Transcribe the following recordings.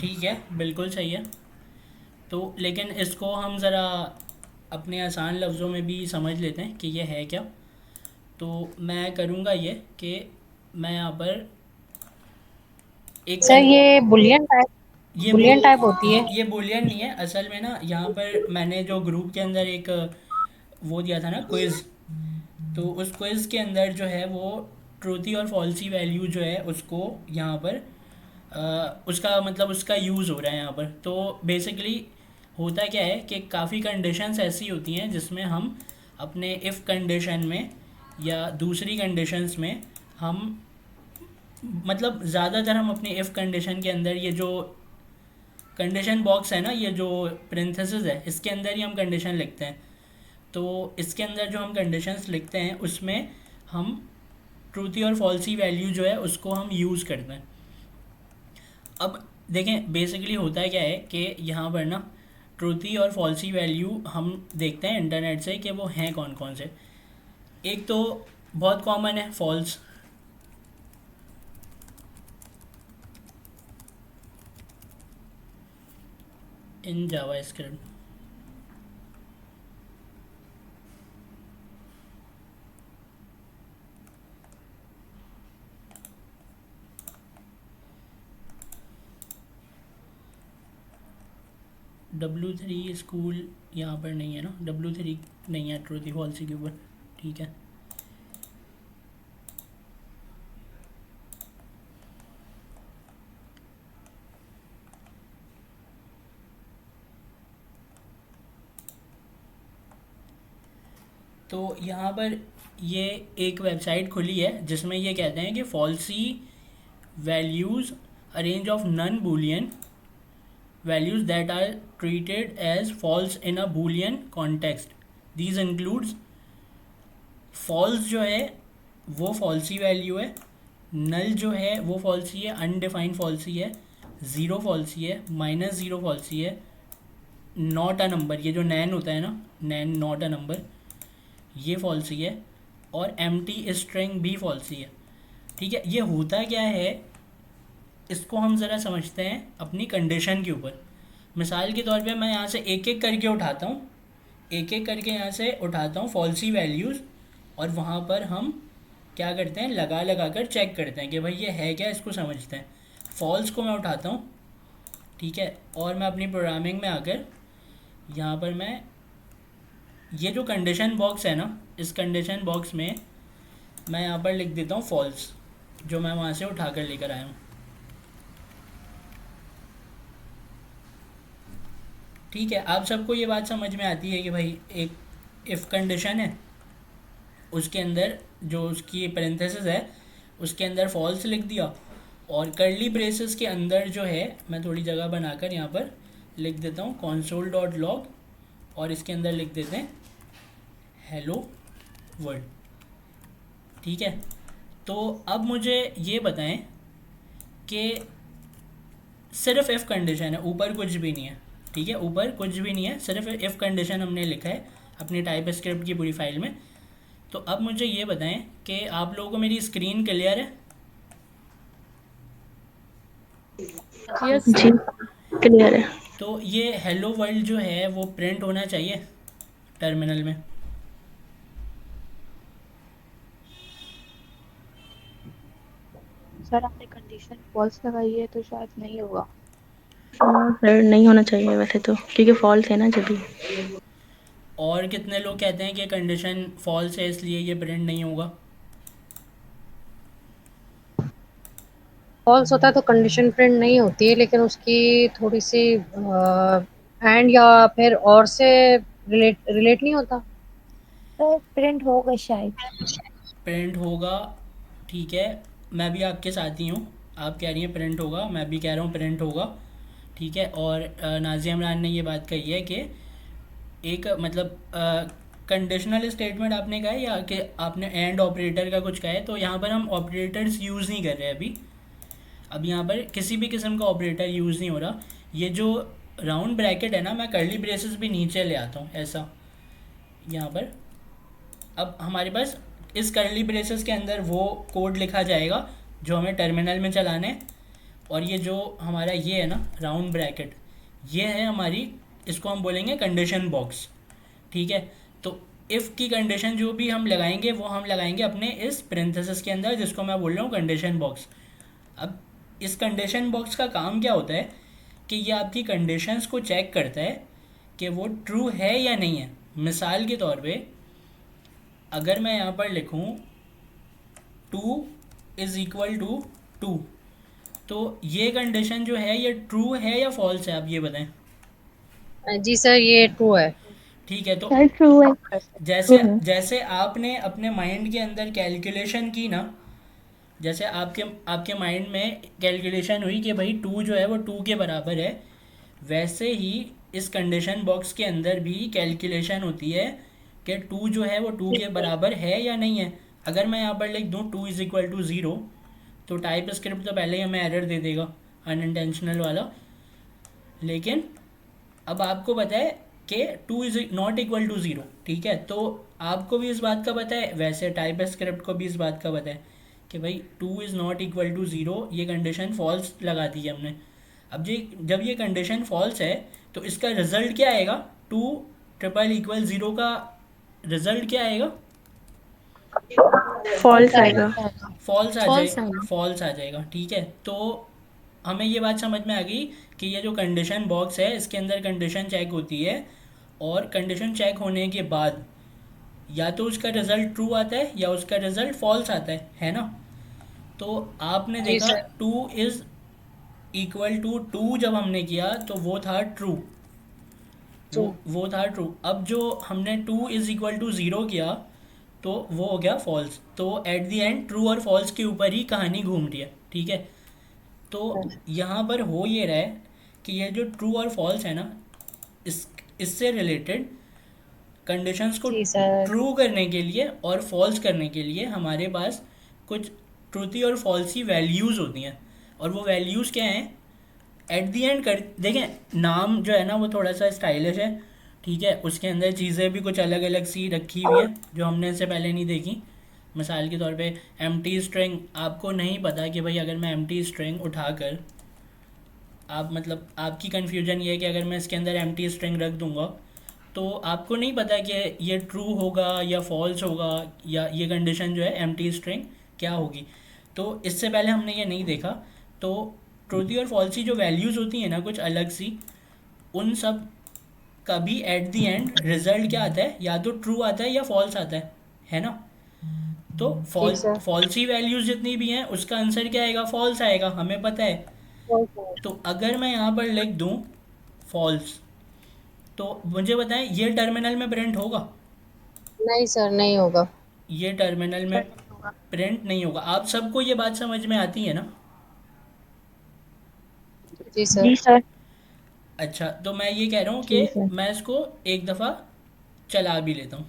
ठीक है, बिल्कुल सही है। तो लेकिन इसको हम ज़रा अपने आसान लफ्ज़ों में भी समझ लेते हैं कि ये है क्या। तो मैं करूँगा ये कि मैं यहाँ पर एक सर ये ये बुलियन बुल टाइप होती है। ये बुलियन नहीं है असल में ना। यहाँ पर मैंने जो ग्रुप के अंदर एक वो दिया था ना, क्विज़। तो उस क्विज़ के अंदर जो है वो ट्रूथी और फॉल्सी वैल्यू जो है उसको यहाँ पर उसका मतलब उसका यूज़ हो रहा है यहाँ पर। तो बेसिकली होता क्या है कि काफ़ी कंडीशंस ऐसी होती हैं जिसमें हम अपने इफ़ कंडीशन में या दूसरी कंडीशंस में हम मतलब ज़्यादातर हम अपने इफ़ कंडीशन के अंदर ये जो कंडीशन बॉक्स है ना, ये जो प्रेंथेसिस है, इसके अंदर ही हम कंडीशन लिखते हैं। तो इसके अंदर जो हम कंडीशंस लिखते हैं उसमें हम ट्रूथी और फॉल्सी वैल्यू जो है उसको हम यूज़ करते हैं। अब देखें बेसिकली होता है क्या है कि यहाँ पर ना ट्रूथी और फॉल्सी वैल्यू हम देखते हैं इंटरनेट से कि वो हैं कौन कौन से। एक तो बहुत कॉमन है फॉल्स। इन जावा स्क्रिप्ट W3 स्कूल यहाँ पर नहीं है ना, W3 नहीं है ट्रूथी फॉल्सी के ऊपर। ठीक है। तो यहाँ पर ये एक वेबसाइट खुली है जिसमें ये कहते हैं कि falsy values a range of non boolean values that are treated as false in a boolean context. These includes false जो है वो फॉल्सी वैल्यू है, नल जो है वो फॉल्सी है, अनडिफाइंड फॉल्सी है, ज़ीरो फॉल्सी है, माइनस ज़ीरो फॉल्सी है, नॉट अ नंबर ये जो नैन होता है ना, नैन नॉट अ नंबर, ये फॉल्सी है, और एम्प्टी स्ट्रिंग भी फॉल्सी है। ठीक है। ये होता क्या है इसको हम ज़रा समझते हैं अपनी कंडीशन के ऊपर। मिसाल के तौर पे मैं यहाँ से एक एक करके उठाता हूँ, एक एक करके यहाँ से उठाता हूँ फॉल्सी वैल्यूज़, और वहाँ पर हम क्या करते हैं लगा लगा कर चेक करते हैं कि भाई ये है क्या, इसको समझते हैं। फॉल्स को मैं उठाता हूँ, ठीक है, और मैं अपनी प्रोग्रामिंग में आकर यहाँ पर मैं ये जो कंडीशन बॉक्स है ना, इस कंडीशन बॉक्स में मैं यहाँ पर लिख देता हूँ फॉल्स, जो मैं वहाँ से उठा कर लेकर आया हूँ। ठीक है। आप सबको ये बात समझ में आती है कि भाई एक इफ़ कंडीशन है, उसके अंदर जो उसकी पेरेंथेसिस है उसके अंदर फॉल्स लिख दिया, और करली ब्रेसेस के अंदर जो है मैं थोड़ी जगह बनाकर यहाँ पर लिख देता हूँ console डॉट लॉग, और इसके अंदर लिख देते हैं हेलो वर्ल्ड। ठीक है। तो अब मुझे ये बताएं कि सिर्फ इफ़ कंडीशन है, ऊपर कुछ भी नहीं है। ठीक है, ऊपर कुछ भी नहीं है, सिर्फ इफ़ कंडीशन हमने लिखा है अपनी टाइप स्क्रिप्ट की पूरी फाइल में। तो अब मुझे ये बताएं कि आप लोगों को मेरी स्क्रीन क्लियर है। यस जी, सर। क्लियर है। तो ये हेलो वर्ल्ड जो है वो प्रिंट होना चाहिए टर्मिनल में। सर आपने कंडीशन फॉल्स लगाई है तो शायद नहीं होगा। हाँ सर, नहीं होना चाहिए वैसे तो, क्योंकि फॉल्स है ना जब भी। और कितने लोग कहते हैं कि कंडीशन फॉल्स है इसलिए ये प्रिंट नहीं होगा। फॉल्स होता है तो कंडीशन प्रिंट नहीं होती है, लेकिन उसकी थोड़ी सी एंड या फिर और से रिलेट नहीं होता। सर प्रिंट होगा शायद। प्रिंट होगा। ठीक है। मैं भी आपके साथ ही हूँ। आप कह रही हैं प्रिंट होगा, मैं भी कह रहा हूँ प्रिंट होगा। ठीक है। और नाज़िया इमरान ने ये बात कही है कि एक मतलब कंडीशनल स्टेटमेंट आपने कहा है या कि आपने एंड ऑपरेटर का कुछ कहा है, तो यहाँ पर हम ऑपरेटर्स यूज़ नहीं कर रहे अभी। अब यहाँ पर किसी भी किस्म का ऑपरेटर यूज़ नहीं हो रहा। ये जो राउंड ब्रैकेट है ना, मैं कर्ली ब्रेसेस भी नीचे ले आता हूँ ऐसा यहाँ पर। अब हमारे पास इस कर्ली ब्रेसेस के अंदर वो कोड लिखा जाएगा जो हमें टर्मिनल में चलाना है, और ये जो हमारा ये है ना राउंड ब्रैकेट, ये है हमारी, इसको हम बोलेंगे कंडीशन बॉक्स। ठीक है, तो इफ़ की कंडीशन जो भी हम लगाएंगे वो हम लगाएंगे अपने इस पेरेंथेसिस के अंदर, जिसको मैं बोल रहा हूँ कंडीशन बॉक्स। अब इस कंडीशन बॉक्स का काम क्या होता है कि ये आपकी कंडीशंस को चेक करता है कि वो ट्रू है या नहीं है। मिसाल के तौर पे अगर मैं यहाँ पर लिखूँ 2 इज़ इक्वल टू 2, तो ये कंडीशन जो है ये ट्रू है या फॉल्स है, आप ये बताएं। जी सर, ये ट्रू है। ठीक है, तो सर ट्रू है। जैसे ट्रू है। जैसे आपने अपने माइंड के अंदर कैलकुलेशन की ना, जैसे आपके आपके माइंड में कैलकुलेशन हुई कि भाई 2 जो है वो 2 के बराबर है, वैसे ही इस कंडीशन बॉक्स के अंदर भी कैलकुलेशन होती है कि 2 जो है वो 2 के बराबर है या नहीं है। अगर मैं यहाँ पर लिख दूँ 2 इज़ इक्वल टू 0, तो टाइप स्क्रिप्ट तो पहले ही हमें एरर दे देगा, अनइंटेंशनल वाला। लेकिन अब आपको पता है कि 2 इज़ नॉट इक्वल टू 0। ठीक है, तो आपको भी इस बात का पता है, वैसे टाइप स्क्रिप्ट को भी इस बात का पता है कि भाई 2 इज़ नॉट इक्वल टू 0, ये कंडीशन फॉल्स लगा दी है हमने। अब जब ये कंडीशन फॉल्स है तो इसका रिजल्ट क्या आएगा, 2 ट्रिपल इक्वल 0 का रिजल्ट क्या आएगा, फॉल्स आएगा। फॉल्स आ फॉल्स जाए आएगा। फॉल्स आ जाएगा। ठीक है, तो हमें ये बात समझ में आ गई कि ये जो कंडीशन बॉक्स है इसके अंदर कंडीशन चेक होती है, और कंडीशन चेक होने के बाद या तो उसका रिज़ल्ट ट्रू आता है या उसका रिज़ल्ट फॉल्स आता है ना। तो आपने जी देखा सर। 2 इज़ इक्वल टू 2 जब हमने किया तो वो था ट्रू, ट्रू। वो था ट्रू। अब जो हमने 2 इज़ इक्वल टू 0 किया तो वो हो गया फॉल्स। तो एट द एंड ट्रू और फॉल्स के ऊपर ही कहानी घूम रही है। ठीक है, तो यहाँ पर हो ये रहा है कि ये जो ट्रू और फॉल्स है ना, इससे रिलेटेड कंडीशंस को जी सर। ट्रू करने के लिए और फॉल्स करने के लिए हमारे पास कुछ ट्रूथी और फॉल्सी वैल्यूज़ होती हैं। और वो वैल्यूज़ क्या हैं, एट दी एंड कर देखें, नाम जो है ना वो थोड़ा सा स्टाइलिश है। ठीक है, उसके अंदर चीज़ें भी कुछ अलग अलग सी रखी हुई है जो हमने इससे पहले नहीं देखी। मिसाल के तौर पे एम्प्टी स्ट्रिंग, आपको नहीं पता कि भाई अगर मैं एम्प्टी स्ट्रिंग उठाकर, आप मतलब आपकी कन्फ्यूजन ये है कि अगर मैं इसके अंदर एम्प्टी स्ट्रिंग रख दूंगा तो आपको नहीं पता कि ये ट्रू होगा या फॉल्स होगा, या ये कंडीशन जो है एम्प्टी स्ट्रिंग क्या होगी। तो इससे पहले हमने ये नहीं देखा। तो ट्रूथी और फॉल्सी जो वैल्यूज़ होती हैं ना कुछ अलग सी, उन सब का भी एट दी एंड रिजल्ट क्या आता है, या तो ट्रू आता है या फॉल्स आता है ना। तो जी सर। फॉल्सी वैल्यूज़ जितनी भी हैं उसका आंसर क्या आएगा, फॉल्स आएगा, हमें पता है। तो अगर मैं यहाँ पर लिख दूँ फॉल्स, तो मुझे बताएं ये टर्मिनल में प्रिंट होगा, नहीं सर, नहीं होगा। ये टर्मिनल में प्रिंट नहीं होगा। आप सबको ये बात समझ में आती है ना। जी सर। जी सर। अच्छा, तो मैं ये कह रहा हूँ कि जी सर। मैं इसको एक दफ़ा चला भी लेता हूँ।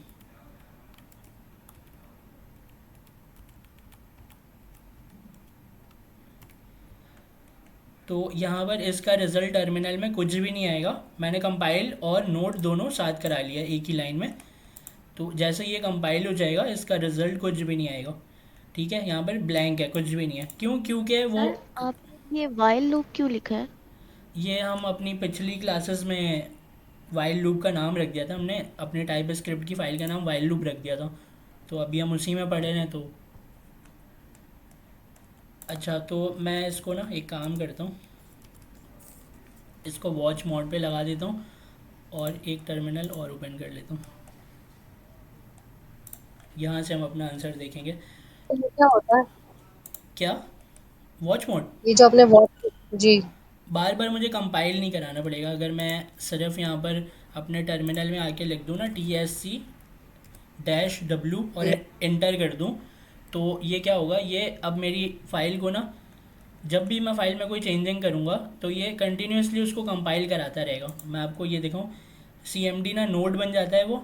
तो यहाँ पर इसका रिज़ल्ट टर्मिनल में कुछ भी नहीं आएगा। मैंने कंपाइल और नोट दोनों साथ करा लिया एक ही लाइन में। तो जैसे ये कंपाइल हो जाएगा इसका रिज़ल्ट कुछ भी नहीं आएगा। ठीक है, यहाँ पर ब्लैंक है, कुछ भी नहीं है। क्यों? क्योंकि वो सर आपने ये वाइल लूप क्यों लिखा है? ये हम अपनी पिछली क्लासेस में वाइल लूप का नाम रख दिया था, हमने अपने टाइप स्क्रिप्ट की फ़ाइल का नाम वाइल लूप रख दिया था, तो अभी हम उसी में पढ़े हैं। तो अच्छा, तो मैं इसको ना एक काम करता हूँ, इसको वॉच मोड पे लगा देता हूँ और एक टर्मिनल और ओपन कर लेता हूँ। यहाँ से हम अपना आंसर देखेंगे। तो ये क्या होता है? क्या? वॉच मोड ये जो आपने वॉच। जी। बार बार मुझे कंपाइल नहीं कराना पड़ेगा। अगर मैं सिर्फ यहाँ पर अपने टर्मिनल में आके लिख दूँ ना TSC-W और एंटर कर दूँ, तो ये क्या होगा, ये अब मेरी फ़ाइल को ना, जब भी मैं फ़ाइल में कोई चेंजिंग करूँगा तो ये कंटिन्यूसली उसको कंपाइल कराता रहेगा। मैं आपको ये दिखाऊँ, CMD ना नोड बन जाता है वो,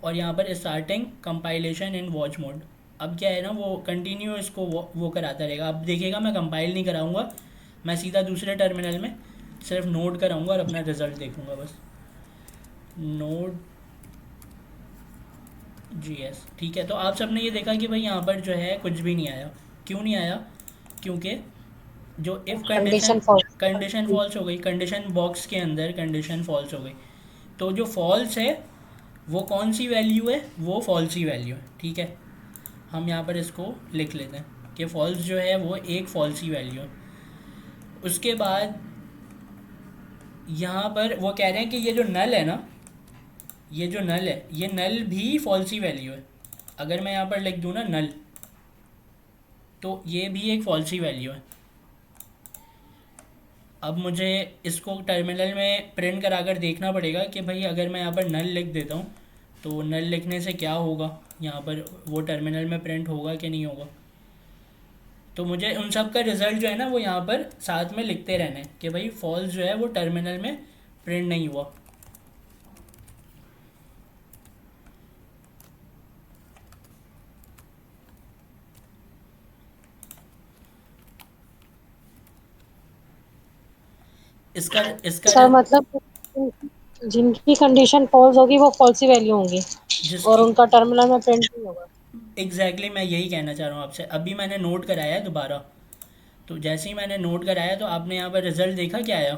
और यहाँ पर starting compilation in watch mode. अब क्या है ना, वो कंटिन्यू इसको वो कराता रहेगा। अब देखिएगा मैं कंपाइल नहीं कराऊँगा, मैं सीधा दूसरे टर्मिनल में सिर्फ नोड कराऊँगा और अपना रिज़ल्ट देखूँगा बस। Node GS। ठीक है, तो आप सबने ये देखा कि भाई यहाँ पर जो है कुछ भी नहीं आया। क्यों नहीं आया? क्योंकि जो if condition condition false. Condition false हो गई, कंडीशन बॉक्स के अंदर कंडीशन फॉल्स हो गई, तो जो फॉल्स है वो कौन सी वैल्यू है, वो फॉल्स ही वैल्यू है। ठीक है, हम यहाँ पर इसको लिख लेते हैं कि फॉल्स जो है वो एक फॉल्स ही वैल्यू है। उसके बाद यहाँ पर वो कह रहे हैं कि ये जो नल है ना, ये जो नल है, ये नल भी फॉल्स ही वैल्यू है। अगर मैं यहाँ पर लिख दूँ ना नल, तो ये भी एक फॉल्स ही वैल्यू है। अब मुझे इसको टर्मिनल में प्रिंट करा कर देखना पड़ेगा कि भाई अगर मैं यहाँ पर नल लिख देता हूँ तो नल लिखने से क्या होगा, यहाँ पर वो टर्मिनल में प्रिंट होगा कि नहीं होगा। तो मुझे उन सब का रिज़ल्ट जो है ना वो यहाँ पर साथ में लिखते रहना है कि भाई फॉल्स जो है वो टर्मिनल में प्रिंट नहीं हुआ। इसका इसका सर मतलब जिनकी कंडीशन फॉल्स होगी वो फॉल्स ही वैल्यू होंगी और जिसकी उनका टर्मिनल में प्रिंट नहीं होगा। एग्जैक्टली मैं यही कहना चाह रहा हूँ आपसे। अभी मैंने नोट कराया है दोबारा, तो जैसे ही मैंने नोट कराया तो आपने यहाँ पर रिज़ल्ट देखा क्या आया।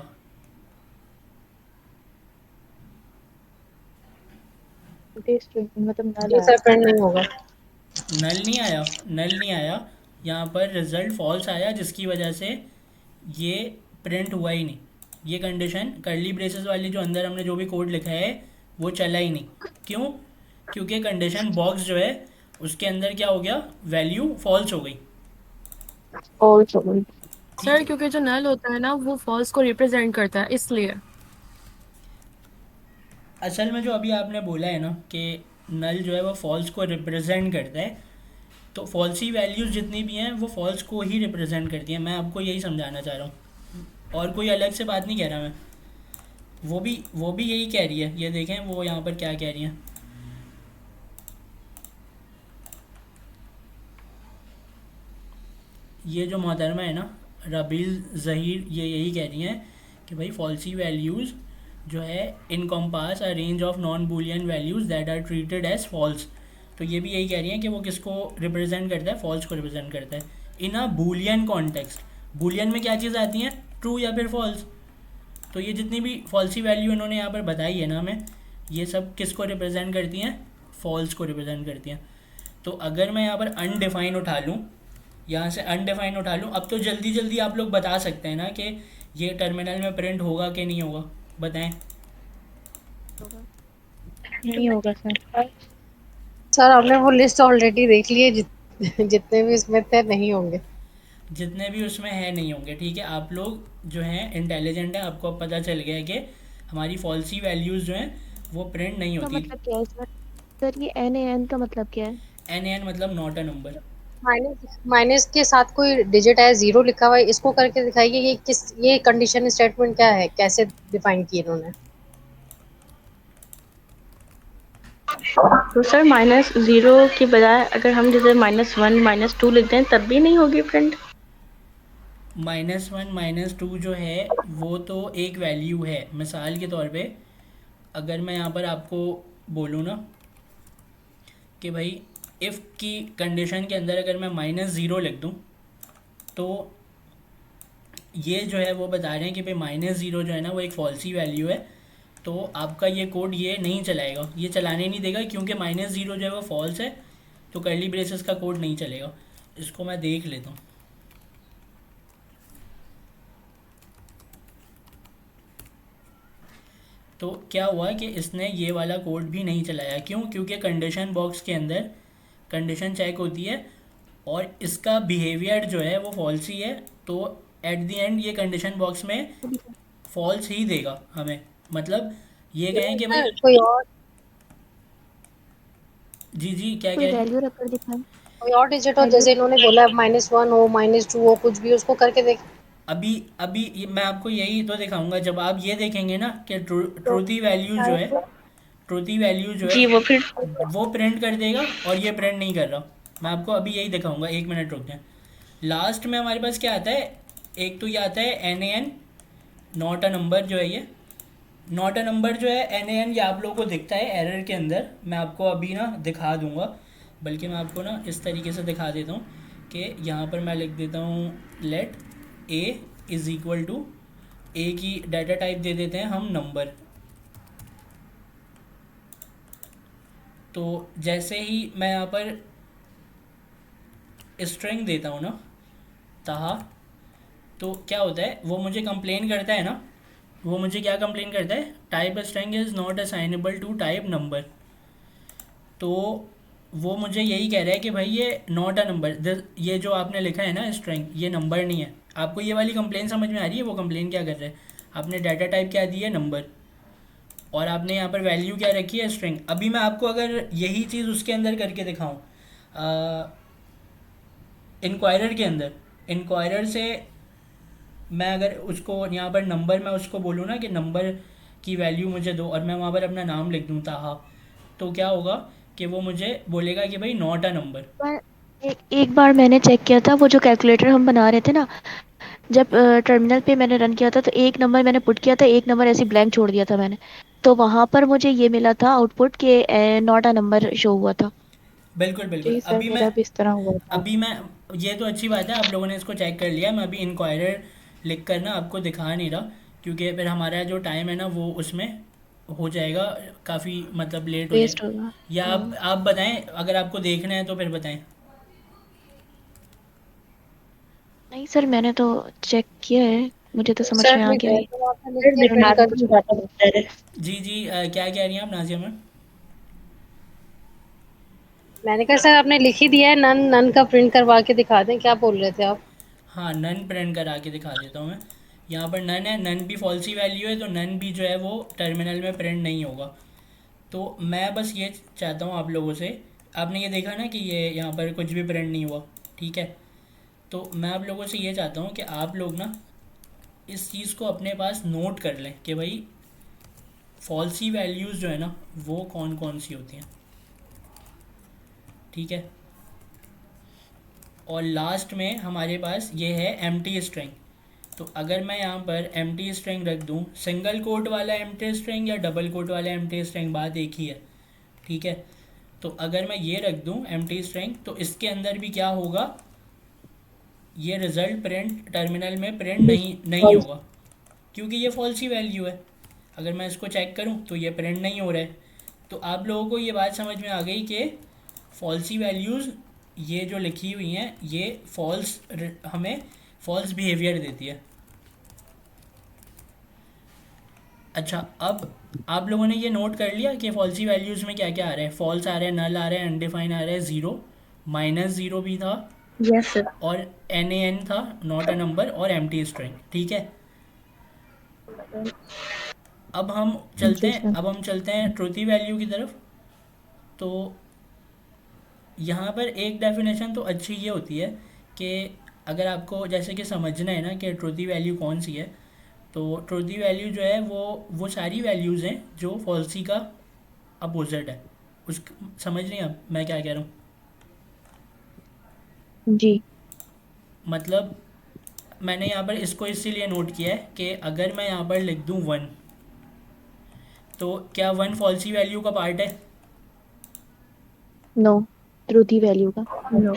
मतलब नल जी आया। सर, प्रिंट नहीं होगा। नल नहीं आया, नल नहीं आया, यहाँ पर रिज़ल्ट फॉल्स आया, जिसकी वजह से ये प्रिंट हुआ ही नहीं। ये कंडीशन कर्ली ब्रेसेस वाली जो अंदर हमने जो भी कोड लिखा है वो चला ही नहीं। क्यों? क्योंकि कंडीशन बॉक्स जो है उसके अंदर क्या हो गया, वैल्यू फॉल्स हो गई। फॉल्स हो गई। ठीक सर है, क्योंकि जो नल होता है ना वो फॉल्स को रिप्रेजेंट करता है इसलिए। असल में जो अभी आपने बोला है ना कि नल जो है वो फॉल्स को रिप्रेजेंट करता है, तो फॉल्सी वैल्यूज़ जितनी भी हैं वो फॉल्स को ही रिप्रेजेंट करती हैं। मैं आपको यही समझाना चाह रहा हूँ, और कोई अलग से बात नहीं कह रहा मैं। वो भी यही कह रही है, ये देखें वो यहाँ पर क्या कह रही हैं। ये जो मोहतरमा है ना रबील ज़हीर, ये यही कह रही हैं कि भाई फॉल्सी वैल्यूज़ जो है encompass a range of non boolean values that are treated as false. तो ये भी यही कह रही हैं कि वो किसको रिप्रेजेंट करता है, फॉल्स को रिप्रेजेंट करता है इन अ बूलियन कॉन्टेक्स्ट। बूलियन में क्या चीज़ आती हैं, ट्रू या फिर फॉल्स। तो ये जितनी भी फॉल्सी वैल्यू इन्होंने यहाँ पर बताई है ना हमें, ये सब किसको रिप्रेजेंट करती हैं, फॉल्स को रिप्रेजेंट करती हैं। तो अगर मैं यहाँ पर अनडिफाइन उठा लूँ, यहाँ से अनडिफाइन उठा लूँ, अब तो जल्दी जल्दी आप लोग बता सकते हैं ना कि ये टर्मिनल में प्रिंट होगा कि नहीं होगा, बताएं। नहीं होगा सर। सर हमने वो लिस्ट ऑलरेडी देख ली है, जितने भी इसमें थे नहीं होंगे। जितने भी उसमें है नहीं होंगे। ठीक है, आप लोग जो हैं इंटेलिजेंट है, आपको अब पता चल गया है कि हमारी फॉल्सी वैल्यूज़ जो हैं वो प्रिंट नहीं का होती। मतलब क्या है सर? सर ये NaN का मतलब क्या है? एन एन मतलब not a number. Minus minus के साथ कोई डिजिट है, जीरो लिखा हुआ है, इसको करके दिखाइए ये कंडीशन स्टेटमेंट क्या है, कैसे डिफाइन की इन्होंने। तो सर -0 की बजाय अगर हम जैसे -1 -2 लिख दें तब भी नहीं होगी प्रिंट। -1 -2 जो है वो तो एक वैल्यू है। मिसाल के तौर पे अगर मैं यहाँ पर आपको बोलूँ ना कि भाई इफ़ की कंडीशन के अंदर अगर मैं -0 लिख दूँ, तो ये जो है वो बता रहे हैं कि भाई -0 जो है ना वो एक फॉल्सी वैल्यू है, तो आपका ये कोड ये नहीं चलाएगा, ये चलाने नहीं देगा, क्योंकि -0 जो है वो फॉल्स है, तो कर्ली ब्रेसेस का कोड नहीं चलेगा। इसको मैं देख लेता हूँ। तो क्या हुआ कि इसने ये वाला कोड भी नहीं चलाया। क्यों? क्योंकि कंडीशन बॉक्स के अंदर कंडीशन चेक होती है और इसका बिहेवियर जो है वो फॉल्स ही है, तो एट द एंड ये कंडीशन बॉक्स में फॉल्स ही देगा हमें। मतलब ये कहें कि भाई कोई और जी जी क्या कोई कह रहे हैं। वैल्यू रखकर दिखाएं। कोई और डिजिट हो, वैल्यू जैसे इन्होंने बोला -1 हो, -2 हो, कुछ भी उसको करके देख। अभी अभी मैं आपको यही तो दिखाऊंगा। जब आप ये देखेंगे ना कि ट्रूथी वैल्यू जो है, ट्रूथी वैल्यू जो है जी वो फिर वो प्रिंट कर देगा और ये प्रिंट नहीं कर रहा। मैं आपको अभी यही दिखाऊंगा, एक मिनट रुक जाए। लास्ट में हमारे पास क्या आता है, एक तो ये आता है NaN नॉट अ नंबर, जो है ये नॉट अ नंबर जो है NaN, ये आप लोगों को दिखता है एरर के अंदर। मैं आपको अभी ना दिखा दूंगा, बल्कि मैं आपको ना इस तरीके से दिखा देता हूँ कि यहाँ पर मैं लिख देता हूँ let a is equal to, a की डाटा टाइप दे देते हैं हम नंबर। तो जैसे ही मैं यहाँ पर स्ट्रिंग देता हूँ ना ताहा, तो क्या होता है, वो मुझे कंप्लेन करता है ना, वो मुझे क्या कंप्लेन करता है, type string is not assignable to type number. तो वो मुझे यही कह रहा है कि भाई ये नॉट अ नंबर, ये जो आपने लिखा है ना स्ट्रिंग, ये नंबर नहीं है। आपको ये वाली कंप्लेन समझ में आ रही है? वो कंप्लेन क्या कर रहा है, आपने डाटा टाइप क्या दी है, नंबर, और आपने यहाँ पर वैल्यू क्या रखी है, स्ट्रिंग। अभी मैं आपको अगर यही चीज़ उसके अंदर करके दिखाऊँ, इंक्वायरर के अंदर, इंक्वायरर से मैं अगर उसको यहाँ पर नंबर, मैं उसको बोलूँ ना कि नंबर की वैल्यू मुझे दो, और मैं वहाँ पर अपना नाम लिख दूँ ताहा, तो क्या होगा कि वो मुझे बोलेगा कि भाई नॉट अ नंबर। पर एक बार मैंने चेक किया था, वो जो कैलकुलेटर हम बना रहे थे ना, जब टर्मिनल पे मैंने रन किया था तो एक नंबर मैंने पुट किया था, एक नंबर ऐसे ब्लैंक छोड़ दिया था मैंने। तो वहां पर मुझे ये मिला था आउटपुट के नॉट अ नंबर शो हुआ था। बिल्कुल बिल्कुल। जी सर, मेरा भी इस तरह हुआ था। अभी मैं ये तो अच्छी बात है, आप लोगों ने इसको चेक कर लिया। मैं अभी इंक्वायरर लिख कर ना आपको दिखा नहीं रहा, क्योंकि फिर हमारा जो टाइम है ना वो उसमें हो जाएगा काफ़ी, मतलब लेट हो वेस्ट जाएगा। होगा। या आप बताएं, अगर आपको देखना है तो फिर बताएं। नहीं सर, मैंने तो चेक किया है, मुझे तो समझ सर में आ मैं गया गए है। तो आपने लिख फिर के प्रिंट दिखा कर भी दूंगा। जाता बता रहे। जी जी, क्या कह रही हैं आप नाजिया मैम? मैंने कहा सर आपने लिख ही दिया है, नन नन का प्रिंट करवा के दिखा दें, क्या बोल रहे थे आप? हाँ, नन प्रिंट करा के दिखा देता हूँ मैं। यहाँ पर नन है, नन भी फॉल्सी वैल्यू है, तो नन भी जो है वो टर्मिनल में प्रिंट नहीं होगा। तो मैं बस ये चाहता हूँ आप लोगों से, आपने ये देखा ना कि ये यहाँ पर कुछ भी प्रिंट नहीं हुआ, ठीक है। तो मैं आप लोगों से ये चाहता हूँ कि आप लोग ना इस चीज़ को अपने पास नोट कर लें कि भाई फॉल्सी वैल्यूज़ जो है ना वो कौन कौन सी होती हैं, ठीक है। और लास्ट में हमारे पास ये है एम्प्टी स्ट्रिंग। तो अगर मैं यहाँ पर एम्प्टी स्ट्रिंग रख दूँ, सिंगल कोट वाला एम्प्टी स्ट्रिंग या डबल कोट वाला एम्प्टी स्ट्रिंग, बात एक ही है, ठीक है। तो अगर मैं ये रख दूँ एम्प्टी स्ट्रिंग, तो इसके अंदर भी क्या होगा, ये रिज़ल्ट प्रिंट टर्मिनल में प्रिंट नहीं होगा, क्योंकि ये फॉल्सी वैल्यू है। अगर मैं इसको चेक करूँ तो ये प्रिंट नहीं हो रहा है। तो आप लोगों को ये बात समझ में आ गई कि फॉल्सी वैल्यूज़ ये जो लिखी हुई हैं ये फॉल्स, हमें फॉल्स बिहेवियर देती है। अच्छा, अब आप लोगों ने ये नोट कर लिया कि फॉल्सी वैल्यूज़ में क्या क्या आ रहा है, फॉल्स आ रहा है, नल आ रहा है, अनडिफाइन आ रहा है, ज़ीरो, -0 भी था, यस सर। और NaN था, नॉट अ नंबर, और एम्प्टी स्ट्रिंग, ठीक है। जी सर। अब हम चलते हैं ट्रूथी वैल्यू की तरफ। तो यहाँ पर एक डेफिनेशन तो अच्छी ये होती है कि अगर आपको जैसे कि समझना है ना कि ट्रूथी वैल्यू कौन सी है, तो ट्रूथी वैल्यू जो है वो सारी वैल्यूज़ हैं जो फॉल्सी का अपोजिट है। उस समझ रही हैं आप मैं क्या कह रहा हूँ? जी। मतलब मैंने यहाँ पर इसको इसीलिए नोट किया है कि अगर मैं यहाँ पर लिख दूँ 1, तो क्या 1 फॉल्सी वैल्यू का पार्ट है? नो, ट्रूथी वैल्यू का। नो।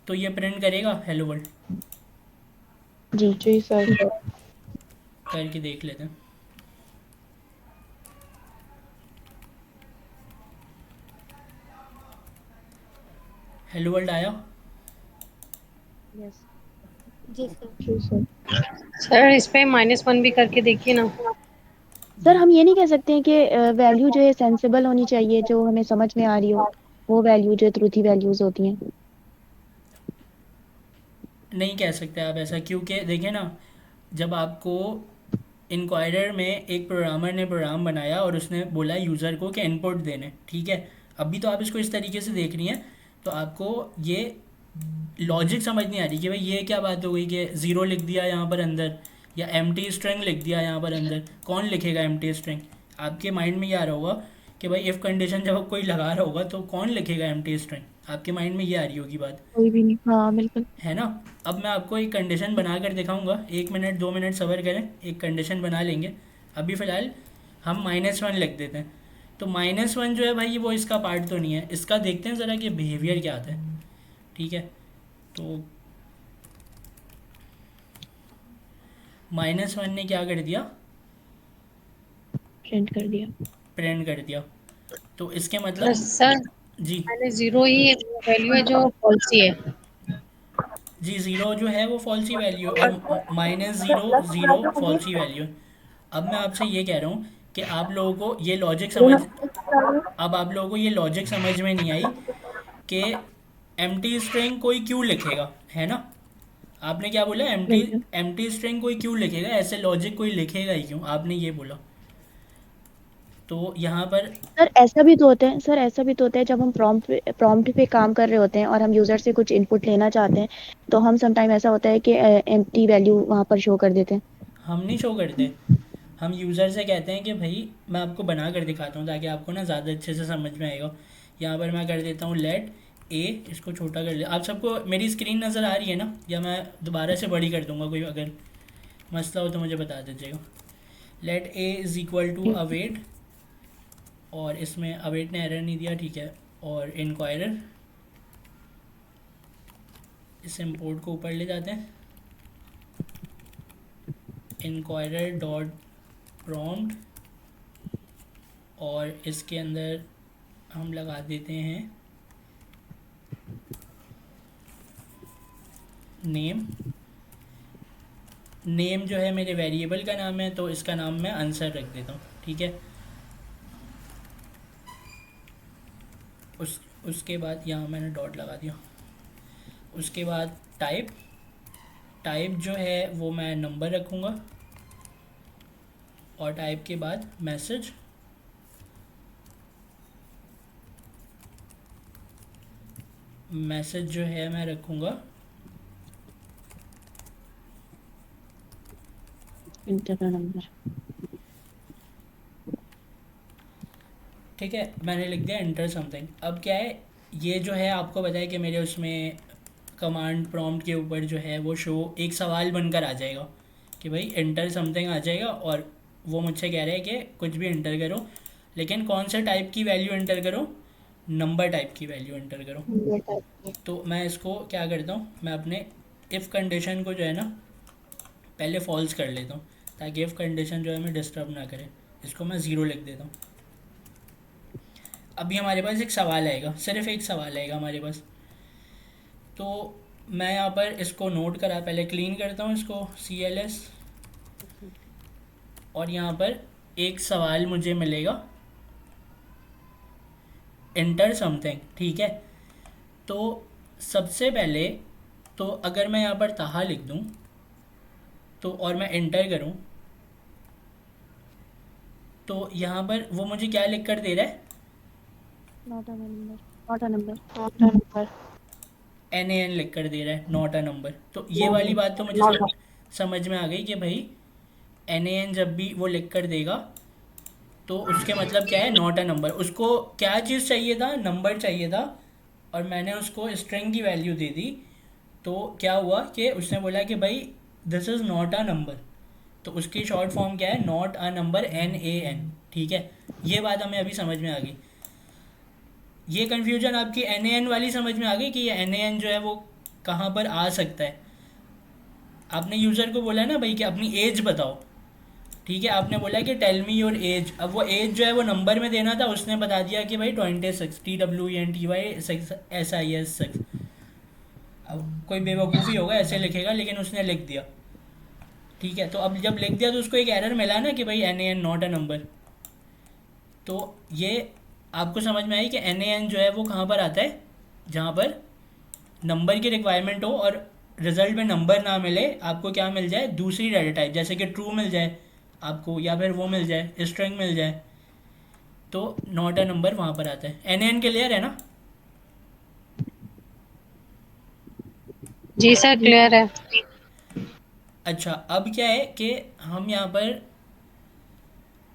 तो ये प्रिंट करेगा हेलो वर्ल्ड? जी। जी सर। करके देख लेते हैं। हेलो वर्ल्ड आया? यस। जी सर। सर इस पे -1 भी करके देखिए ना। सर हम ये नहीं कह सकते हैं कि वैल्यू जो है सेंसिबल होनी चाहिए, जो हमें समझ में आ रही हो, वो वैल्यू जो ट्रूथी वैल्यूज होती हैं। नहीं कह सकते आप ऐसा, क्योंकि देखिए ना, जब आपको इंक्वायरर में एक प्रोग्रामर ने प्रोग्राम बनाया और उसने बोला यूज़र को कि इनपुट देने, ठीक है। अभी तो आप इसको इस तरीके से देख रही हैं, तो आपको ये लॉजिक समझ नहीं आ रही कि भाई ये क्या बात हो गई कि ज़ीरो लिख दिया यहाँ पर अंदर, या एम्प्टी स्ट्रिंग लिख दिया यहाँ पर अंदर। कौन लिखेगा एम्प्टी स्ट्रिंग? आपके माइंड में ये आ रहा होगा कि भाई इफ़ कंडीशन जब कोई लगा रहा होगा तो कौन लिखेगा एम्प्टी स्ट्रिंग, आपके माइंड में ये आ रही होगी बात, कोई भी नहीं। हाँ बिल्कुल। है ना। अब मैं आपको एक कंडीशन बना कर दिखाऊंगा, 1 मिनट 2 मिनट सब्र करें, एक कंडीशन बना लेंगे। अभी फ़िलहाल हम -1 लिख देते हैं। तो -1 जो है भाई वो इसका पार्ट तो नहीं है, इसका देखते हैं ज़रा कि बिहेवियर क्या आता है, ठीक है। तो -1 ने क्या कर दिया, प्रिंट कर दिया। प्रिंट कर दिया। तो इसके मतलब सर जी मैंने जीरो ही वैल्यू है जो फॉल्स ही है। जी, ज़ीरो जो है वो फॉल्सी वैल्यू और -0 ज़ीरो फॉल्सी वैल्यू। अब मैं आपसे ये कह रहा हूँ कि आप लोगों को ये लॉजिक समझ, अब आप लोगों को ये लॉजिक समझ में नहीं आई कि एम्प्टी स्ट्रिंग कोई क्यों लिखेगा, है ना। आपने क्या बोला, एम्प्टी बिल्कुल। एम्प्टी स्ट्रिंग कोई क्यों लिखेगा, ऐसे लॉजिक कोई लिखेगा ही क्यों, आपने ये बोला। तो यहाँ पर सर ऐसा भी तो होता है, सर ऐसा भी तो होता है जब हम प्रॉम्प्ट पे काम कर रहे होते हैं और हम यूजर से कुछ इनपुट लेना चाहते हैं, तो हम समटाइम ऐसा होता है कि एम्प्टी वैल्यू वहां पर शो कर देते हैं। हम नहीं शो करते, हम यूज़र से कहते हैं कि भाई मैं आपको बना कर दिखाता हूँ ताकि आपको ना ज़्यादा अच्छे से समझ में आएगा। यहाँ पर मैं कर देता हूँ लेट ए, इसको छोटा कर ले। आप सबको मेरी स्क्रीन नज़र आ रही है ना, या मैं दोबारा से बड़ी कर दूँगा, कोई अगर मसला हो तो मुझे बता दीजिएगा। Let a is equal to await, और इसमें अवेट ने एरर नहीं दिया, ठीक है। और इंक्वायरर, इस इम्पोर्ट को ऊपर ले जाते हैं, इंक्वायरर डॉट प्रॉम्प्ट, और इसके अंदर हम लगा देते हैं नेम। नेम जो है मेरे वेरिएबल का नाम है, तो इसका नाम मैं आंसर रख देता हूँ, ठीक है। उसके बाद यहाँ मैंने डॉट लगा दिया। उसके बाद टाइप, टाइप जो है वो मैं नंबर रखूँगा, और टाइप के बाद मैसेज, मैसेज जो है मैं रखूँगा इंटर का नंबर। ठीक है। मैंने लिख दिया इंटर समथिंग। अब क्या है, ये जो है आपको बताया कि मेरे उसमें कमांड प्रॉम्प्ट के ऊपर जो है वो शो एक सवाल बनकर आ जाएगा कि भाई इंटर समथिंग आ जाएगा, और वो मुझसे कह रहे हैं कि कुछ भी इंटर करो, लेकिन कौन से टाइप की वैल्यू इंटर करो, नंबर टाइप की वैल्यू इंटर करो। तो मैं इसको क्या करता हूँ, मैं अपने इफ़ कंडीशन को जो है ना पहले फॉल्स कर लेता हूँ, ताकि इफ़ कंडीशन जो है मैं डिस्टर्ब ना करे। इसको मैं ज़ीरो लिख देता हूँ। अभी हमारे पास एक सवाल आएगा, सिर्फ एक सवाल आएगा हमारे पास। तो मैं यहाँ पर इसको नोट करा, पहले क्लीन करता हूँ इसको CLS, और यहाँ पर एक सवाल मुझे मिलेगा इंटर समथिंग, ठीक है। तो सबसे पहले तो अगर मैं यहाँ पर ताहा लिख दूँ तो, और मैं इंटर करूँ, तो यहाँ पर वो मुझे क्या लिख कर दे रहा है, not a number, not a number. NaN लिख कर दे रहा है, नॉट अ नंबर। तो ये वाली बात तो मुझे समझ में आ गई कि भाई NaN जब भी वो लिख कर देगा तो उसके मतलब क्या है, नॉट अ नंबर। उसको क्या चीज़ चाहिए था, नंबर चाहिए था, और मैंने उसको स्ट्रिंग की वैल्यू दे दी। तो क्या हुआ कि उसने बोला कि भाई this is not a number, तो उसकी शॉर्ट फॉर्म क्या है, नॉट अ नंबर, NaN, ठीक है। ये बात हमें अभी समझ में आ गई। ये कन्फ्यूजन आपकी NaN वाली समझ में आ गई कि ये NaN जो है वो कहाँ पर आ सकता है। आपने यूज़र को बोला ना भाई कि अपनी एज बताओ, ठीक है। आपने बोला कि टेल मी योर एज। अब वो एज जो है वो नंबर में देना था, उसने बता दिया कि भाई 26, TWENTY6 अब कोई बेवकूफ़ी होगा ऐसे लिखेगा, लेकिन उसने लिख दिया, ठीक है। तो अब जब लिख दिया तो उसको एक एरर मिला ना कि भाई NaN नॉट अ नंबर। तो ये आपको समझ में आई कि NaN जो है वो कहाँ पर आता है, जहाँ पर नंबर की रिक्वायरमेंट हो और रिजल्ट में नंबर ना मिले, आपको क्या मिल जाए, दूसरी डाटा टाइप, जैसे कि ट्रू मिल जाए आपको, या फिर वो मिल जाए स्ट्रिंग मिल जाए, तो नॉट अ नंबर वहाँ पर आता है। NaN क्लियर है ना। जी सर क्लियर है। अच्छा, अब क्या है कि हम यहाँ पर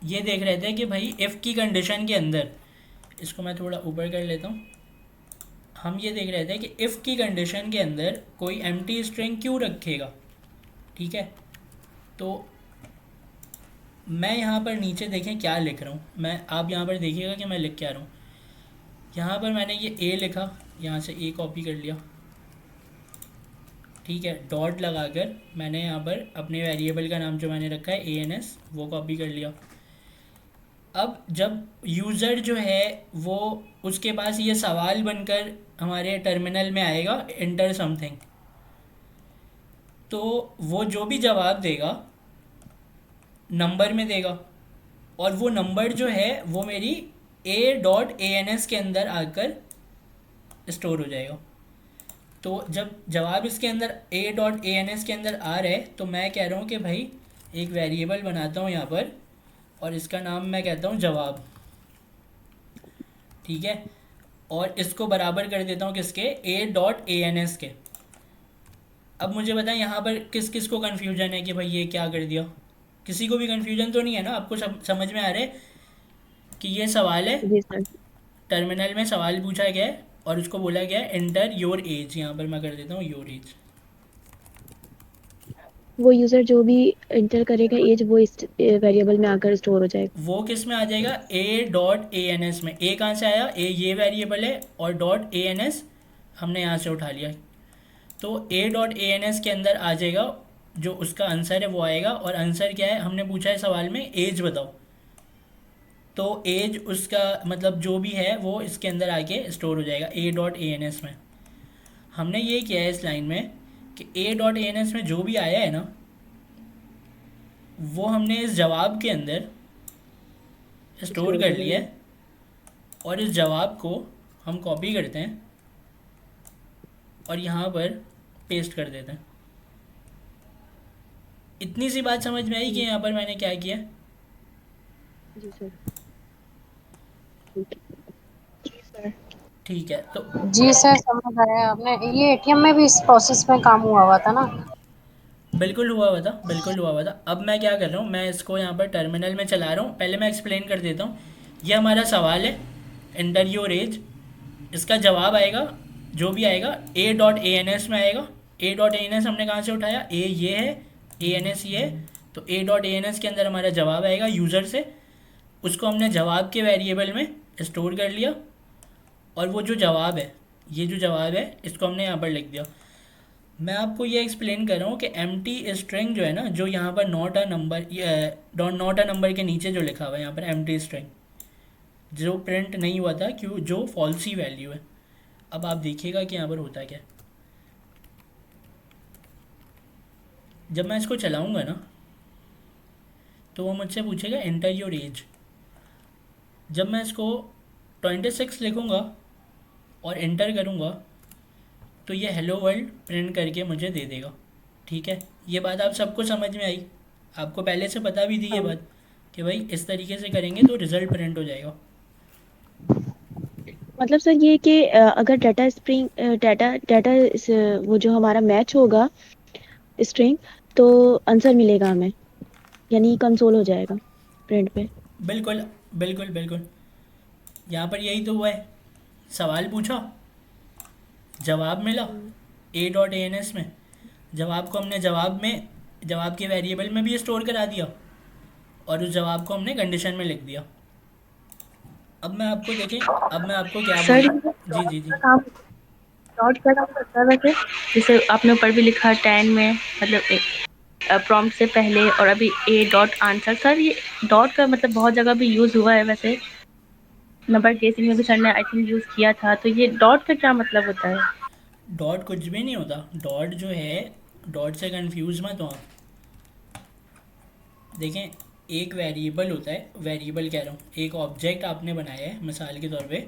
ये देख रहे थे कि भाई इफ़ की कंडीशन के अंदर, इसको मैं थोड़ा ऊपर कर लेता हूँ। हम ये देख रहे थे कि इफ़ की कंडीशन के अंदर कोई एम्प्टी स्ट्रिंग क्यों रखेगा, ठीक है। तो मैं यहाँ पर नीचे देखें क्या लिख रहा हूँ मैं, आप यहाँ पर देखिएगा कि मैं लिख क्या रहा हूँ। यहाँ पर मैंने ये A लिखा, यहाँ से A कॉपी कर लिया, ठीक है, डॉट लगाकर मैंने यहाँ पर अपने वेरिएबल का नाम जो मैंने रखा है ANS वो कॉपी कर लिया। अब जब यूज़र जो है वो उसके पास ये सवाल बनकर हमारे टर्मिनल में आएगा एंटर समथिंग, तो वो जो भी जवाब देगा नंबर में देगा, और वो नंबर जो है वो मेरी A.ANS के अंदर आकर स्टोर हो जाएगा। तो जब जवाब इसके अंदर A.ANS के अंदर आ रहा है तो मैं कह रहा हूँ कि भाई एक वेरिएबल बनाता हूँ यहाँ पर और इसका नाम मैं कहता हूँ जवाब, ठीक है, और इसको बराबर कर देता हूँ किसके, A.ANS के। अब मुझे बताएं यहाँ पर किस किस को कन्फ्यूजन है कि भाई ये क्या कर दिया? किसी को भी कन्फ्यूजन तो नहीं है ना? आपको समझ में आ रहा है कि ये सवाल है, जी सर। टर्मिनल में सवाल पूछा गया है और उसको बोला गया है एंटर योर एज। यहाँ पर मैं कर देता हूँ योर एज। वो यूजर जो भी एंटर करेगा एज वो इस वेरिएबल में आकर स्टोर हो जाएगा। वो किस में आ जाएगा, A.ANS में। ए कहाँ से आया, ए ये वेरिएबल है और .ANS हमने यहाँ से उठा लिया, तो A.ANS के अंदर आ जाएगा, जो उसका आंसर है वो आएगा। और आंसर क्या है, हमने पूछा है सवाल में एज बताओ, तो एज उसका मतलब जो भी है वो इसके अंदर आके स्टोर हो जाएगा A.ANS में। हमने ये किया है इस लाइन में कि A.ANS में जो भी आया है ना वो हमने इस जवाब के अंदर स्टोर कर लिया है, और इस जवाब को हम कॉपी करते हैं और यहाँ पर पेस्ट कर देते हैं। इतनी सी बात समझ में आई कि यहाँ पर मैंने क्या किया? जी सर। जी सर। ठीक है, तो जी सर, समझ आया। आपने ये एटीएम में भी इस प्रोसेस में काम हुआ था ना? बिल्कुल हुआ हुआ था, बिल्कुल हुआ हुआ था। अब मैं क्या कर रहा हूँ, मैं इसको यहाँ पर टर्मिनल में चला रहा हूँ। पहले मैं एक्सप्लेन कर देता हूँ। ये हमारा सवाल है एंटर योर एज, इसका जवाब आएगा जो भी आएगा A.ANS में आएगा। A.ANS हमने कहाँ से उठाया, ए ये है, ANS ये है, तो A.ANS के अंदर हमारा जवाब आएगा यूज़र से। उसको हमने जवाब के वेरिएबल में स्टोर कर लिया, और वो जो जवाब है, ये जो जवाब है इसको हमने यहाँ पर लिख दिया। मैं आपको ये एक्सप्लेन कर रहा हूँ कि एम्प्टी स्ट्रिंग जो है ना, जो यहाँ पर not a number, not a number के नीचे जो लिखा हुआ है यहाँ पर एम्प्टी स्ट्रिंग, जो प्रिंट नहीं हुआ था, क्यों, जो फॉल्सी वैल्यू है। अब आप देखिएगा कि यहाँ पर होता क्या है। जब मैं इसको चलाऊँगा ना तो वो मुझसे पूछेगा एंटर योर एज। जब मैं इसको 26 लिखूँगा और एंटर करूँगा तो ये हेलो वर्ल्ड प्रिंट करके मुझे दे देगा। ठीक है, ये बात आप सबको समझ में आई? आपको पहले से पता भी थी ये बात कि भाई इस तरीके से करेंगे तो रिज़ल्ट प्रिंट हो जाएगा। मतलब सर ये कि अगर डाटा स्ट्रिंग डाटा डाटा वो जो हमारा मैच होगा स्ट्रिंग, तो आंसर मिलेगा हमें, यानी कंसोल हो जाएगा प्रिंट पे। बिल्कुल बिल्कुल बिल्कुल, यहाँ पर यही तो हुआ है। सवाल पूछा, जवाब मिला A.ANS में। जवाब को हमने जवाब के वेरिएबल में भी स्टोर करा दिया, और उस जवाब को हमने कंडीशन में लिख दिया। अब मैं आपको देखें, अब मैं आपको क्या सर बोल, जी जी जी, डॉट का काम करता है वैसे, जैसे आपने ऊपर भी लिखा 10 में, मतलब प्रॉम्प्ट से पहले, और अभी A.आंसर। सर ये डॉट का मतलब बहुत जगह भी यूज हुआ है वैसे, नंबर केसिंग में भी सर ने आई थिंक यूज किया था, तो ये डॉट का क्या मतलब होता है? डॉट कुछ भी नहीं होता। डॉट जो है, डॉट से कंफ्यूज मत हो आप। देखें, एक वेरिएबल होता है, वेरिएबल कह रहा हूँ, एक ऑब्जेक्ट आपने बनाया है, मिसाल के तौर पे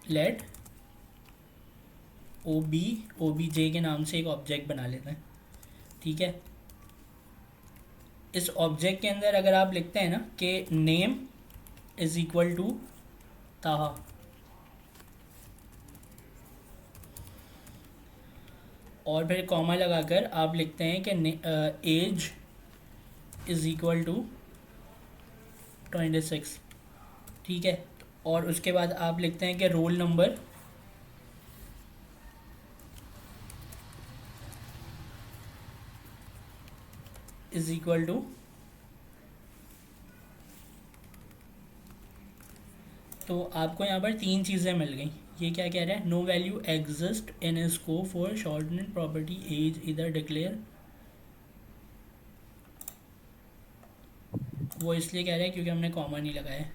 लेट OBJ के नाम से एक ऑब्जेक्ट बना लेते हैं। ठीक है, इस ऑब्जेक्ट के अंदर अगर आप लिखते हैं ना कि नेम इज इक्वल टू ताहा, और फिर कॉमा लगाकर आप लिखते हैं कि एज इज इक्वल टू 26। ठीक है, और उसके बाद आप लिखते हैं कि roll number is equal to, तो आपको यहाँ पर तीन चीज़ें मिल गई। ये क्या कह रहा है, no value exist in scope for shortened property as इधर डिक्लेयर, वो इसलिए कह रहा है क्योंकि हमने कॉमा नहीं लगाया है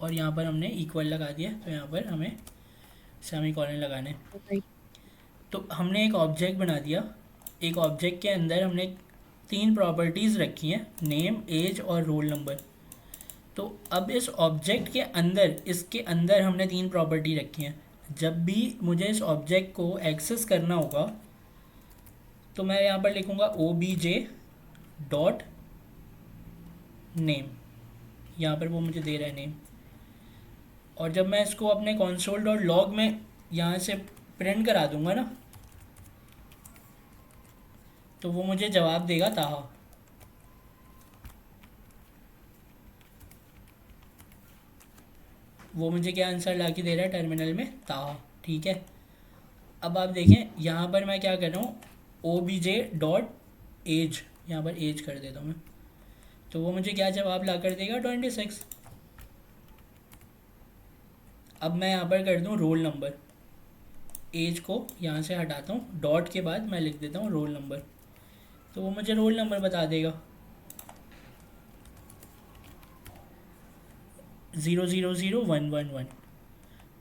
और यहाँ पर हमने इक्वल लगा दिया, तो यहाँ पर हमें सेमीकोलन लगाने। तो हमने एक ऑब्जेक्ट बना दिया, एक ऑब्जेक्ट के अंदर हमने 3 प्रॉपर्टीज़ रखी हैं, नेम, एज और रोल नंबर। तो अब इस ऑब्जेक्ट के अंदर, इसके अंदर हमने 3 प्रॉपर्टी रखी हैं। जब भी मुझे इस ऑब्जेक्ट को एक्सेस करना होगा तो मैं यहाँ पर लिखूँगा obj डॉट नेम, यहाँ पर वो मुझे दे रहा है नेम, और जब मैं इसको अपने console डॉट लॉग में यहाँ से प्रिंट करा दूंगा ना, तो वो मुझे जवाब देगा ताहा। वो मुझे क्या आंसर ला के दे रहा है टर्मिनल में, ताहा। ठीक है, अब आप देखें यहाँ पर मैं क्या कर रहा हूँ, obj डॉट एज, यहाँ पर एज कर देता हूँ मैं, तो वो मुझे क्या जवाब ला कर देगा 26। अब मैं यहाँ पर कर दूँ रोल नंबर, एज को यहाँ से हटाता हूँ, डॉट के बाद मैं लिख देता हूँ रोल नंबर, तो वो मुझे रोल नंबर बता देगा 000111।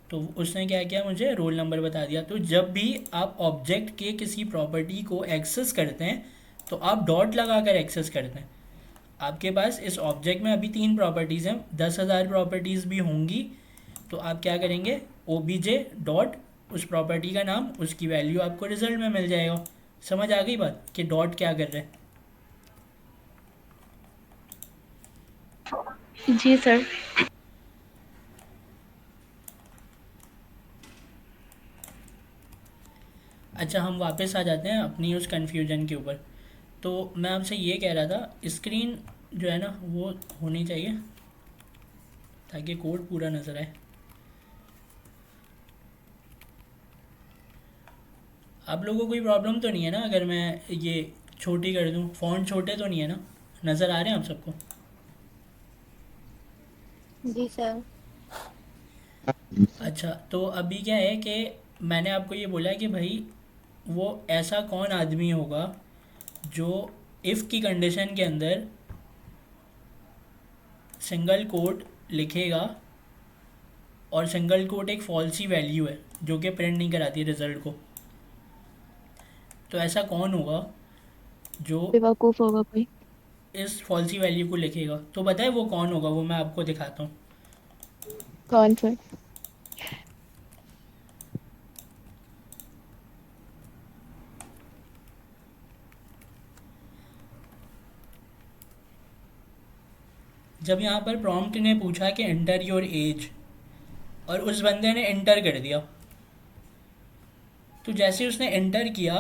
तो उसने क्या किया, मुझे रोल नंबर बता दिया। तो जब भी आप ऑब्जेक्ट के किसी प्रॉपर्टी को एक्सेस करते हैं तो आप डॉट लगा कर एक्सेस करते हैं। आपके पास इस ऑब्जेक्ट में अभी 3 प्रॉपर्टीज़ हैं, 10,000 प्रॉपर्टीज़ भी होंगी, तो आप क्या करेंगे, obj डॉट उस प्रॉपर्टी का नाम, उसकी वैल्यू आपको रिजल्ट में मिल जाएगा। समझ आ गई बात कि डॉट क्या कर रहा है? जी सर। अच्छा, हम वापस आ जाते हैं अपनी उस कन्फ्यूजन के ऊपर। तो मैं आपसे ये कह रहा था, स्क्रीन जो है ना वो होनी चाहिए ताकि कोड पूरा नज़र आए। आप लोगों को कोई प्रॉब्लम तो नहीं है ना अगर मैं ये छोटी कर दूं, फ़ॉन्ट छोटे तो नहीं है ना, नज़र आ रहे हैं आप सबको? जी सर। अच्छा, तो अभी क्या है कि मैंने आपको ये बोला कि भाई वो ऐसा कौन आदमी होगा जो इफ़ की कंडीशन के अंदर सिंगल कोट लिखेगा और सिंगल कोट एक फॉल्सी वैल्यू है जो कि प्रिंट नहीं कराती रिज़ल्ट को। तो ऐसा कौन होगा जो बेवकूफ़ होगा कोई। इस फॉल्सी वैल्यू को लिखेगा? तो बताए वो कौन होगा, वो मैं आपको दिखाता हूँ। कौन सर? जब यहाँ पर प्रॉम्प्ट ने पूछा कि एंटर योर एज और उस बंदे ने एंटर कर दिया, तो जैसे उसने एंटर किया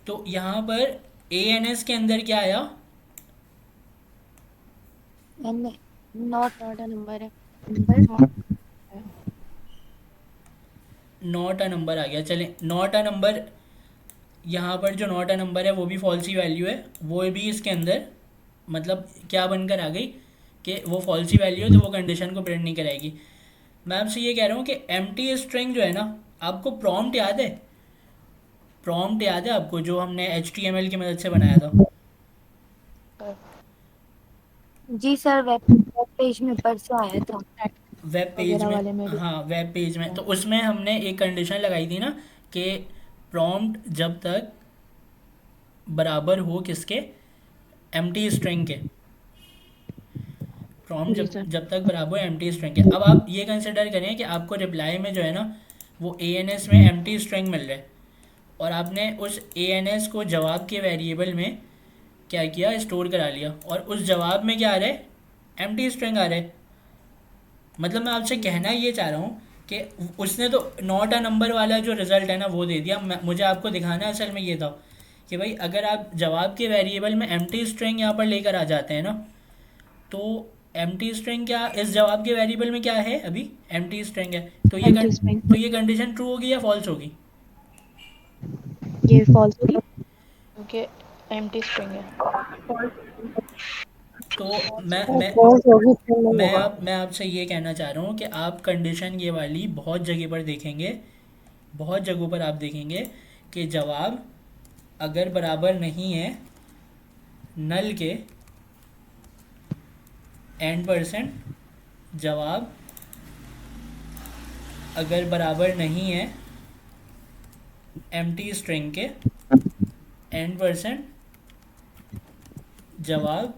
तो यहाँ पर ANS के अंदर क्या आया? नॉट अ नंबर है। नॉट अ नंबर आ गया। चलें, नॉट अ नंबर, यहाँ पर जो नॉट अ नंबर है वो भी फॉल्सी वैल्यू है, वो भी इसके अंदर मतलब क्या बनकर आ गई कि वो फॉल्सी वैल्यू है, तो वो कंडीशन को प्रिंट नहीं कराएगी। मैं आपसे ये कह रहा हूँ कि एम्प्टी स्ट्रिंग जो है ना, आपको प्रॉम्प्ट याद है? प्रॉम्प्ट याद है आपको जो हमने HTML की मदद से बनाया था? जी सर, वेब पेज में ऊपर से आया था। वेब पेज वगैरह वाले में, में भी। हाँ वेब पेज में। तो उसमें हमने एक कंडीशन लगाई थी ना कि प्रॉम्प्ट जब तक बराबर हो किसके, एम्प्टी स्ट्रिंग के, प्रॉम्प्ट जी जब सर। जब तक बराबर एम्प्टी स्ट्रिंग के। अब आप ये कंसिडर करें कि आपको रिप्लाई में जो है ना वो ANS में एम्प्टी स्ट्रिंग मिल रहा है और आपने उस ANS को जवाब के वेरिएबल में क्या किया, स्टोर करा लिया, और उस जवाब में क्या आ रहा है, एम्प्टी स्ट्रिंग आ रहा है। मतलब मैं आपसे कहना ये चाह रहा हूँ कि उसने तो नॉट अ नंबर वाला जो रिज़ल्ट है ना वो दे दिया। मुझे आपको दिखाना असल में ये था कि भाई अगर आप जवाब के वेरिएबल में एम्प्टी स्ट्रिंग यहाँ पर लेकर आ जाते हैं ना, तो एम्प्टी स्ट्रिंग क्या इस जवाब के वेरिएबल में क्या है, अभी एम्प्टी स्ट्रिंग है, तो एम्प्टी स्ट्रिंग। तो ये कंडीशन ट्रू होगी या फॉल्स होगी? ये फॉल्स होगी। क्योंकि एम्प्टी स्ट्रिंग है। तो मैं फॉल्स होगी फिर नहीं होगा। मैं आपसे ये कहना चाह रहा हूँ कि आप कंडीशन ये वाली बहुत जगह पर देखेंगे, बहुत जगहों पर आप देखेंगे कि जवाब अगर बराबर नहीं है नल के n%, जवाब अगर बराबर नहीं है एम्प्टी स्ट्रिंग के n%, जवाब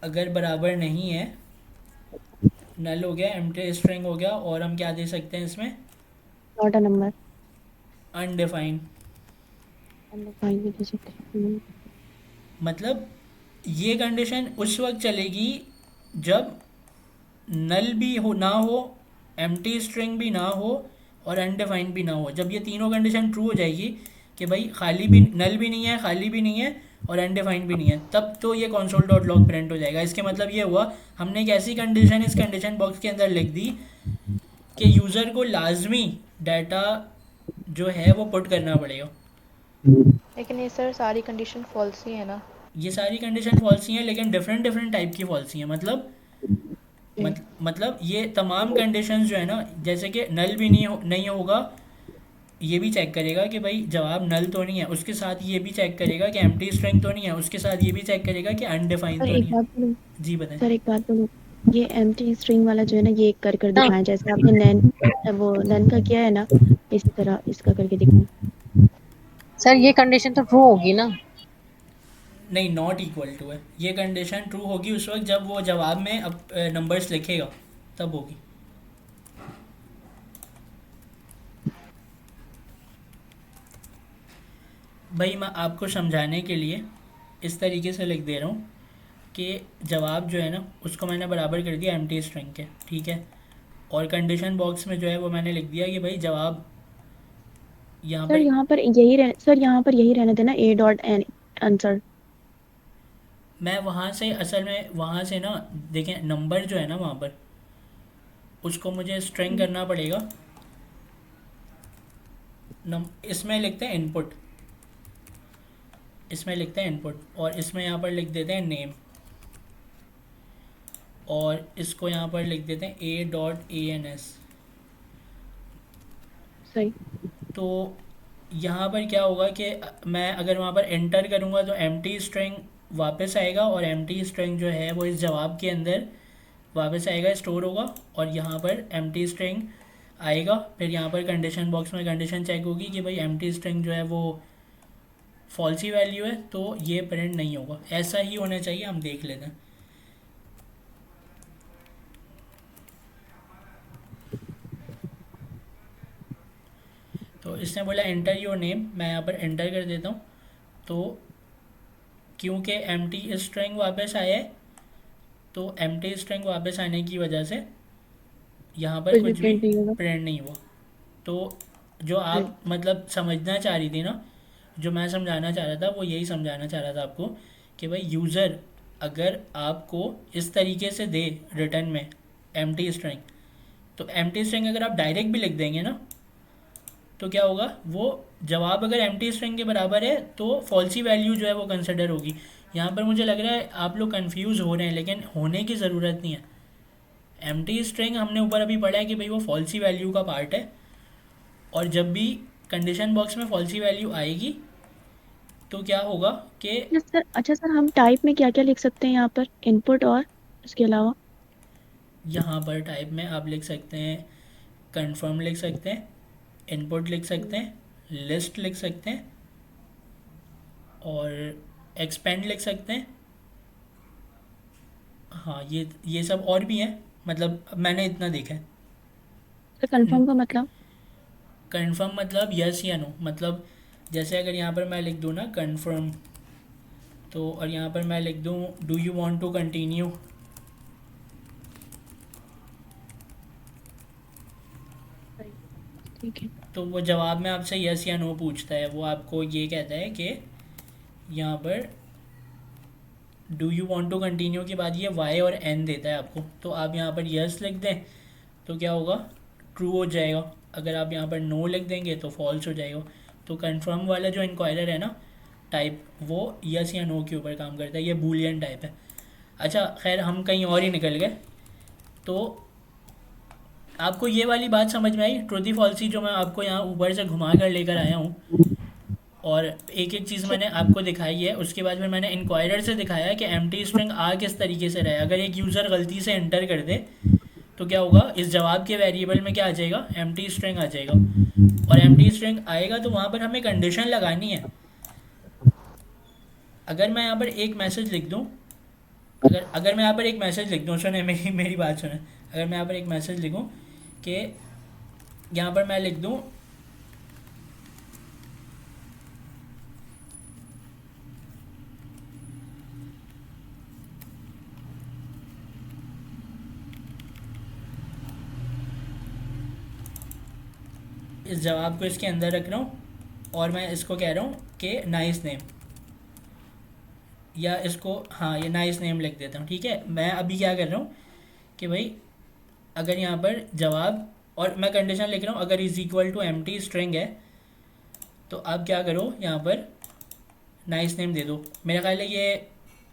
अगर बराबर नहीं है नल हो गया, एम्प्टी स्ट्रिंग हो गया, और हम क्या दे सकते हैं इसमें, not a number, undefined. Undefined भी दे सकते हैं। मतलब ये कंडीशन उस वक्त चलेगी जब नल भी हो ना हो, एम्प्टी स्ट्रिंग भी ना हो और अनडिफाइंड भी ना हो। जब ये तीनों कंडीशन ट्रू हो जाएगी कि भाई खाली भी नल भी नहीं है, खाली भी नहीं है और अनडिफाइंड भी नहीं है, तब तो ये कंसोल डॉट लॉग प्रिंट हो जाएगा। इसके मतलब ये हुआ हमने एक ऐसी कंडीशन इस कंडीशन बॉक्स के अंदर लिख दी कि यूज़र को लाजमी डाटा जो है वो पुट करना पड़ेगा। लेकिन ये सर सारी कंडीशन फॉल्स ही है ना। ये सारी कंडीशन फॉल्स ही हैं, लेकिन डिफरेंट डिफरेंट टाइप की फॉल्स ही हैं। मतलब ये तमाम कंडीशंस जो है ना, जैसे कि नल भी नहीं होगा, ये भी चेक करेगा कि भाई जवाब नल तो नहीं है, उसके साथ ये भी चेक करेगा कि एम्प्टी स्ट्रिंग तो नहीं है, उसके साथ ये भी चेक करेगा कि अनडिफाइंड सर तो एक नहीं है। बात बोलूं, जी बताएं। सर एक बात बोलूं, ये एम्प्टी स्ट्रिंग वाला जो है ना, ये एक कर हाँ, दिखाएं, जैसे आपने नैन का किया है ना, इसी तरह इसका करके दिखाएं। सर ये कंडीशन तो ट्रू होगी ना। नहीं, नॉट इक्वल टू है। ये कंडीशन ट्रू होगी उस वक्त जब वो जवाब में अब नंबर्स लिखेगा, तब होगी। भाई मैं आपको समझाने के लिए इस तरीके से लिख दे रहा हूँ कि जवाब जो है ना उसको मैंने बराबर कर दिया एम्प्टी स्ट्रिंग के, ठीक है, और कंडीशन बॉक्स में जो है वो मैंने लिख दिया कि भाई जवाब यहाँ सर पर। यहाँ पर यही रहने देना, ए डॉट एन आंसर। मैं वहाँ से असल में वहाँ से ना, देखें नंबर जो है ना वहाँ पर उसको मुझे स्ट्रिंग करना पड़ेगा। इसमें लिखते हैं इनपुट, इसमें लिखते हैं इनपुट, और इसमें यहाँ पर लिख देते हैं नेम, और इसको यहाँ पर लिख देते हैं a.ans। सही। तो यहाँ पर क्या होगा कि मैं अगर वहाँ पर एंटर करूँगा तो एम्प्टी स्ट्रिंग वापस आएगा, और एम्प्टी स्ट्रिंग जो है वो इस जवाब के अंदर वापस आएगा, स्टोर होगा, और यहाँ पर एम्प्टी स्ट्रिंग आएगा। फिर यहाँ पर कंडीशन बॉक्स में कंडीशन चेक होगी कि भाई एम्प्टी स्ट्रिंग जो है वो फॉल्सी वैल्यू है, तो ये प्रिंट नहीं होगा। ऐसा ही होना चाहिए, हम देख लेते हैं। तो इसने बोला एंटर योर नेम, मैं यहाँ पर एंटर कर देता हूँ। तो क्योंकि एम्प्टी स्ट्रिंग वापस आया है, तो एम्प्टी स्ट्रिंग वापस आने की वजह से यहाँ पर कुछ भी कुछ भी प्रिंट नहीं होगा। प्रिंट नहीं हुआ। तो जो आप मतलब समझना चाह रही थी ना, जो मैं समझाना चाह रहा था वो यही समझाना चाह रहा था आपको कि भाई यूज़र अगर आपको इस तरीके से दे रिटर्न में एम्प्टी स्ट्रिंग, तो एम्प्टी स्ट्रिंग अगर आप डायरेक्ट भी लिख देंगे ना, तो क्या होगा, वो जवाब अगर एम्प्टी स्ट्रिंग के बराबर है तो फॉल्सी वैल्यू जो है वो कंसिडर होगी। यहाँ पर मुझे लग रहा है आप लोग कंफ्यूज हो रहे हैं, लेकिन होने की ज़रूरत नहीं है। एम्प्टी स्ट्रिंग हमने ऊपर अभी पढ़ा है कि भाई वो फॉल्सी वैल्यू का पार्ट है, और जब भी कंडीशन बॉक्स में फॉल्सी वैल्यू आएगी तो क्या होगा कि अच्छा सर, हम टाइप में क्या क्या लिख सकते हैं यहाँ पर, इनपुट और इसके अलावा? यहाँ पर टाइप में आप लिख सकते हैं कंफर्म लिख सकते हैं, इनपुट लिख सकते हैं, लिस्ट लिख सकते हैं, और एक्सपेंड लिख सकते हैं। हाँ, ये सब और भी हैं, मतलब मैंने इतना देखा है। सर कंफर्म का मतलब? कंफर्म मतलब यस या नो, मतलब जैसे अगर यहाँ पर मैं लिख दूँ ना कंफर्म, तो और यहाँ पर मैं लिख दूँ do you want to continue, ठीक है। तो वो जवाब में आपसे यस या नो पूछता है। वो आपको ये कहता है कि यहाँ पर do you want to continue के बाद ये वाई और एन देता है आपको, तो आप यहाँ पर यस लिख दें तो क्या होगा, ट्रू हो जाएगा। अगर आप यहाँ पर नो लिख देंगे तो फॉल्स हो जाएगा। तो कंफर्म वाला जो इंक्वायरर है ना टाइप, वो यस या नो के ऊपर काम करता है, ये बूलियन टाइप है। अच्छा खैर, हम कहीं और ही निकल गए। तो आपको ये वाली बात समझ में आई, ट्रूथी फॉल्सी, जो मैं आपको यहाँ ऊपर से घुमा कर लेकर आया हूँ, और एक एक चीज़ मैंने आपको दिखाई है। उसके बाद फिर मैंने इंक्वायरर से दिखाया कि एम्प्टी स्ट्रिंग आ किस तरीके से रहे। अगर एक यूज़र गलती से एंटर कर दे तो क्या होगा, इस जवाब के वेरिएबल में क्या आ जाएगा, एम्प्टी स्ट्रिंग आ जाएगा। और एम्प्टी स्ट्रिंग आएगा तो वहाँ पर हमें कंडीशन लगानी है। अगर मैं यहाँ पर एक मैसेज लिख दूँ, अगर अगर मैं यहाँ पर एक मैसेज लिख दूँ, सुने मेरी मेरी बात सुने। अगर मैं यहाँ पर एक मैसेज लिखूँ कि यहाँ पर मैं लिख दूँ इस जवाब को इसके अंदर रख रहा हूँ और मैं इसको कह रहा हूँ कि नाइस नेम, या इसको हाँ ये नाइस नेम लिख देता हूँ। ठीक है, मैं अभी क्या कर रहा हूँ कि भाई अगर यहाँ पर जवाब, और मैं कंडीशन लिख रहा हूँ अगर is equal to empty string है, तो आप क्या करो यहाँ पर नाइस नेम दे दो। मेरा ख्याल है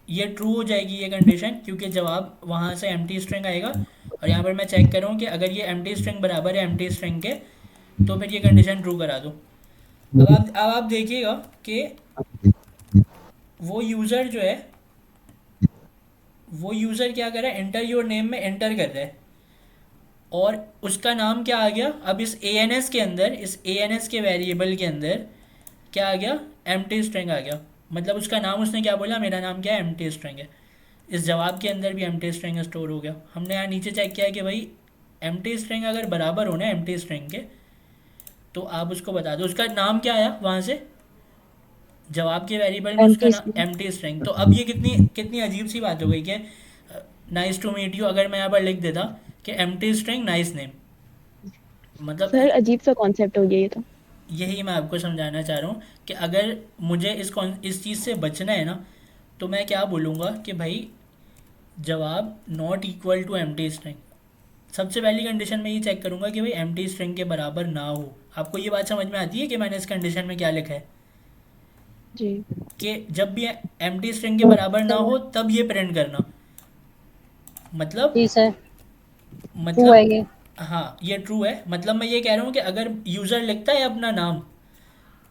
ये ट्रू हो जाएगी ये कंडीशन, क्योंकि जवाब वहाँ से एम्प्टी स्ट्रिंग आएगा। और यहाँ पर मैं चेक कर रहा हूँ कि अगर ये एम्प्टी स्ट्रिंग बराबर है एम्प्टी स्ट्रिंग के, तो फिर ये कंडीशन ट्रू करा दो। अब आप देखिएगा कि वो यूज़र जो है, वो यूज़र क्या कर रहा है, एंटर योर नेम में एंटर कर रहा है, और उसका नाम क्या आ गया, अब इस ए एन एस के अंदर, इस ए एन एस के वेरिएबल के अंदर क्या आ गया, एम्प्टी स्ट्रिंग आ गया। मतलब उसका नाम, उसने क्या बोला, मेरा नाम क्या है, एम्प्टी स्ट्रिंग है। इस जवाब के अंदर भी एम्प्टी स्ट्रिंग स्टोर हो गया। हमने यहाँ नीचे चेक किया कि भाई एम्प्टी स्ट्रिंग अगर बराबर हो ना एम्प्टी स्ट्रिंग के, तो आप उसको बता दो उसका नाम क्या आया वहाँ से, जवाब के वेरिएबल में उसका एम्प्टी नाम एम्प्टी स्ट्रिंग। तो अब ये कितनी कितनी अजीब सी बात हो गई कि नाइस टू मीट यू अगर मैं यहाँ पर लिख देता कि एम्प्टी स्ट्रिंग नाइस नेम, मतलब सर अजीब सा कॉन्सेप्ट हो गया ये तो। यही मैं आपको समझाना चाह रहा हूँ कि अगर मुझे इस चीज़ से बचना है ना, तो मैं क्या बोलूँगा कि भाई जवाब not equal to empty string. सबसे पहली कंडीशन में ये चेक करूँगा कि भाई एम्प्टी स्ट्रिंग के बराबर ना हो। आपको ये बात समझ में आती है कि मैंने इस कंडीशन में क्या लिखा है, जी कि जब भी एम्प्टी स्ट्रिंग के बराबर ना हो तब ये प्रिंट करना। मतलब जी सर, ट्रू है मतलब ये। हाँ ये ट्रू है। मतलब मैं ये कह रहा हूँ कि अगर यूज़र लिखता है अपना नाम,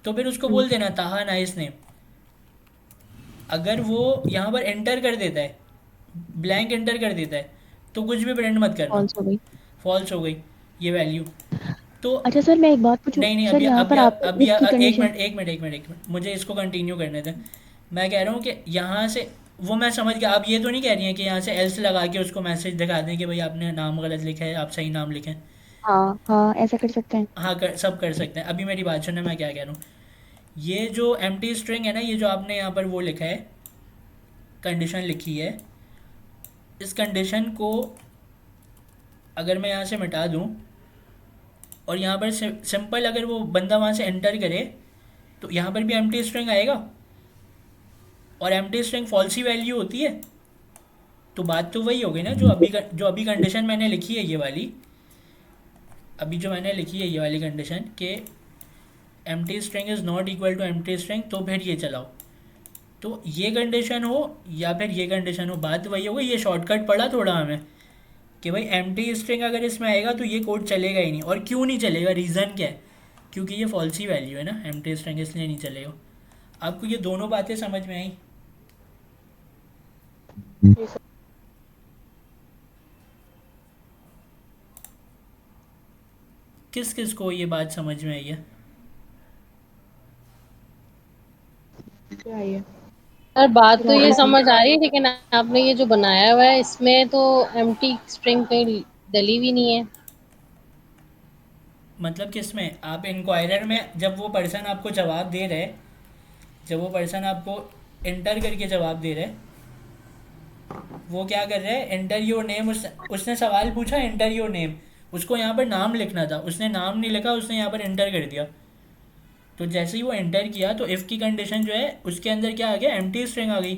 तो फिर उसको बोल देना ताहा नाइस नेम। अगर वो यहाँ पर एंटर कर देता है, ब्लैंक एंटर कर देता है, तो कुछ भी प्रिंट मत करना, फॉल्स हो गई। फॉल्स हो गई ये वैल्यू। तो अच्छा सर मैं एक बात पूछूं, नहीं नहीं, सर अभी यहाँ अभी पर आपने अभी इफ की एक कंडीशन। मिनट एक मिनट एक मिनट एक मिनट, मुझे इसको कंटिन्यू करने दें। मैं कह रहा हूँ कि यहाँ से वो मैं समझ गया। आप ये तो नहीं कह रही हैं कि यहाँ से एल्स लगा के उसको मैसेज दिखा दें कि भाई आपने नाम गलत लिखा है, आप सही नाम लिखें। हाँ हाँ ऐसा कर सकते हैं। हाँ सब कर सकते हैं। अभी मेरी बात सुनना, मैं क्या कह रहा हूँ। ये जो एम्प्टी स्ट्रिंग है ना, ये जो आपने यहाँ पर वो लिखा है, कंडीशन लिखी है, इस कंडीशन को अगर मैं यहाँ से मिटा दूँ और यहाँ पर सिंपल अगर वो बंदा वहाँ से एंटर करे, तो यहाँ पर भी एम्प्टी स्ट्रिंग आएगा, और एम्प्टी स्ट्रिंग फॉल्सी वैल्यू होती है। तो बात तो वही हो गई ना, जो अभी कंडीशन मैंने लिखी है ये वाली, अभी जो मैंने लिखी है ये वाली कंडीशन कि empty string is not equal to empty string, तो फिर ये चलाओ। तो ये कंडीशन हो या फिर ये कंडीशन हो, बात वही होगी। ये शॉर्टकट पड़ा थोड़ा हमें कि भाई एम्प्टी स्ट्रिंग अगर इसमें आएगा तो ये कोड चलेगा ही नहीं। और क्यों नहीं चलेगा, रीज़न क्या है, क्योंकि ये फॉल्सी वैल्यू है ना एम्प्टी स्ट्रिंग, इसलिए नहीं चलेगा। आपको ये दोनों बातें समझ में आई? किस किस को ये बात समझ में आई है? क्या है ये? सर बात तो ये राहुल जी। समझ आ रही है, लेकिन आपने ये जो बनाया हुआ है इसमें तो एम्प्टी स्ट्रिंग कहीं डली भी नहीं है। मतलब किस में, आप इंक्वायरर में जब वो पर्सन आपको जवाब दे रहे, जब वो पर्सन आपको एंटर करके जवाब दे रहे, वो क्या कर रहे हैं, एंटर योर नेम। उसने सवाल पूछा एंटर योर नेम, उसको यहाँ पर नाम लिखना था, उसने नाम नहीं लिखा, उसने यहाँ पर एंटर कर दिया। तो जैसे ही वो एंटर किया तो इफ़ की कंडीशन जो है उसके अंदर क्या आ गया, एम्प्टी स्ट्रिंग आ गई।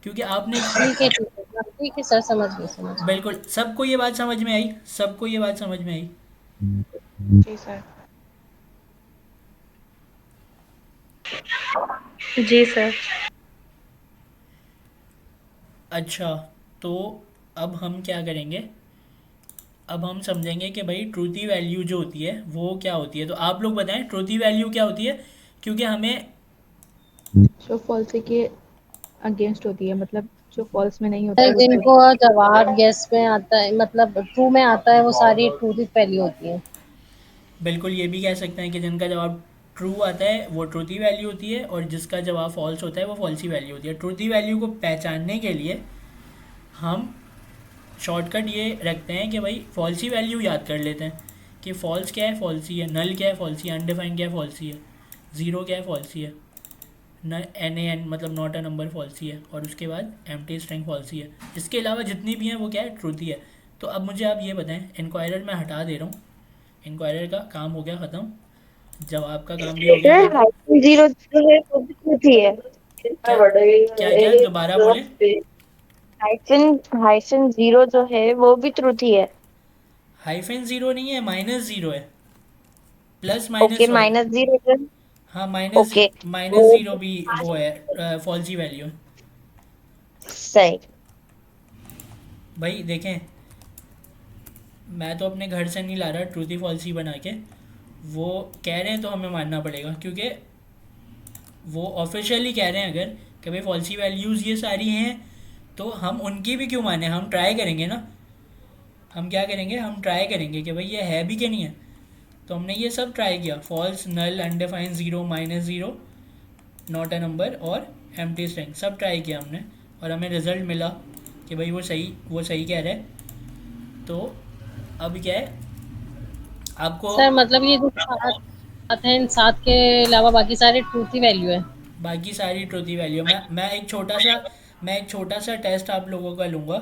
क्योंकि आपने ठीक है ठीक है ठीक है सर, समझ गई समझ गई। बिल्कुल, सबको ये बात समझ में आई, सबको ये बात समझ में आई। जी सर। जी सर। अच्छा, तो अब हम क्या करेंगे, अब हम समझेंगे कि भाई ट्रूथी वैल्यू जो होती है वो क्या होती है। तो आप लोग बताएं ट्रूथी वैल्यू क्या होती है, क्योंकि हमें जो फॉल्स के अगेंस्ट होती है, मतलब जो फॉल्स में नहीं होता सर है वो ट्रू। जिनको जवाब गेस में आता है, मतलब ट्रू में आता है, वो सारी ट्रू की वैल्यू होती है। बिल्कुल ये भी कह सकते हैं कि जिनका जवाब ट्रू आता है वो ट्रूथी वैल्यू होती है, और जिसका जवाब फॉल्स होता है वो फॉल्सी वैल्यू होती है। ट्रूथी वैल्यू को पहचानने के लिए हम शॉर्टकट ये रखते हैं कि भाई फॉल्सी वैल्यू याद कर लेते हैं कि फॉल्स क्या है, फॉल्सी है। नल क्या है, फॉल्सी है। अनडिफाइंड क्या है, फॉल्सी है। ज़ीरो क्या है, फॉल्सी है। न एन ए एन मतलब नॉट अ नंबर, फॉल्सी है। और उसके बाद एम्प्टी स्ट्रिंग फॉल्सी है। इसके अलावा जितनी भी हैं वो क्या है, ट्रूथी है। तो अब मुझे आप ये बताएं, इंक्वायरर मैं हटा दे रहा हूँ, इंक्वायरर का काम हो गया ख़त्म, जवाब का काम भी हो गया सर ख़त्म। हाइफन जीरो जो है वो भी ट्रूथ ही है। क्या क्या क्या, दोबारा बोले। हाइफन हाइफन जीरो जो है वो भी ट्रूथ ही है। हाइफन ज़ीरो नहीं है, माइनस ज़ीरो है, प्लस माइनस ओके वाले। माइनस जीरो जो हाँ, माइनस ओके माइनस ज़ीरो भी वो है, फॉल्सी वैल्यू है। सही। भाई देखें, मैं तो अपने घर से नहीं ला रहा ट्रूथी फॉल्सी बना के, वो कह रहे हैं तो हमें मानना पड़ेगा, क्योंकि वो ऑफिशियली कह रहे हैं अगर कि भाई फॉल्सी वैल्यूज़ ये सारी हैं, तो हम उनकी भी क्यों माने, हम ट्राई करेंगे ना। हम क्या करेंगे, हम ट्राई करेंगे कि भाई ये है भी कि नहीं है। तो हमने ये सब ट्राई किया, false, null, undefined, zero, minus zero, not a number और एम्प्टी स्ट्रिंग, सब ट्राई किया हमने, और हमें रिजल्ट मिला कि भाई वो सही कह रहा है। तो अब क्या है आपको, सर मतलब ये जो सात है, इन सात के अलावा बाकी सारे ट्रू की वैल्यू है। बाकी सारी ट्रूथी वैल्यू, मैं एक छोटा सा टेस्ट आप लोगों का लूँगा,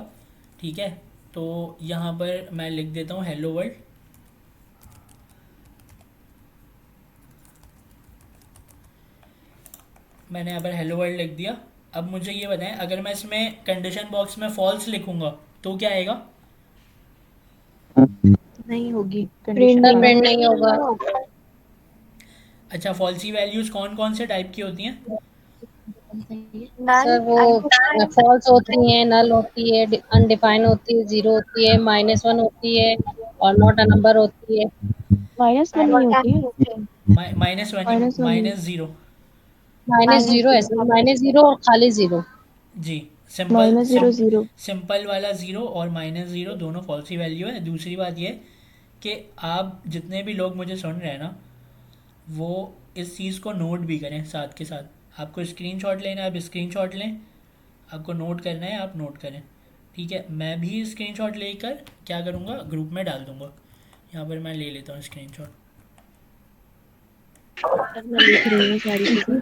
ठीक है। तो यहाँ पर मैं लिख देता हूँ हेलो वर्ल्ड। मैंने यहाँ पर हेलो वर्ल्ड लिख दिया। अब मुझे ये बताएं, अगर मैं इसमें कंडीशन बॉक्स में फॉल्स लिखूंगा तो क्या आएगा। नहीं होगी प्रिंट कंडीशन सर नहीं पास। प्रिंट होगा। नहीं होगा। अच्छा, फॉल्सी वैल्यूज़ कौन कौन से टाइप की होती हैं। सर नन वो अनडिफाइंड फॉल्स होती है, नल होती है, अनडिफाइंड होती है, जीरो होती है, माइनस वन होती है, और नॉट अ नंबर होती है। माइनस वन नहीं होती है। माइनस वन ही, माइनस वन नहीं। Minus zero. Minus minus zero है सर, माइनस जीरो और खाली जीरो। जी, simple minus zero zero. Simple वाला ज़ीरो और माइनस ज़ीरो दोनों फॉल्सी वैल्यू है। दूसरी बात ये कि आप जितने भी लोग मुझे सुन रहे हैं ना, वो इस चीज़ को नोट भी करें साथ के साथ। आपको स्क्रीनशॉट लेना है, आप स्क्रीनशॉट लें। आपको नोट करना है, आप नोट करें, ठीक है। मैं भी स्क्रीनशॉट लेकर क्या करूँगा, ग्रुप में डाल दूँगा। यहाँ पर मैं ले लेता हूँ स्क्रीनशॉट। सर मैं लिख रही हूँ सारी चीजें।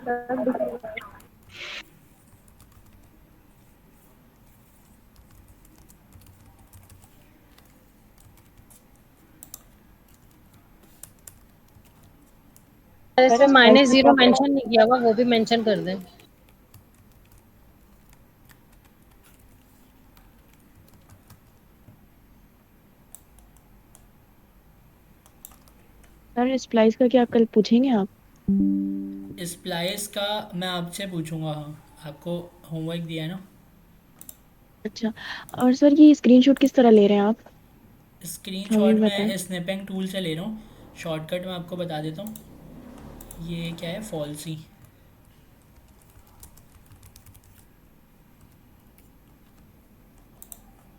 सर सर इसमें माइनस स्प्लाइस जीरो का मेंशन नहीं किया हुआ, वो भी मेंशन कर दें। सर स्प्लाइस का क्या कल पूछेंगे आप? स्प्लाइस का मैं आपसे पूछूंगा, हाँ। आपको होमवर्क दिया है ना। अच्छा। और सर ये स्क्रीनशॉट किस तरह ले रहे हैं आप? हमें स्क्रीनशॉट भी बताएं। मैं स्नैपिंग टूल से ले रहा हूँ। शॉर्टकट मैं आपको बता देता हूँ, ये क्या है, फॉल्सी।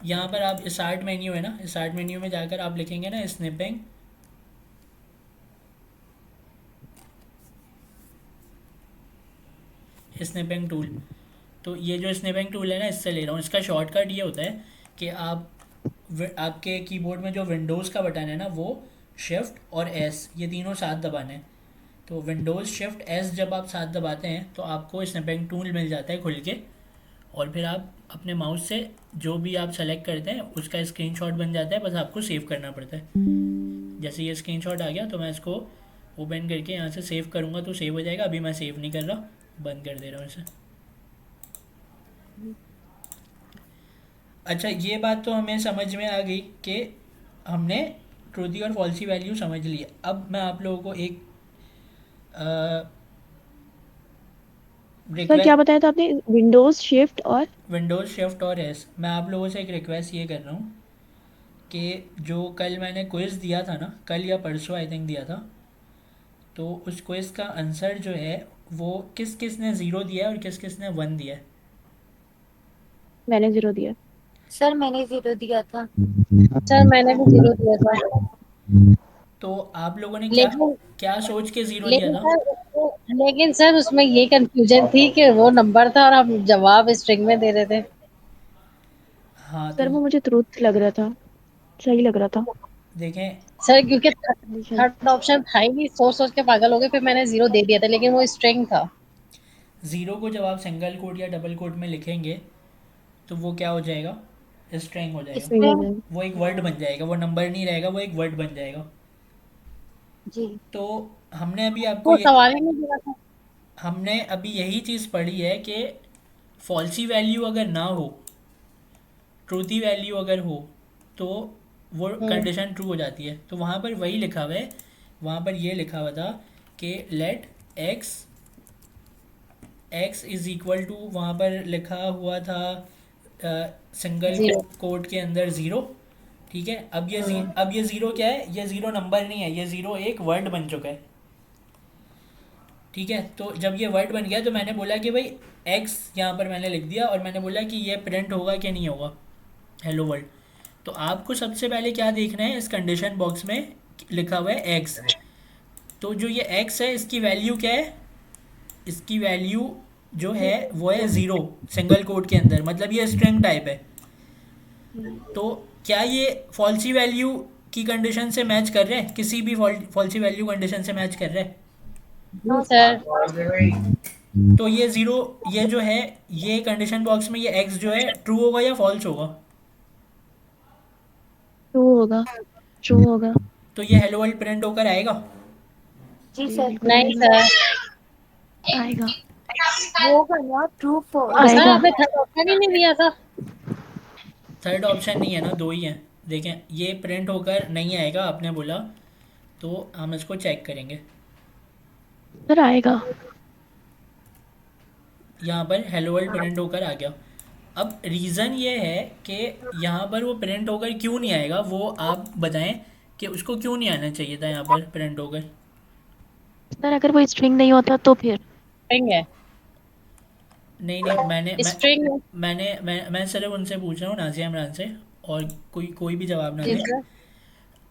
यहाँ पर आप स्टार्ट मेन्यू है ना, स्टार्ट मेन्यू में जाकर आप लिखेंगे ना स्नैपिंग, स्नैपिंग टूल। तो ये जो स्नैपिंग टूल है ना, इससे ले रहा हूँ। इसका शॉर्टकट ये होता है कि आपके कीबोर्ड में जो विंडोज़ का बटन है ना, वो शिफ्ट और एस ये तीनों साथ दबाने हैं। तो विंडोज़ शिफ्ट एस जब आप साथ दबाते हैं तो आपको स्नैपिंग टूल मिल जाता है खुल के, और फिर आप अपने माउस से जो भी आप सेलेक्ट करते हैं उसका स्क्रीनशॉट बन जाता है, बस आपको सेव करना पड़ता है। जैसे ये स्क्रीनशॉट आ गया तो मैं इसको ओपन करके यहाँ से सेव करूँगा तो सेव हो जाएगा। अभी मैं सेव नहीं कर रहा, बंद कर दे रहा हूँ इसे। अच्छा, ये बात तो हमें समझ में आ गई कि हमने ट्रूथी और फॉल्सी वैल्यू समझ ली है। अब मैं आप लोगों को एक सर क्या रिक्वेस्ट बताया था आपने? विंडोज शिफ्ट और विंडोज़ शिफ्ट और एस। मैं आप लोगों से एक रिक्वेस्ट ये कर रहा हूँ कि जो कल मैंने क्विज़ दिया था ना, कल या परसों आई थिंक दिया था, तो उस क्विज़ का आंसर जो है वो किस किस ने ज़ीरो दिया है और किस किस ने वन दिया है। मैंने 0 दिया। सर मैंने 0 दिया था। सर मैंने भी 0 दिया था। तो आप लोगों ने क्या लेकिन क्या सोच के ज़ीरो दिया लेकिन था? सर लेकिन सर उसमें ये कंफ्यूजन थी कि वो नंबर था और हम जवाब स्ट्रिंग में दे रहे थे। हाँ तो सर वो मुझे ट्रूथ लग रहा था, सही लग रहा था देखें, सर क्योंकि कंडीशन। थर्ड ऑप्शन था ही नहीं, सोच सोच के पागल हो गए, फिर मैंने 0 दे दिया था, लेकिन वो स्ट्रिंग था। ज़ीरो को जब आप सिंगल कोट या डबल कोट में लिखेंगे तो वो क्या हो जाएगा? स्ट्रिंग हो जाएगा। सही हो इसमें जाएगा। वो एक वर्ड बन जाएगा, वो नंबर नहीं रहेगा, वो एक वर्ड बन जाएगा। जी। तो हमने अभी आपको वो ये सवाल ही नहीं दिया था। हमने अभी यही चीज़ पढ़ी है कि फॉल्सी वैल्यू अगर ना हो, ट्रूथी वैल्यू अगर हो, तो वो हम्म। कंडीशन ट्रू हो जाती है। तो वहाँ पर वही लिखा हुआ है, वहाँ पर ये लिखा हुआ था कि let x x is equal to, वहाँ पर लिखा हुआ था सिंगल 0। कोट के अंदर ज़ीरो। ठीक है, अब ये ज़ीरो क्या है? ये ज़ीरो नंबर नहीं है, ये ज़ीरो एक वर्ड बन चुका है। ठीक है, तो जब ये वर्ड बन गया तो मैंने बोला कि भाई एक्स यहाँ पर मैंने लिख दिया और मैंने बोला कि ये प्रिंट होगा कि नहीं होगा, हेलो वर्ल्ड। तो आपको सबसे पहले क्या देखना है, इस कंडीशन बॉक्स में लिखा हुआ है एक्स। तो जो ये एक्स है इसकी वैल्यू क्या है? इसकी वैल्यू जो है वो है ज़ीरो सिंगल कोट के अंदर, मतलब ये स्ट्रिंग टाइप है। तो क्या ये फॉल्सी वैल्यू की कंडीशन से मैच कर रहे हैं? किसी भी फॉल्सी वैल्यू कंडीशन से मैच कर रहे हैं? जी सर। तो ये ज़ीरो, ये जो है, ये कंडीशन बॉक्स में ये एक्स जो है ट्रू होगा या फॉल्स होगा? ट्रू होगा, ट्रू होगा। तो ये हेलो वर्ल्ड प्रिंट होकर आएगा। जी जी सर। बिल्कुल नहीं आएगा। सर। आएगा। वो होगा ना ट्रू तो फॉल्स। सर आएगा। आपने थर्ड ऑप्शन ही नहीं दिया था। थर्ड ऑप्शन नहीं है ना, दो ही हैं। देखें, ये प्रिंट होकर नहीं आएगा आपने बोला, तो हम इसको चेक करेंगे। सर आएगा। यहाँ पर हेलो वर्ल्ड प्रिंट होकर आ गया। अब रीज़न ये है कि यहाँ पर वो प्रिंट होकर क्यों नहीं आएगा, वो आप बताएं कि उसको क्यों नहीं आना चाहिए था यहाँ पर प्रिंट होकर। सर अगर वो स्ट्रिंग नहीं होता तो फिर स्ट्रिंग है। नहीं नहीं, स्ट्रिंग है। मैं सिर्फ उनसे पूछ रहा हूँ, नाजिया इमरान से, और कोई कोई भी जवाब ना जी दे। सर।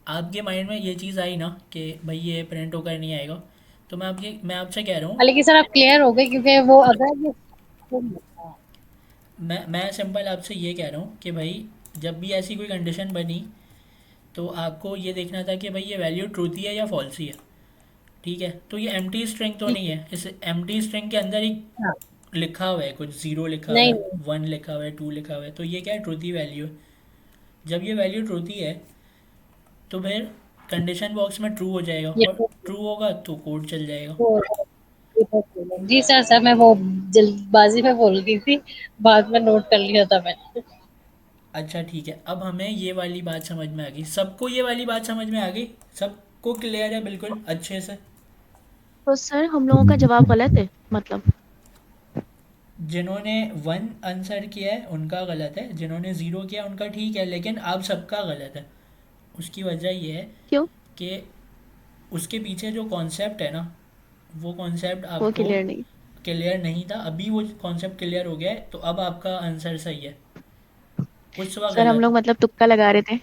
आपके माइंड में ये चीज़ आई ना कि भाई ये प्रिंट होकर नहीं आएगा, तो मैं आपसे कह रहा हूँ, लेकिन सर आप क्लियर हो गए, क्योंकि वो अगर ये मैं सिंपल आपसे ये कह रहा हूँ कि भाई जब भी ऐसी कोई कंडीशन बनी तो आपको ये देखना था कि भाई ये वैल्यू ट्रूथी है या फॉल्सी है। ठीक है, तो ये एम्प्टी स्ट्रिंग तो नहीं है, इस एम्प्टी स्ट्रिंग के अंदर एक हाँ, लिखा हुआ है, कुछ ज़ीरो लिखा हुआ नहीं है, नहीं। वन लिखा हुआ है, टू लिखा हुआ है, तो ये क्या है? ट्रूथी वैल्यू है। जब ये वैल्यू ट्रूथी है तो फिर कंडीशन बॉक्स में ट्रू हो जाएगा, ये और ट्रू होगा तो कोड चल जाएगा। जी सर। सर मैं वो जल्दबाजी में बोल गई थी, बाद में नोट कर लिया था मैंने। अच्छा ठीक है, अब हमें ये वाली बात समझ में आ गई, सबको ये वाली बात समझ में आ गई, सबको क्लियर है बिल्कुल अच्छे से? तो सर हम लोगों का जवाब गलत है मतलब? जिन्होंने वन आंसर किया है उनका गलत है, जिन्होंने ज़ीरो किया उनका ठीक है, लेकिन आप सबका गलत है। उसकी वजह ये है क्यों? कि उसके पीछे जो कॉन्सेप्ट है ना, वो कॉन्सेप्ट वो आपको क्लियर नहीं। क्लियर नहीं था। अभी वो कॉन्सेप्ट क्लियर हो गया है, तो अब आपका आंसर सही है, उस वक्त सर हम गलत लोग था। मतलब तुक्का लगा रहे थे।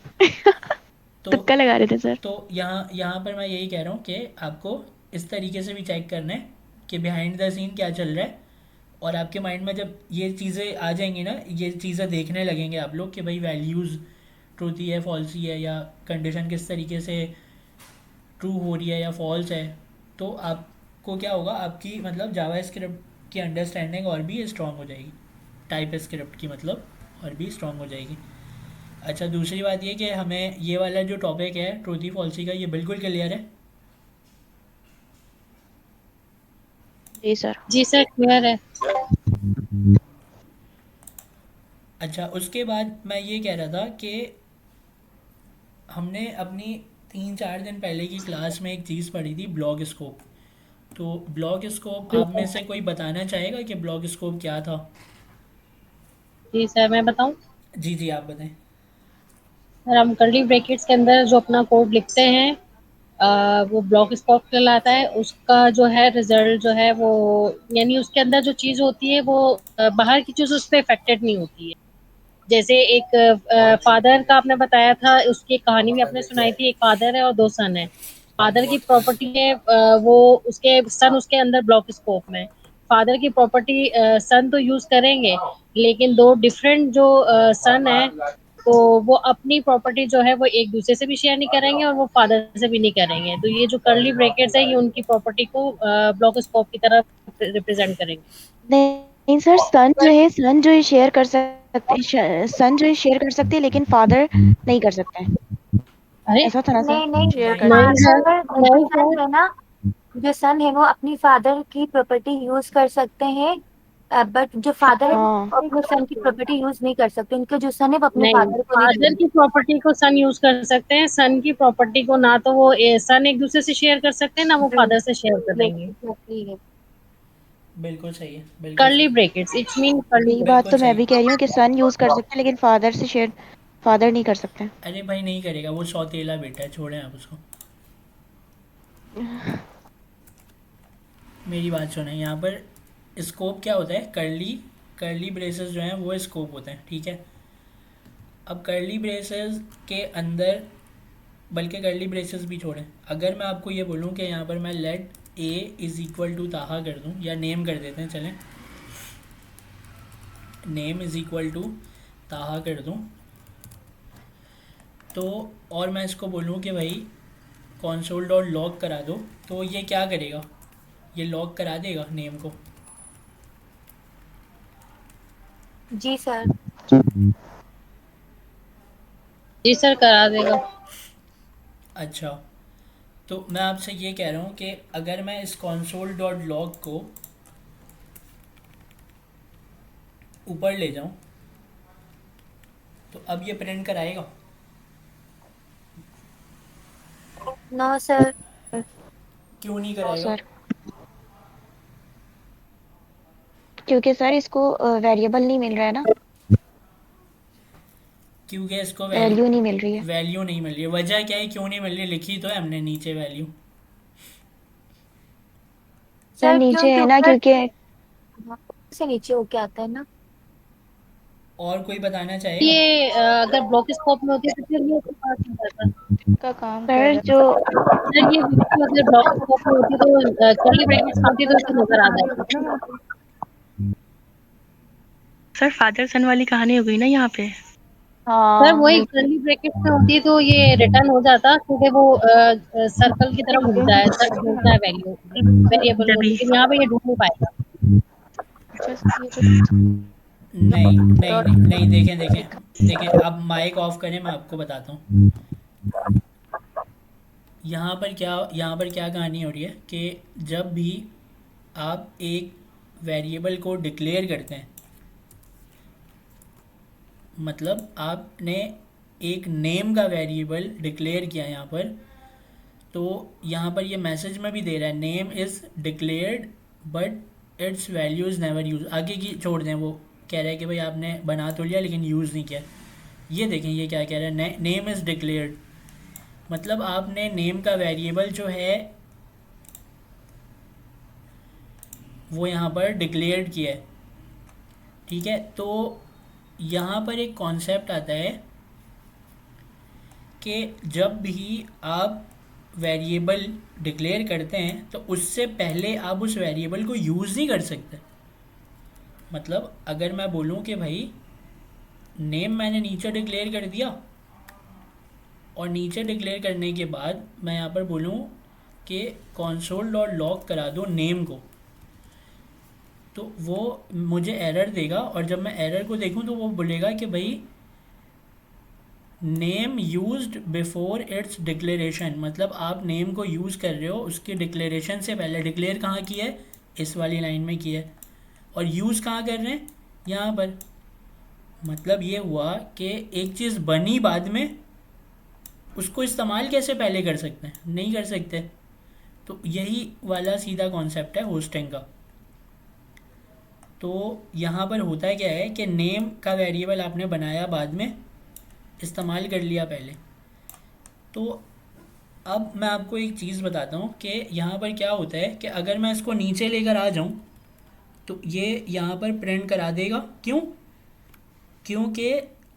तो तुक्का लगा रहे थे सर। तो यहाँ यहाँ पर मैं यही कह रहा हूँ कि आपको इस तरीके से भी चेक करना है कि बिहाइंड द सीन क्या चल रहा है, और आपके माइंड में जब ये चीज़ें आ जाएंगी ना, ये चीज़ें देखने लगेंगे आप लोग कि भाई वैल्यूज़ ट्रूथी है फॉल्सी है, या कंडीशन किस तरीके से ट्रू हो रही है या फॉल्स है, तो आपको क्या होगा, आपकी मतलब जावा स्क्रिप्ट की अंडरस्टैंडिंग और भी स्ट्रांग हो जाएगी, टाइप स्क्रिप्ट की मतलब और भी स्ट्रांग हो जाएगी। अच्छा, दूसरी बात ये कि हमें ये वाला जो टॉपिक है ट्रूथी फॉल्सी का, ये बिल्कुल क्लियर है। जी सर। जी सर क्लियर है। अच्छा, उसके बाद मैं ये कह रहा था कि हमने अपनी 3-4 दिन पहले की क्लास में एक चीज़ पढ़ी थी, ब्लॉग स्कोप। तो ब्लॉक स्कोप आप में से कोई बताना चाहेगा कि ब्लॉक स्कोप क्या था? जी सर, मैं बताऊं? जी जी, आप बताएं। सर, हम कर्ली ब्रैकेट्स के अंदर जो अपना कोड लिखते हैं, वो ब्लॉक स्कोप कहलाता है। उसका जो है रिजल्ट जो है वो, यानी उसके अंदर जो चीज़ होती है वो बाहर की चीज़ उस पर इफेक्टेड नहीं होती है। जैसे एक फादर का आपने बताया था, उसकी एक कहानी भी आपने सुनाई थी। एक फादर है और दो सन है। फादर की प्रॉपर्टी है, वो उसके सन उसके अंदर ब्लॉक स्कोप में। फादर की प्रॉपर्टी सन तो यूज करेंगे, लेकिन दो डिफरेंट जो सन है, तो वो अपनी प्रॉपर्टी जो है वो एक दूसरे से भी शेयर नहीं करेंगे और वो फादर से भी नहीं करेंगे। तो ये जो कर्ली ब्रैकेट्स है, ये उनकी प्रॉपर्टी को ब्लॉक स्कोप की तरह रिप्रेजेंट करेंगे। नहीं सर, सन जो है शेयर कर सकते, सन जो है शेयर कर सकते हैं, लेकिन फादर नहीं कर सकते हैं। अरे ऐसा था ना सर? नहीं नहीं, शेयर कर नहीं सकते हैं। फादर सर, जो नहीं सन सर, है ना, जो सन है वो अपनी फादर की प्रॉपर्टी यूज कर सकते हैं, बट जो फादर है वो हाँ अपने सन की प्रॉपर्टी यूज नहीं कर सकते। उनके जो सन है वो अपने नहीं। फादर को नहीं फादर देंगे। की प्रॉपर्टी को सन यूज कर सकते हैं, सन की प्रॉपर्टी को ना तो वो सन एक दूसरे से शेयर कर सकते हैं, ना वो फादर से शेयर करेंगे। एग्जैक्टली है। बिल्कुल सही है, बिल्कुल कर्ली सही। ब्रैकेट्स, इट्स मीन कर्ली यही बात बिल्कुल तो मैं सही। भी कह रही हूँ कि सन यूज कर सकते हैं, लेकिन फादर नहीं कर सकते। अरे भाई नहीं करेगा, वो सौतेला बेटा है, छोड़ें आप उसको। मेरी बात सुने, यहाँ पर स्कोप क्या होता है? कर्ली कर्ली ब्रेसेस जो हैं वो स्कोप होते हैं, ठीक है। अब कर्ली ब्रेसेस के अंदर, बल्कि कर्ली ब्रेसेस भी छोड़ें, अगर मैं आपको ये बोलूँ कि यहाँ पर मैं let a is equal to Taha कर दूँ, या नेम कर देते हैं, चलें, name is equal to Taha कर दूँ, तो और मैं इसको बोलूँ कि भाई कंसोल डॉट लॉग करा दो, तो ये क्या करेगा? ये लॉग करा देगा नेम को। जी सर। जी सर, करा देगा। अच्छा, तो मैं आपसे ये कह रहा हूँ कि अगर मैं इस कंसोल डॉट लॉग को ऊपर ले जाऊँ, तो अब ये प्रिंट कराएगा? No sir. क्यों नहीं नो कराएगा? सर, क्योंकि सर इसको वेरिएबल नहीं मिल रहा है ना, क्योंकि इसको वैल्यू नहीं मिल रही है। वैल्यू नहीं मिल रही है। वजह क्या है क्यों नहीं मिल रही? लिखी तो है हमने नीचे वैल्यू। सर सर नीचे क्योंकि है ना, ऊपर क्योंकि से नीचे होके आता है ना। और कोई बताना चाहेगा? ये अगर ब्लॉक स्कोप में होती है तो फिर ये उसके पास नहीं जाता। का काम कर सर रहा जो सर, ये वैल्यू अगर ब्लॉक स्कोप में होती तो कर्ली ब्रैकेट्स में होती तो इसको नजर आ जाती। सर फादर सन वाली कहानी हो गई ना यहाँ पे। सर, हाँ वही बिल्कुल। कर्ली ब्रैकेट्स में होती तो ये रिटर्न हो जाता, क्योंकि वो सर्कल की तरह घूमता है, सर ढूंढता है वैल्यू वेरिएबल को, जबी लेकिन यहाँ पे ये ढूंढ नहीं पाएगा। अच्छा, ये जो नहीं नहीं डॉट नहीं नहीं, देखें देखें देखें, आप माइक ऑफ करें, मैं आपको बताता हूँ। यहाँ पर क्या कहानी हो रही है कि जब भी आप एक वेरिएबल को डिक्लेयर करते हैं, मतलब आपने एक नेम का वेरिएबल डिक्लेयर किया यहाँ पर, तो यहाँ पर ये मैसेज में भी दे रहा है name is declared but it's value is never use. आगे की छोड़ दें, वो कह रहा है कि भाई आपने बना तो लिया लेकिन यूज़ नहीं किया। ये देखें ये क्या कह रहा है, नेम इज़ डिक्लेयर्ड, मतलब आपने नेम का वेरिएबल जो है वो यहाँ पर डिक्लेयर्ड किया है, ठीक है। तो यहाँ पर एक कॉन्सेप्ट आता है कि जब भी आप वेरिएबल डिक्लेयर करते हैं तो उससे पहले आप उस वेरिएबल को यूज़ नहीं कर सकते। मतलब अगर मैं बोलूँ कि भाई नेम मैंने नीचे डिक्लेयर कर दिया, और नीचे डिक्लेयर करने के बाद मैं यहाँ पर बोलूँ कि कंसोल डॉट लॉग करा दो नेम को, तो वो मुझे एरर देगा, और जब मैं एरर को देखूँ तो वो बोलेगा कि भाई name used before it's declaration, मतलब आप नेम को यूज़ कर रहे हो उसके डिक्लेरेशन से पहले। डिक्लेयर कहाँ किया है? इस वाली लाइन में किया है। और यूज़ कहाँ कर रहे हैं? यहाँ पर। मतलब ये हुआ कि एक चीज़ बनी बाद में, उसको इस्तेमाल कैसे पहले कर सकते हैं? नहीं कर सकते। तो यही वाला सीधा कॉन्सेप्ट है होस्टिंग का। तो यहाँ पर होता क्या है कि नेम का वेरिएबल आपने बनाया बाद में, इस्तेमाल कर लिया पहले। तो अब मैं आपको एक चीज़ बताता हूँ कि यहाँ पर क्या होता है कि अगर मैं इसको नीचे लेकर आ जाऊँ तो ये यहाँ पर प्रिंट करा देगा। क्यों? क्योंकि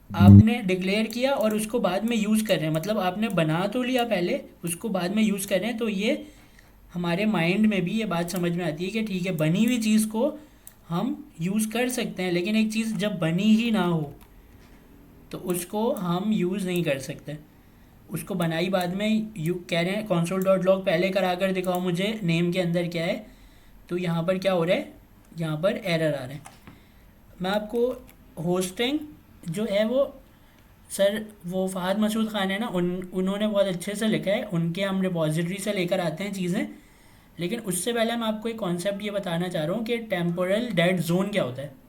आपने डिक्लेयर किया और उसको बाद में यूज़ कर रहे हैं, मतलब आपने बना तो लिया पहले, उसको बाद में यूज़ कर रहे हैं। तो ये हमारे माइंड में भी ये बात समझ में आती है कि ठीक है, बनी हुई चीज़ को हम यूज़ कर सकते हैं, लेकिन एक चीज़ जब बनी ही ना हो तो उसको हम यूज़ नहीं कर सकते। उसको बनाई बाद में यू कह रहे हैं console डॉट लॉग पहले करा कर दिखाओ मुझे नेम के अंदर क्या है। तो यहाँ पर क्या हो रहा है, यहाँ पर एरर आ रहे हैं। मैं आपको होस्टिंग जो है वो सर वो फ़हद मसूद ख़ान है ना, उन्होंने बहुत अच्छे से लिखा है, उनके हम रिपॉजिटरी से लेकर आते हैं चीज़ें। लेकिन उससे पहले मैं आपको एक कॉन्सेप्ट ये बताना चाह रहा हूँ कि टेम्पोरल डेड जोन क्या होता है।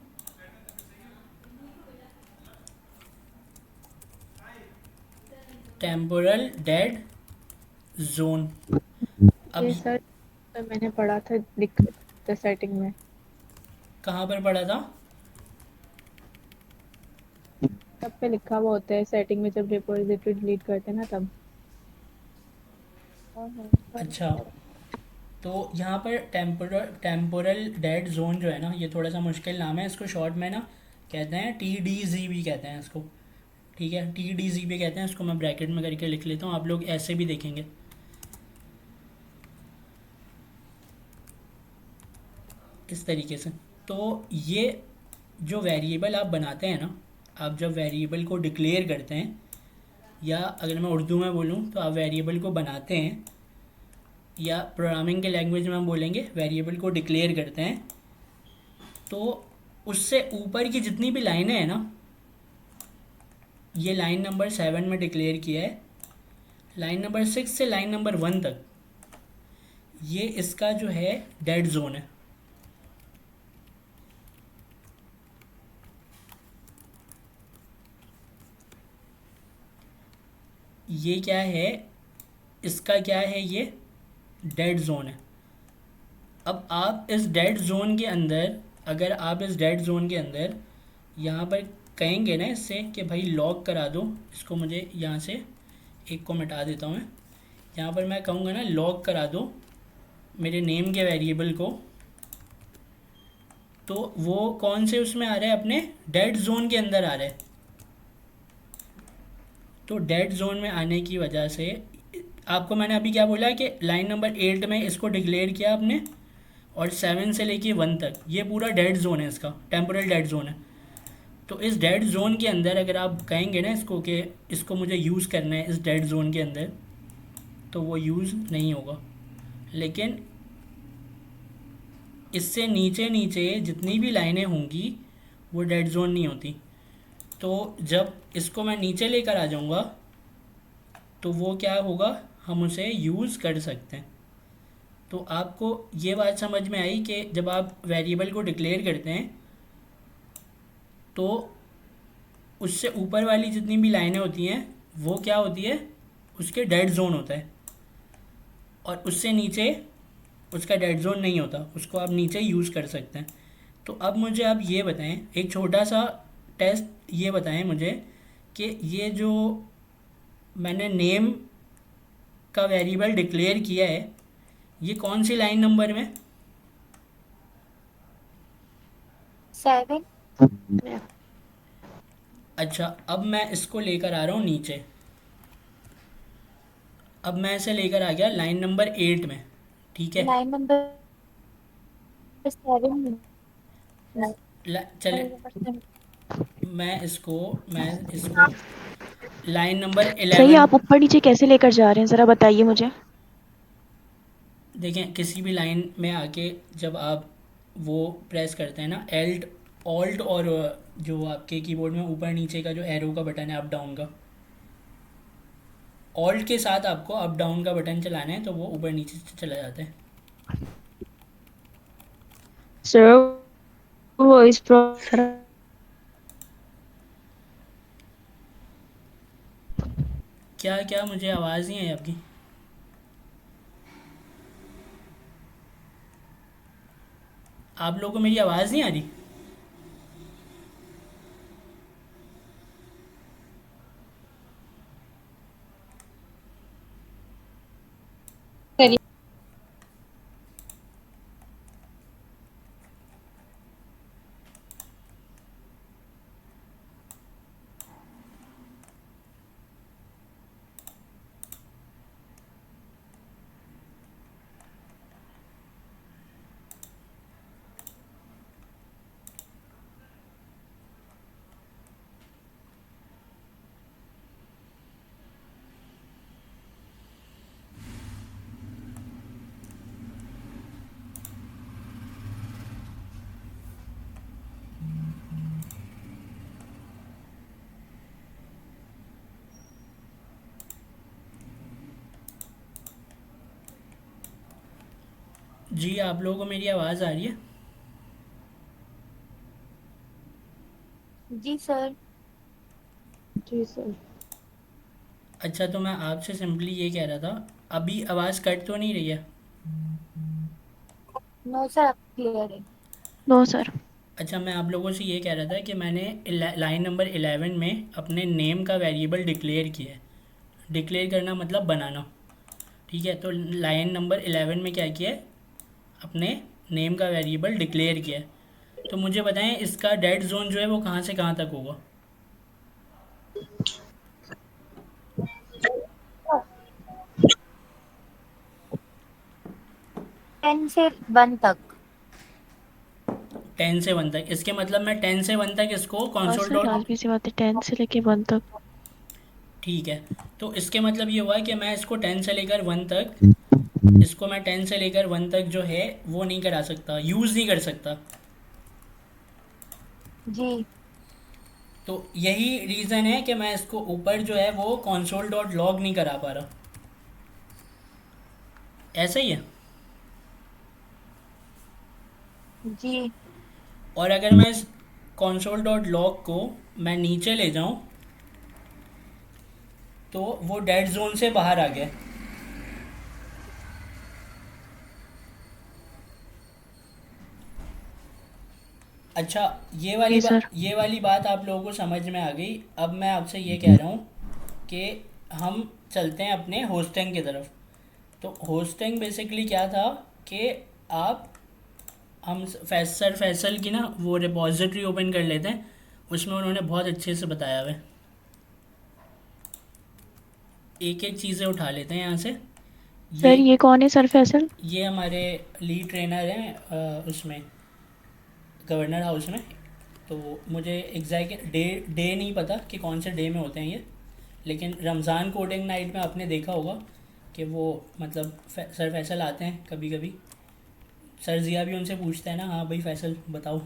Temporal dead zone. अब ये सर मैंने पढ़ा था दिक्कत सेटिंग में। कहाँ पर पढ़ा था? तब पे लिखा हुआ होता है सेटिंग में, जब रिपोजिटरी डिलीट करते हैं ना तब। अच्छा, तो यहाँ पर टेम्पोरल डेड जोन जो है ना, ये थोड़ा सा मुश्किल नाम है। इसको शॉर्ट में ना कहते हैं TDZ भी कहते हैं इसको। ठीक है, TDZ भी कहते हैं इसको। मैं ब्रैकेट में करके लिख लेता हूँ, आप लोग ऐसे भी देखेंगे। इस तरीके से। तो ये जो वेरिएबल आप बनाते हैं ना, आप जब वेरिएबल को डिक्लेयर करते हैं, या अगर मैं उर्दू में बोलूँ तो आप वेरिएबल को बनाते हैं, या प्रोग्रामिंग के लैंग्वेज में हम बोलेंगे वेरिएबल को डिक्लेयर करते हैं, तो उससे ऊपर की जितनी भी लाइनें हैं ना, ये लाइन नंबर 7 में डिक्लेयर किया है, लाइन नंबर 6 से लाइन नंबर 1 तक, ये इसका जो है डेड जोन है। ये क्या है, इसका क्या है, ये डेड जोन है। अब आप इस डेड जोन के अंदर, अगर आप इस डेड जोन के अंदर यहाँ पर कहेंगे ना इससे कि भाई लॉक करा दो इसको, मुझे यहाँ से एक को मिटा देता हूँ मैं। यहाँ पर मैं कहूँगा ना लॉक करा दो मेरे नेम के वेरिएबल को, तो वो कौन से उसमें आ रहा है, अपने डेड जोन के अंदर आ रहा है। तो डेड जोन में आने की वजह से आपको मैंने अभी क्या बोला कि लाइन नंबर 8 में इसको डिक्लेयर किया आपने, और 7 से लेके 1 तक ये पूरा डेड जोन है, इसका टेम्पोरल डेड जोन है। तो इस डेड जोन के अंदर अगर आप कहेंगे ना इसको कि इसको मुझे यूज़ करना है इस डेड जोन के अंदर, तो वो यूज़ नहीं होगा। लेकिन इससे नीचे नीचे जितनी भी लाइनें होंगी वो डेड जोन नहीं होती। तो जब इसको मैं नीचे लेकर आ जाऊंगा तो वो क्या होगा, हम उसे यूज़ कर सकते हैं। तो आपको ये बात समझ में आई कि जब आप वेरिएबल को डिक्लेयर करते हैं तो उससे ऊपर वाली जितनी भी लाइनें होती हैं वो क्या होती है, उसके डेड जोन होता है, और उससे नीचे उसका डेड जोन नहीं होता, उसको आप नीचे यूज़ कर सकते हैं। तो अब मुझे आप ये बताएं, एक छोटा सा टेस्ट ये बताएं मुझे कि ये जो मैंने नेम का वेरिएबल डिक्लेयर किया है ये कौन सी लाइन नंबर में? 7। अच्छा, अब मैं इसको लेकर आ रहा हूँ नीचे। अब मैं इसे लेकर आ गया लाइन नंबर 8 में, ठीक है। लाइन नंबर 7 चले, मैं इसको लाइन नंबर सही, 11। आप ऊपर नीचे कैसे लेकर जा रहे हैं ज़रा बताइए मुझे। देखें, किसी भी लाइन में आके जब आप वो प्रेस करते हैं ना, एल्ट ऑल्ट और जो आपके कीबोर्ड में ऊपर नीचे का जो एरो का बटन है अप डाउन का, ऑल्ट के साथ आपको अप डाउन का बटन चलाना है तो वो ऊपर नीचे चला जाता है। सर वॉइस सर क्या क्या मुझे आवाज़ नहीं आई आपकी? आप लोगों को मेरी आवाज़ नहीं आ रही? करिए। जी, आप लोगों को मेरी आवाज़ आ रही है? जी सर। जी सर। अच्छा, तो मैं आपसे सिंपली ये कह रहा था, अभी आवाज़ कट तो नहीं रही है? नो सर, अब क्लियर है। No sir. अच्छा, मैं आप लोगों से ये कह रहा था कि मैंने लाइन नंबर 11 में अपने नेम का वेरिएबल डिक्लेयर किया है। डिक्लेयर करना मतलब बनाना, ठीक है? तो लाइन नंबर 11 में क्या किया है, अपने नेम का वेरिएबल डिक्लेयर किया है। तो मुझे बताएं इसका डेड जोन जो है वो कहाँ से कहाँ तक होगा? 10 से 1 तक। 10 से 1 तक, इसके मतलब मैं 10 से 1 तक इसको हाँ कॉन्सोल सर, डॉट, लाजमी सी बात है, 10 से लेके 1 तक। ठीक है। तो इसके मतलब ये हुआ कि मैं इसको 10 से लेकर 1 तक, इसको मैं 10 से लेकर 1 तक जो है वो नहीं करा सकता, यूज़ नहीं कर सकता। जी। तो यही रीज़न है कि मैं इसको ऊपर जो है वो console डॉट लॉग नहीं करा पा रहा। ऐसा ही है। जी। और अगर मैं इस console डॉट लॉग को मैं नीचे ले जाऊं तो वो डेड जोन से बाहर आ गया। अच्छा, जी सर। ये वाली बात आप लोगों को समझ में आ गई। अब मैं आपसे ये कह रहा हूँ कि हम चलते हैं अपने होस्टिंग की तरफ। तो होस्टिंग बेसिकली क्या था कि आप हम सर फैसल की ना वो रिपॉजिटरी ओपन कर लेते हैं, उसमें उन्होंने बहुत अच्छे से बताया हुआ है। एक एक चीज़ें उठा लेते हैं यहाँ से। ये सर ये कौन है सर फैसल? ये हमारे लीड ट्रेनर हैं उसमें गवर्नर हाउस में। तो मुझे एग्जैक्ट डे नहीं पता कि कौन से डे में होते हैं ये, लेकिन रमज़ान कोडिंग नाइट में आपने देखा होगा कि वो मतलब सर फैसल आते हैं कभी कभी। सर जिया भी उनसे पूछता है ना, हाँ भाई फैसल बताओ।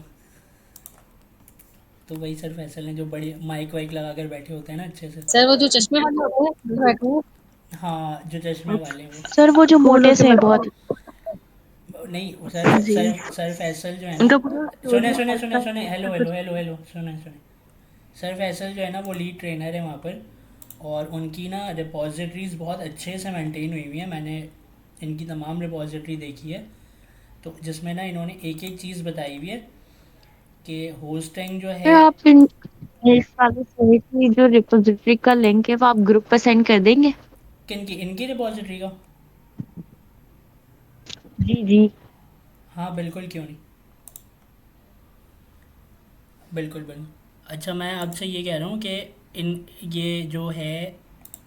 तो वही सर फैसल हैं जो बड़ी माइक वाइक लगा कर बैठे होते हैं ना अच्छे से। सर वो जो चश्मे वाले होते हैं अंदर बैठे हैं। हाँ, जो चश्मे वाले हैं वो। सर वो जो मोटे से हैं बहुत। नहीं, जी। सर फैसल जो है ना, उनका पूरा सुने स्टोरी सुने सुने पता सुने, है हेलो सब हेलो कुछ। हेलो हेलो, सुने सुने। सर फैसल जो है ना वो लीड ट्रेनर है वहाँ पर, और उनकी ना रिपॉजिटरीज़ बहुत अच्छे से मेंटेन हुई हुई है। मैंने इनकी तमाम रिपॉजिटरी देखी है, तो जिसमें ना इन्होंने एक एक चीज़ बताई हुई है कि होस्टिंग जो सर है। आप इस वाले सही की जो रिपोजिटरी का लिंक है वो आप ग्रुप पर सेंड कर देंगे? किनकी, इनकी रिपॉजिटरी का? जी जी। हाँ बिल्कुल, क्यों नहीं, बिल्कुल बिल्कुल। अच्छा, मैं आपसे ये कह रहा हूँ कि इन ये जो है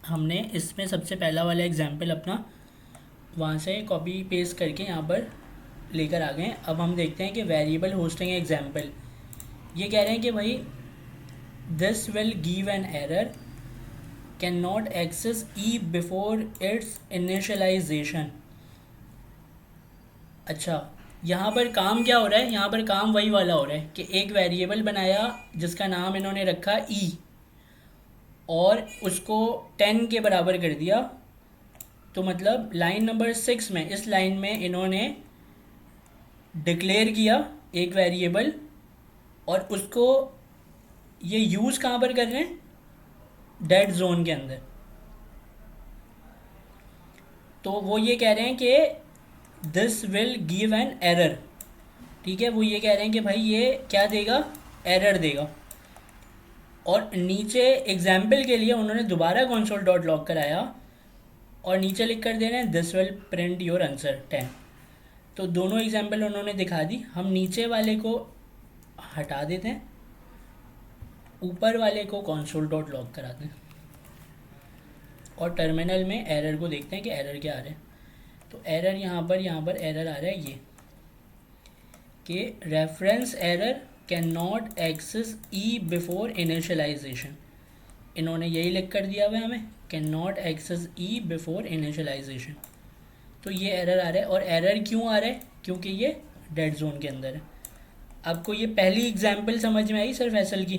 हमने इसमें सबसे पहला वाला एग्जाम्पल अपना वहाँ से कॉपी पेस्ट करके यहाँ पर लेकर आ गए हैं। अब हम देखते हैं कि वेरिएबल होस्टिंग एग्जाम्पल ये कह रहे हैं कि भाई this will give an error can not access e before its initialization. अच्छा, यहाँ पर काम क्या हो रहा है? यहाँ पर काम वही वाला हो रहा है कि एक वेरिएबल बनाया जिसका नाम इन्होंने रखा ई, और उसको 10 के बराबर कर दिया। तो मतलब लाइन नंबर 6 में, इस लाइन में इन्होंने डिक्लेयर किया एक वेरिएबल, और उसको ये यूज़ कहाँ पर कर रहे हैं? डेड जोन के अंदर। तो वो ये कह रहे हैं कि this will give an error, ठीक है, वो ये कह रहे हैं कि भाई ये क्या देगा, एरर देगा। और नीचे एग्जाम्पल के लिए उन्होंने दोबारा कंसोल डॉट लॉग कराया और नीचे लिख कर दे रहे हैं this will print your answer 10। तो दोनों एग्जाम्पल उन्होंने दिखा दी। हम नीचे वाले को हटा देते हैं, ऊपर वाले को कंसोल डॉट लॉग कराते हैं और टर्मिनल में एरर को देखते हैं कि एरर क्या आ रहा है। तो एरर यहाँ पर एरर आ रहा है ये कि reference error can not access e before initialization. इन्होंने यही लिख कर दिया हुआ है हमें, can not access e before initialization. तो ये एरर आ रहा है। और एरर क्यों आ रहा है, क्योंकि ये डेड जोन के अंदर है। आपको ये पहली एग्जाम्पल समझ में आई सर फैसल की?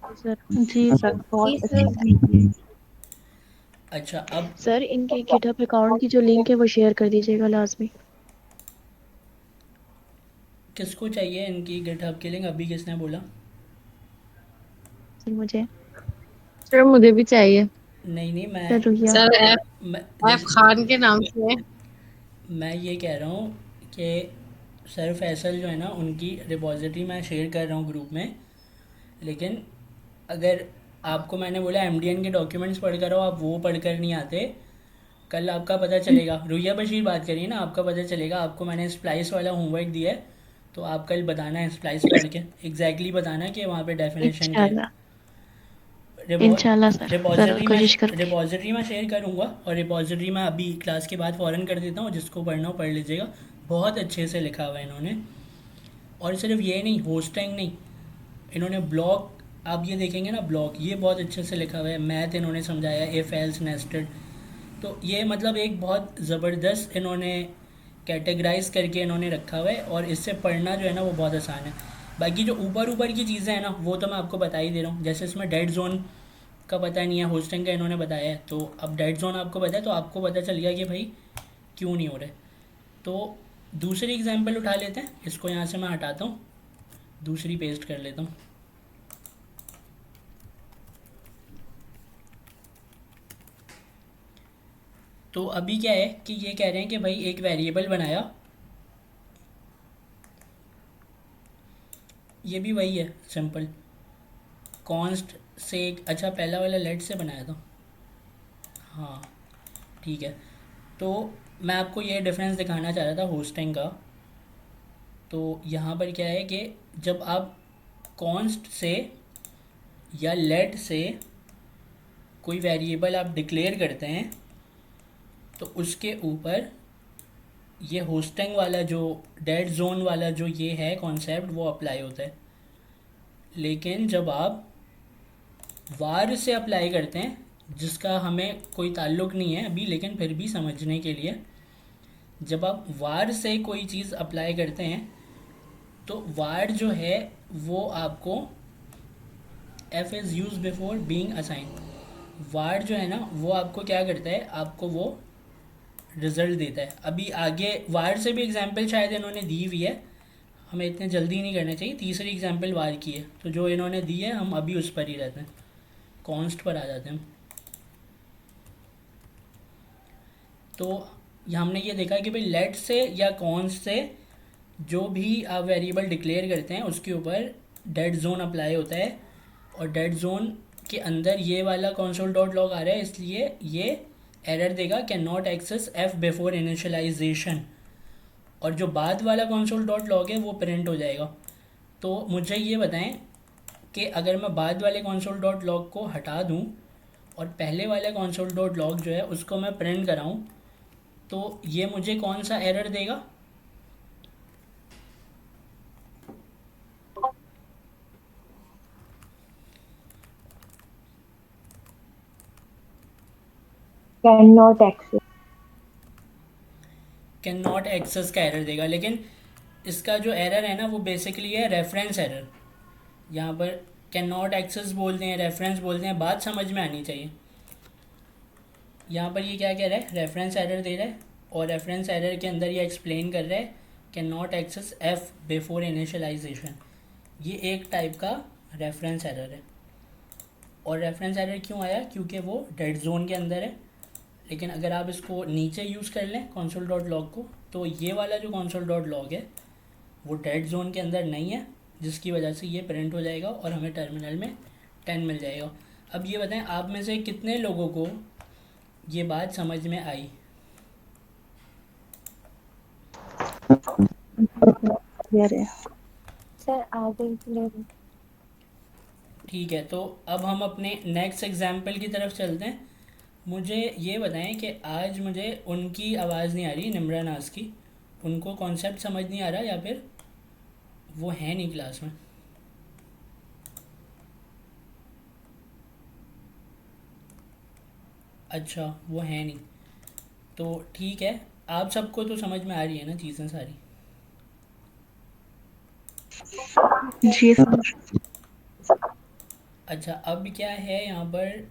सर जी सर, बहुत जी अच्छे सर। से। अच्छा, अब सर इनके गिटहब अकाउंट की जो लिंक है वो शेयर कर दीजिएगा लाजमी। किसको चाहिए इनकी गिटहब की लिंक? अभी किसने बोला? सर मुझे सर मुझे भी चाहिए। नहीं सर रुकिया सर मैं एफ खान के नाम से है। मैं ये कह रहा हूँ कि सर फैसल जो है ना, उनकी रिपॉजिटरी मैं शेयर कर रहा हूँ ग्रुप में। लेकिन अगर आपको मैंने बोला एमडीएन के डॉक्यूमेंट्स पढ़ कर आओ, आप वो पढ़ कर नहीं आते, कल आपका पता चलेगा। रुइया बशीर बात करिए ना, आपका पता चलेगा। आपको मैंने स्प्लाइस वाला होमवर्क दिया है, तो आप कल बताना है स्प्लाइस पढ़ के एग्जैक्टली बताना कि वहाँ पे डेफिनेशन क्या है। इंशाल्लाह। इंशाल्लाह सर, जरूर कोशिश करूँगी। रिपॉजिटरी में शेयर करूँगा और रिपॉजिटरी में अभी क्लास के बाद फ़ौरन कर देता हूँ। जिसको पढ़ना हो पढ़ लीजिएगा, बहुत अच्छे से लिखा हुआ है इन्होंने। और सिर्फ ये नहीं, होस्टिंग नहीं, इन्होंने ब्लॉक, आप ये देखेंगे ना ब्लॉक, ये बहुत अच्छे से लिखा हुआ है। मैथ इन्होंने समझाया, इफ एल्स नेस्टेड। तो ये मतलब एक बहुत ज़बरदस्त इन्होंने कैटेगराइज करके इन्होंने रखा हुआ है और इससे पढ़ना जो है ना वो बहुत आसान है। बाकी जो ऊपर ऊपर की चीज़ें हैं ना, वो तो मैं आपको बता ही दे रहा हूँ। जैसे इसमें डेड जोन का पता नहीं है, होस्टिंग का इन्होंने बताया है, तो अब डेड जोन आपको पता है तो आपको पता चल गया कि भाई क्यों नहीं हो रहे। तो दूसरी एग्जांपल उठा लेते हैं, इसको यहाँ से मैं हटाता हूँ, दूसरी पेस्ट कर लेता हूँ। तो अभी क्या है कि ये कह रहे हैं कि भाई एक वेरिएबल बनाया, ये भी वही है सिंपल, कॉन्स्ट से एक, अच्छा पहला वाला लेट से बनाया था, हाँ ठीक है। तो मैं आपको ये डिफरेंस दिखाना चाह रहा था होस्टिंग का। तो यहाँ पर क्या है कि जब आप कॉन्स्ट से या लेट से कोई वेरिएबल आप डिक्लेयर करते हैं तो उसके ऊपर ये होस्टिंग वाला जो डेड जोन वाला जो ये है कॉन्सेप्ट वो अप्लाई होता है। लेकिन जब आप वार से अप्लाई करते हैं, जिसका हमें कोई ताल्लुक़ नहीं है अभी, लेकिन फिर भी समझने के लिए, जब आप वार से कोई चीज़ अप्लाई करते हैं तो वार जो है वो आपको f is use before being assign, var जो है ना वो आपको क्या करता है, आपको वो रिज़ल्ट देता है। अभी आगे वार से भी एग्जांपल शायद इन्होंने दी हुई है, हमें इतने जल्दी नहीं करना चाहिए। तीसरी एग्जांपल वार की है, तो जो इन्होंने दी है हम अभी उस पर ही रहते हैं, कॉन्स्ट पर आ जाते हैं हम। तो हमने ये देखा कि भाई लेट से या कॉन्स्ट से जो भी आप वेरिएबल डिक्लेयर करते हैं उसके ऊपर डेड जोन अप्लाई होता है, और डेड जोन के अंदर ये वाला कंसोल डॉट लॉग आ रहा है, इसलिए ये एरर देगा can not access f before initialization, और जो बाद वाला कंसोल डॉट लॉग है वो प्रिंट हो जाएगा। तो मुझे ये बताएं कि अगर मैं बाद वाले कंसोल डॉट लॉग को हटा दूं और पहले वाला कंसोल डॉट लॉग जो है उसको मैं प्रिंट कराऊं, तो ये मुझे कौन सा एरर देगा? Can not access. Can not access का एरर देगा। लेकिन इसका जो एरर है ना वो बेसिकली है रेफरेंस एरर। यहाँ पर कैन नॉट एक्सेस बोलते हैं, रेफरेंस बोलते हैं, बात समझ में आनी चाहिए। यहाँ पर ये क्या कह रहा है, रेफरेंस एरर दे रहा है, और रेफरेंस एरर के अंदर ये एक्सप्लेन कर रहा है can not access f before initialization. ये एक टाइप का रेफरेंस एरर है। और रेफरेंस एरर क्यों आया? क्योंकि वो डेड जोन के अंदर है। लेकिन अगर आप इसको नीचे यूज़ कर लें कंसोल डॉट लॉग को, तो ये वाला जो console डॉट लॉग है वो डेड जोन के अंदर नहीं है, जिसकी वजह से ये प्रिंट हो जाएगा और हमें टर्मिनल में 10 मिल जाएगा। अब ये बताएं आप में से कितने लोगों को ये बात समझ में आई? क्लियर है। सर आगे क्लियर। ठीक है, तो अब हम अपने नेक्स्ट एग्जाम्पल की तरफ चलते हैं। मुझे ये बताएं कि आज मुझे उनकी आवाज़ नहीं आ रही, निम्रा नाज की, उनको कॉन्सेप्ट समझ नहीं आ रहा या फिर वो है नहीं क्लास में? अच्छा, वो है नहीं, तो ठीक है, आप सबको तो समझ में आ रही है ना चीज़ें सारी? जी सर। अच्छा, अब क्या है यहाँ पर,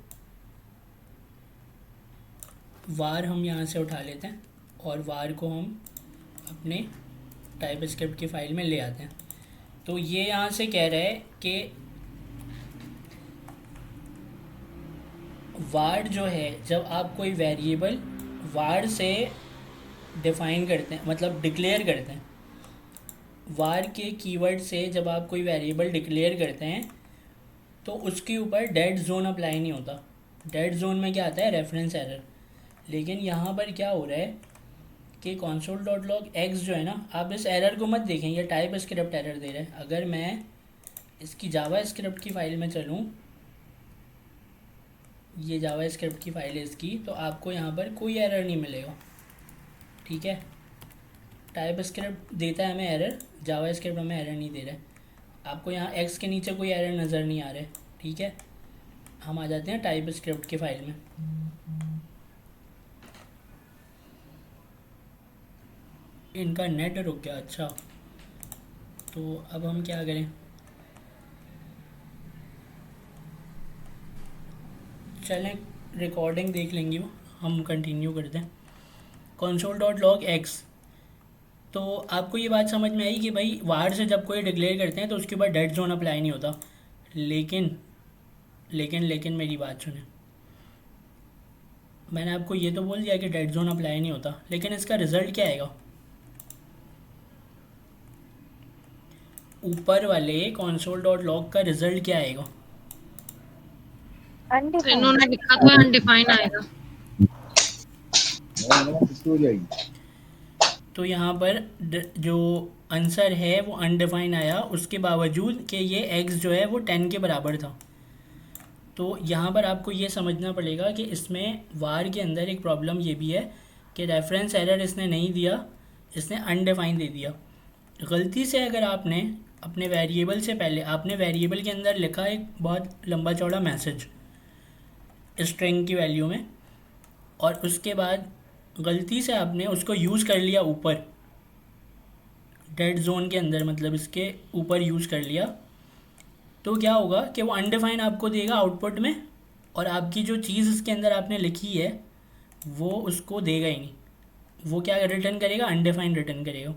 वार हम यहाँ से उठा लेते हैं और वार को हम अपने टाइप स्क्रिप्ट की फाइल में ले आते हैं। तो ये यहाँ से कह रहा है कि वार जो है, जब आप कोई वेरिएबल वार से डिफाइन करते हैं, मतलब डिक्लेयर करते हैं, वार के कीवर्ड से जब आप कोई वेरिएबल डिक्लेयर करते हैं तो उसके ऊपर डेड जोन अप्लाई नहीं होता। डेड जोन में क्या आता है? Reference error. लेकिन यहाँ पर क्या हो रहा है कि console डॉट लॉग एक्स जो है ना, आप इस एरर को मत देखें, ये टाइप स्क्रिप्ट एरर दे रहा है। अगर मैं इसकी जावा स्क्रिप्ट की फ़ाइल में चलूँ, ये जावा स्क्रिप्ट की फ़ाइल है इसकी, तो आपको यहाँ पर कोई एरर नहीं मिलेगा। ठीक है, टाइप स्क्रिप्ट देता है हमें एरर, जावा स्क्रिप्ट हमें एरर नहीं दे रहा है। आपको यहाँ एक्स के नीचे कोई एरर नज़र नहीं आ रहा है। ठीक है, हम आ जाते हैं टाइप स्क्रिप्ट की फ़ाइल में। इनका नेट रुक गया, अच्छा, तो अब हम क्या करें? चलें, रिकॉर्डिंग देख लेंगे, वो हम कंटिन्यू करते हैं। console डॉट लॉग एक्स, तो आपको ये बात समझ में आई कि भाई वार से जब कोई डिक्लेयर करते हैं तो उसके ऊपर डेड जोन अप्लाई नहीं होता। लेकिन लेकिन लेकिन मेरी बात सुने, मैंने आपको ये तो बोल दिया कि डेड जोन अप्लाई नहीं होता, लेकिन इसका रिज़ल्ट क्या आएगा? ऊपर वाले console डॉट लॉग का रिज़ल्ट क्या आएगा? तो इन्होंने लिखा तो अनडिफाइन आएगा। तो यहाँ पर जो आंसर है वो अनडिफाइन आया, उसके बावजूद कि ये x जो है वो 10 के बराबर था। तो यहाँ पर आपको ये समझना पड़ेगा कि इसमें वार के अंदर एक प्रॉब्लम ये भी है कि रेफरेंस एरर इसने नहीं दिया, इसने अनडिफाइन दे दिया। गलती से अगर आपने अपने वेरिएबल से पहले आपने वेरिएबल के अंदर लिखा एक बहुत लंबा चौड़ा मैसेज स्ट्रिंग की वैल्यू में, और उसके बाद गलती से आपने उसको यूज़ कर लिया ऊपर डेड जोन के अंदर, मतलब इसके ऊपर यूज़ कर लिया, तो क्या होगा कि वो अनडिफाइन आपको देगा आउटपुट में, और आपकी जो चीज़ इसके अंदर आपने लिखी है वो उसको देगा ही नहीं। वो क्या रिटर्न करेगा? अनडिफाइंड रिटर्न करेगा।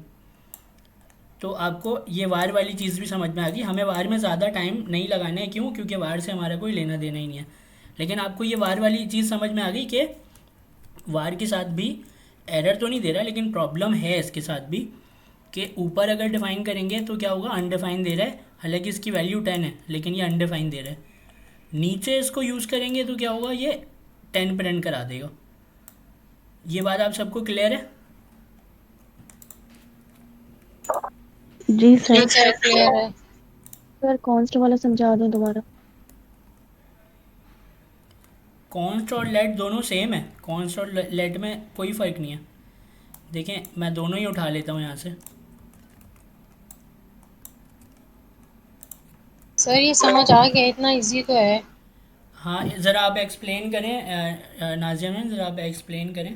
तो आपको ये वार वाली चीज़ भी समझ में आ गई। हमें वार में ज़्यादा टाइम नहीं लगाना है, क्यों? क्योंकि वार से हमारा कोई लेना देना ही नहीं है। लेकिन आपको ये वार वाली चीज़ समझ में आ गई कि वार के साथ भी एरर तो नहीं दे रहा, लेकिन प्रॉब्लम है इसके साथ भी कि ऊपर अगर डिफ़ाइन करेंगे तो क्या होगा? अनडिफाइन दे रहा है, हालांकि इसकी वैल्यू 10 है लेकिन ये अनडिफाइन दे रहा है। नीचे इसको यूज़ करेंगे तो क्या होगा? ये 10 प्रिंट करा देगा। ये बात आप सबको क्लियर है? जी सर। क्लियर है। सर कॉन्स्ट वाला समझा दूं दोबारा? कॉन्स्ट और लेट दोनों सेम है, कॉन्स्ट और लेट में कोई फ़र्क नहीं है। देखें, मैं दोनों ही उठा लेता हूँ यहाँ से। सर ये समझ आ गया, इतना इजी तो है। हाँ, ज़रा आप एक्सप्लेन करें, नाजिया मैम, ज़रा आप एक्सप्लेन करें,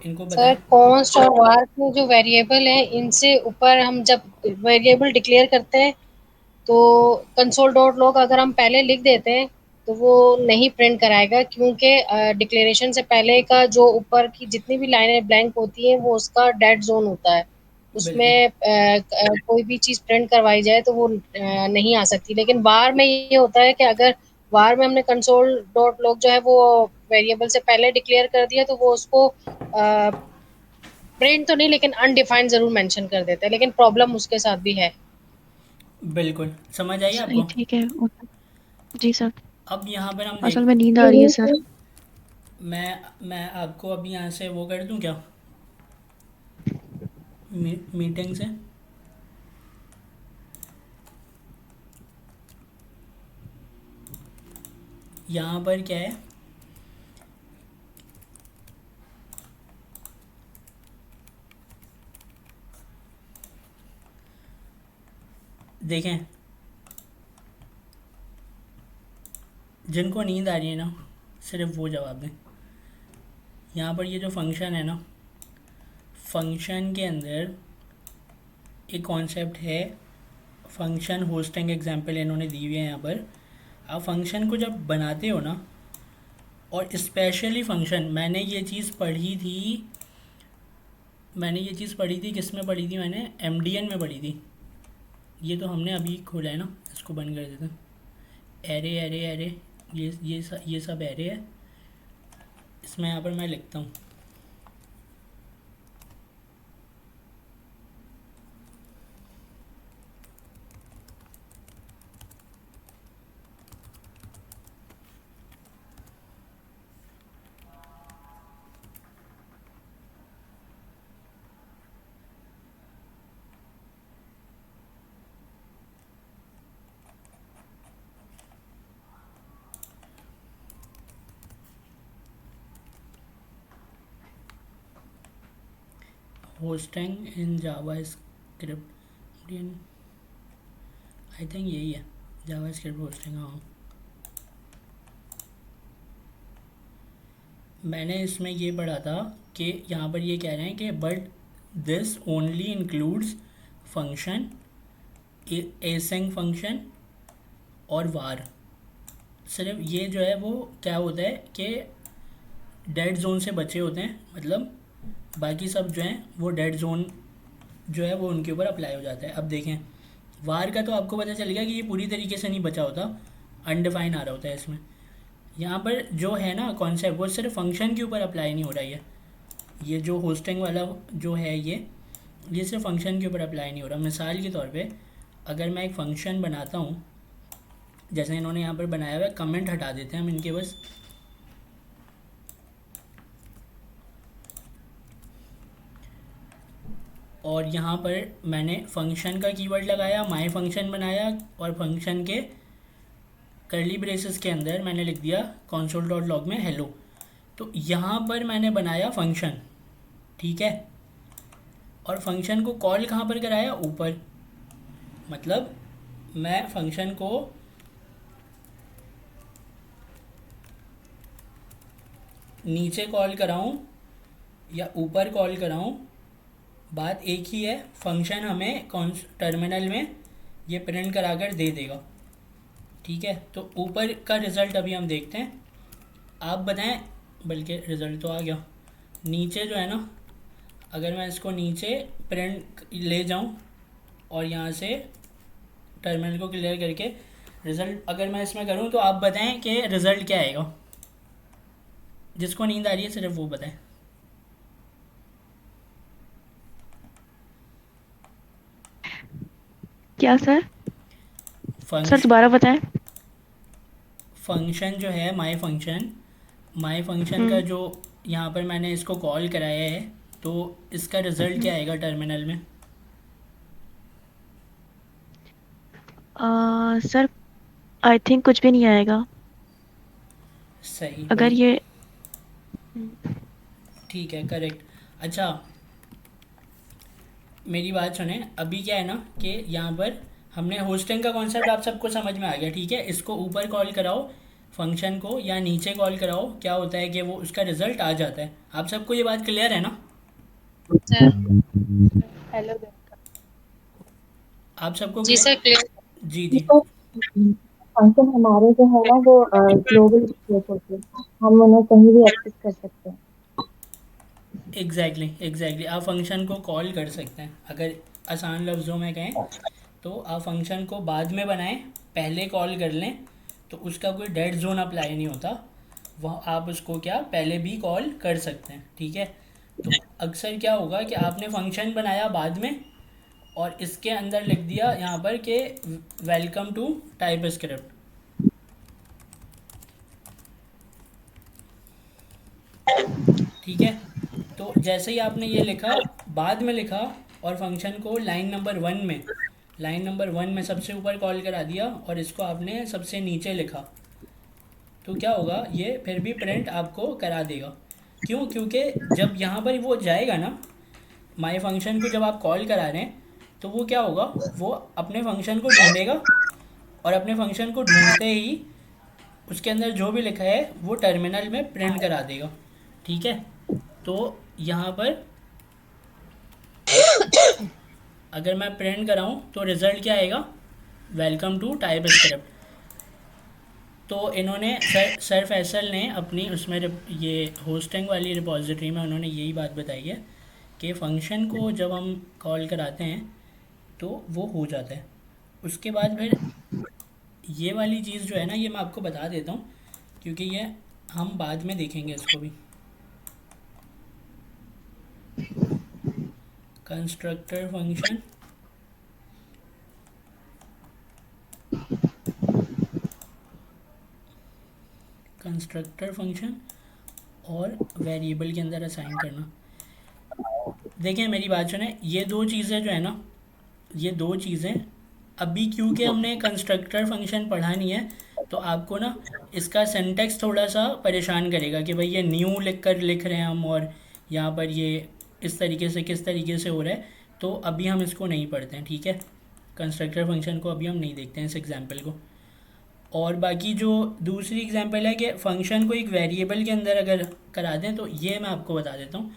इनको सर बताएं। कॉन्स्ट और वार के जो वेरिएबल हैं, इनसे ऊपर हम जब वेरिएबल डिक्लेयर करते हैं तो कंसोल डॉट लॉग अगर हम पहले लिख देते हैं तो वो नहीं प्रिंट कराएगा, क्योंकि डिक्लेरेशन से पहले का जो ऊपर की जितनी भी लाइनें ब्लैंक होती हैं वो उसका डेड जोन होता है। बिल्कुल। उसमें कोई भी चीज़ प्रिंट करवाई जाए तो वो नहीं आ सकती। लेकिन वार में ये होता है कि अगर वार में हमने कंसोल डॉट लॉग जो है वो वेरिएबल से पहले डिक्लेयर कर दिया तो वो उसको प्रिंट तो नहीं, लेकिन अनडिफाइंड जरूर मेंशन कर देते हैं, लेकिन प्रॉब्लम उसके साथ भी है। बिल्कुल समझ आई सही, आपको। ठीक है। जी सर। अब यहाँ पर हम असल देख, में नींद आ रही है सर। मैं आपको अभी यहाँ से वो कर दूँ क्या, मीटिंग से। यहाँ पर क्या है, देखें, जिनको नींद आ रही है ना सिर्फ वो जवाब दें। यहाँ पर ये जो फंक्शन है ना, फंक्शन के अंदर एक कॉन्सेप्ट है फंक्शन होस्टिंग, एग्जांपल इन्होंने दी हुई है यहाँ पर। आप फंक्शन को जब बनाते हो ना, और स्पेशली फंक्शन, मैंने ये चीज़ पढ़ी थी किस में पढ़ी थी, मैंने एमडीएन में पढ़ी थी। ये तो हमने अभी खोला है ना, इसको बंद कर देते हैं। एरे एरे एरे, ये सब एरे है। इसमें यहाँ पर मैं लिखता हूँ, hosting in Java script, I think यही है, जावा स्क्रिप्ट होस्टिंग। हाँ, मैंने इसमें ये पढ़ा था कि यहाँ पर ये कह रहे हैं कि but this only includes function, async function और वार। सिर्फ ये जो है वो क्या होता है कि डेड जोन से बचे होते हैं, मतलब बाकी सब जो हैं वो डेड जोन जो है वो उनके ऊपर अप्लाई हो जाता है। अब देखें, वार का तो आपको पता चल गया कि ये पूरी तरीके से नहीं बचा होता, अनडिफाइन आ रहा होता है इसमें। यहाँ पर जो है ना कॉन्सेप्ट, वो सिर्फ फंक्शन के ऊपर अप्लाई नहीं हो रहा है। ये जो होस्टिंग वाला जो है ये सिर्फ फंक्शन के ऊपर अप्लाई नहीं हो रहा। मिसाल के तौर पे अगर मैं एक फ़ंक्शन बनाता हूँ, जैसे इन्होंने यहाँ पर बनाया हुआ है, कमेंट हटा देते हैं हम इनके बस। और यहाँ पर मैंने फंक्शन का कीवर्ड लगाया, माय फंक्शन बनाया, और फंक्शन के कर्ली ब्रेसेस के अंदर मैंने लिख दिया console.log में हेलो। तो यहाँ पर मैंने बनाया फंक्शन, ठीक है। और फंक्शन को कॉल कहाँ पर कराया, ऊपर। मतलब मैं फंक्शन को नीचे कॉल कराऊँ या ऊपर कॉल कराऊँ, बात एक ही है। फंक्शन हमें टर्मिनल में ये प्रिंट कराकर दे देगा, ठीक है। तो ऊपर का रिज़ल्ट अभी हम देखते हैं, आप बताएं, बल्कि रिज़ल्ट तो आ गया। नीचे जो है ना, अगर मैं इसको नीचे प्रिंट ले जाऊं और यहाँ से टर्मिनल को क्लियर करके रिज़ल्ट अगर मैं इसमें करूं, तो आप बताएं कि रिज़ल्ट क्या आएगा। जिसको नींद आ रही है सिर्फ वो बताएं। क्या सर? सर फंक्शन दोबारा बताएं। फंक्शन जो है माय फंक्शन का जो यहाँ पर मैंने इसको कॉल कराया है, तो इसका रिज़ल्ट क्या आएगा टर्मिनल में। सर आई थिंक कुछ भी नहीं आएगा। सही, अगर ये ठीक है, करेक्ट। अच्छा, मेरी बात सुने। अभी क्या है ना कि यहाँ पर हमने होस्टिंग का कॉन्सेप्ट आप सबको समझ में आ गया, ठीक है। इसको ऊपर कॉल कराओ फंक्शन को, या नीचे कॉल कराओ, क्या होता है कि वो उसका रिज़ल्ट आ जाता है। आप सबको ये बात क्लियर है ना? सर हेलो आप सबको जी सर, क्लियर। जी जी, फंक्शन हमारे जो है ना वो ग्लोबल स्पेस होते हैं, हम उन्हें कहीं भी एक्सेस कर सकते हैं। एग्जैक्टली आप फंक्शन को कॉल कर सकते हैं। अगर आसान लफ्ज़ों में कहें तो आप फंक्शन को बाद में बनाएं, पहले कॉल कर लें, तो उसका कोई डेड जोन अप्लाई नहीं होता। वह आप उसको क्या पहले भी कॉल कर सकते हैं, ठीक है। तो अक्सर क्या होगा कि आपने फंक्शन बनाया बाद में और इसके अंदर लिख दिया यहाँ पर कि वेलकम टू टाइप स्क्रिप्ट। ठीक है, तो जैसे ही आपने ये लिखा, बाद में लिखा और फंक्शन को लाइन नंबर 1 में सबसे ऊपर कॉल करा दिया और इसको आपने सबसे नीचे लिखा, तो क्या होगा, ये फिर भी प्रिंट आपको करा देगा। क्यों? क्योंकि जब यहाँ पर वो जाएगा ना, माई फंक्शन को जब आप कॉल करा रहे हैं तो वो क्या होगा, वो अपने फंक्शन को ढूंढेगा और अपने फंक्शन को ढूंढते ही उसके अंदर जो भी लिखा है वो टर्मिनल में प्रिंट करा देगा। ठीक है, तो यहाँ पर अगर मैं प्रिंट कराऊँ तो रिज़ल्ट क्या आएगा, वेलकम टू टाइप स्क्रिप्ट। तो इन्होंने सर फैसल ने अपनी उसमें ये होस्टिंग वाली रिपॉजिटरी में उन्होंने यही बात बताई है कि फ़ंक्शन को जब हम कॉल कराते हैं तो वो हो जाता है। उसके बाद फिर ये वाली चीज़ जो है ना, ये मैं आपको बता देता हूँ क्योंकि ये हम बाद में देखेंगे इसको भी। कंस्ट्रक्टर फंक्शन, कंस्ट्रक्टर फंक्शन और वेरिएबल के अंदर असाइन करना। देखिए मेरी बात सुने, ये दो चीज़ें जो है ना, ये दो चीज़ें अभी क्योंकि हमने कंस्ट्रक्टर फंक्शन पढ़ा नहीं है तो आपको ना इसका सिंटैक्स थोड़ा सा परेशान करेगा कि भाई ये न्यू लिख रहे हैं हम और यहाँ पर ये इस तरीके से किस तरीके से हो रहा है, तो अभी हम इसको नहीं पढ़ते हैं। ठीक है, कंस्ट्रक्टर फंक्शन को अभी हम नहीं देखते हैं इस एग्जाम्पल को। और बाकी जो दूसरी एग्जांपल है कि फ़ंक्शन को एक वेरिएबल के अंदर अगर करा दें, तो ये मैं आपको बता देता हूँ।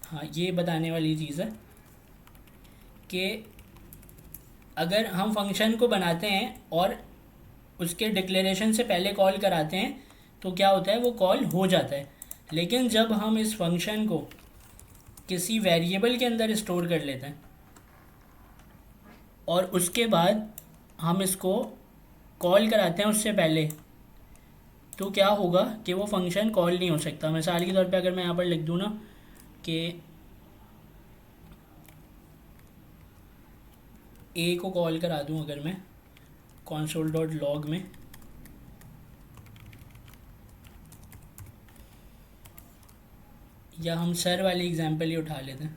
हाँ, ये बताने वाली चीज़ है कि अगर हम फंक्शन को बनाते हैं और उसके डिक्लेरेशन से पहले कॉल कराते हैं तो क्या होता है, वो कॉल हो जाता है। लेकिन जब हम इस फंक्शन को किसी वेरिएबल के अंदर स्टोर कर लेते हैं और उसके बाद हम इसको कॉल कराते हैं उससे पहले, तो क्या होगा कि वो फंक्शन कॉल नहीं हो सकता। मिसाल के तौर पे अगर मैं यहाँ पर लिख दूँ ना कि ए को कॉल करा दूँ, अगर मैं console.log में, या हम सर वाली एग्जांपल ही उठा लेते हैं।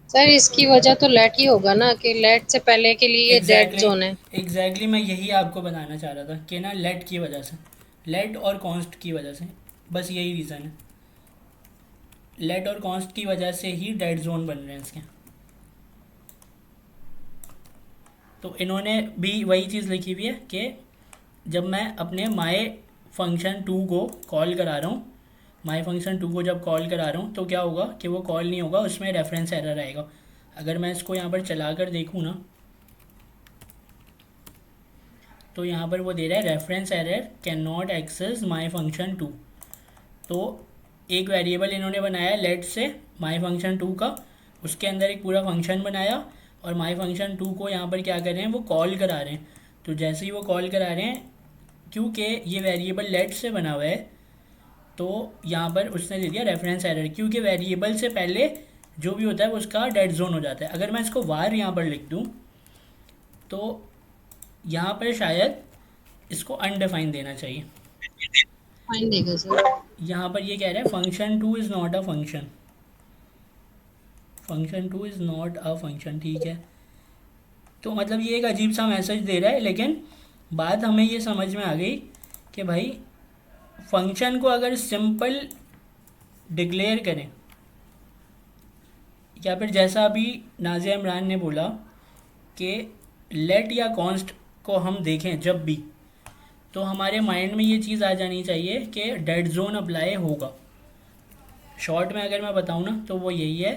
सर इसकी वजह तो लेट ही होगा ना, कि लेट से पहले के लिए ये डेड जोन है। एग्जैक्टली मैं यही आपको बताना चाह रहा था कि ना लेट की वजह से, लेट और कॉन्स्ट की वजह से, बस यही रीज़न है। लेट और कॉन्स्ट की वजह से ही डेड जोन बन रहे हैं इसके। तो इन्होंने भी वही चीज़ लिखी हुई है कि जब मैं अपने माई फंक्शन 2 को कॉल करा रहा हूँ, माई फंक्शन 2 को जब कॉल करा रहा हूँ तो क्या होगा कि वो कॉल नहीं होगा, उसमें रेफरेंस एरर आएगा। अगर मैं इसको यहाँ पर चला कर देखूँ ना, तो यहाँ पर वो दे रहा है reference error can not access my function 2। तो एक वेरिएबल इन्होंने बनाया लेट से माई फंक्शन 2 का, उसके अंदर एक पूरा फंक्शन बनाया और माई फंक्शन 2 को यहाँ पर क्या कर रहे हैं, वो कॉल करा रहे हैं। तो जैसे ही वो कॉल करा रहे हैं, क्योंकि ये वेरिएबल लेट से बना हुआ है, तो यहाँ पर उसने दे दिया रेफरेंस एरर, क्योंकि वेरिएबल से पहले जो भी होता है वो उसका डेड जोन हो जाता है। अगर मैं इसको वार यहाँ पर लिख दूँ तो यहाँ पर शायद इसको अनडिफाइन देना चाहिए। फाइन देगा सर। यहाँ पर ये कह रहा है function 2 is not a function, function 2 is not a function. ठीक है, तो मतलब ये एक अजीब सा मैसेज दे रहा है, लेकिन बात हमें ये समझ में आ गई कि भाई फंक्शन को अगर सिंपल डिक्लेयर करें, या फिर जैसा अभी नाज़िया इमरान ने बोला कि लेट या कॉन्स्ट को हम देखें जब भी, तो हमारे माइंड में ये चीज़ आ जानी चाहिए कि डेड जोन अप्लाई होगा। शॉर्ट में अगर मैं बताऊँ ना तो वो यही है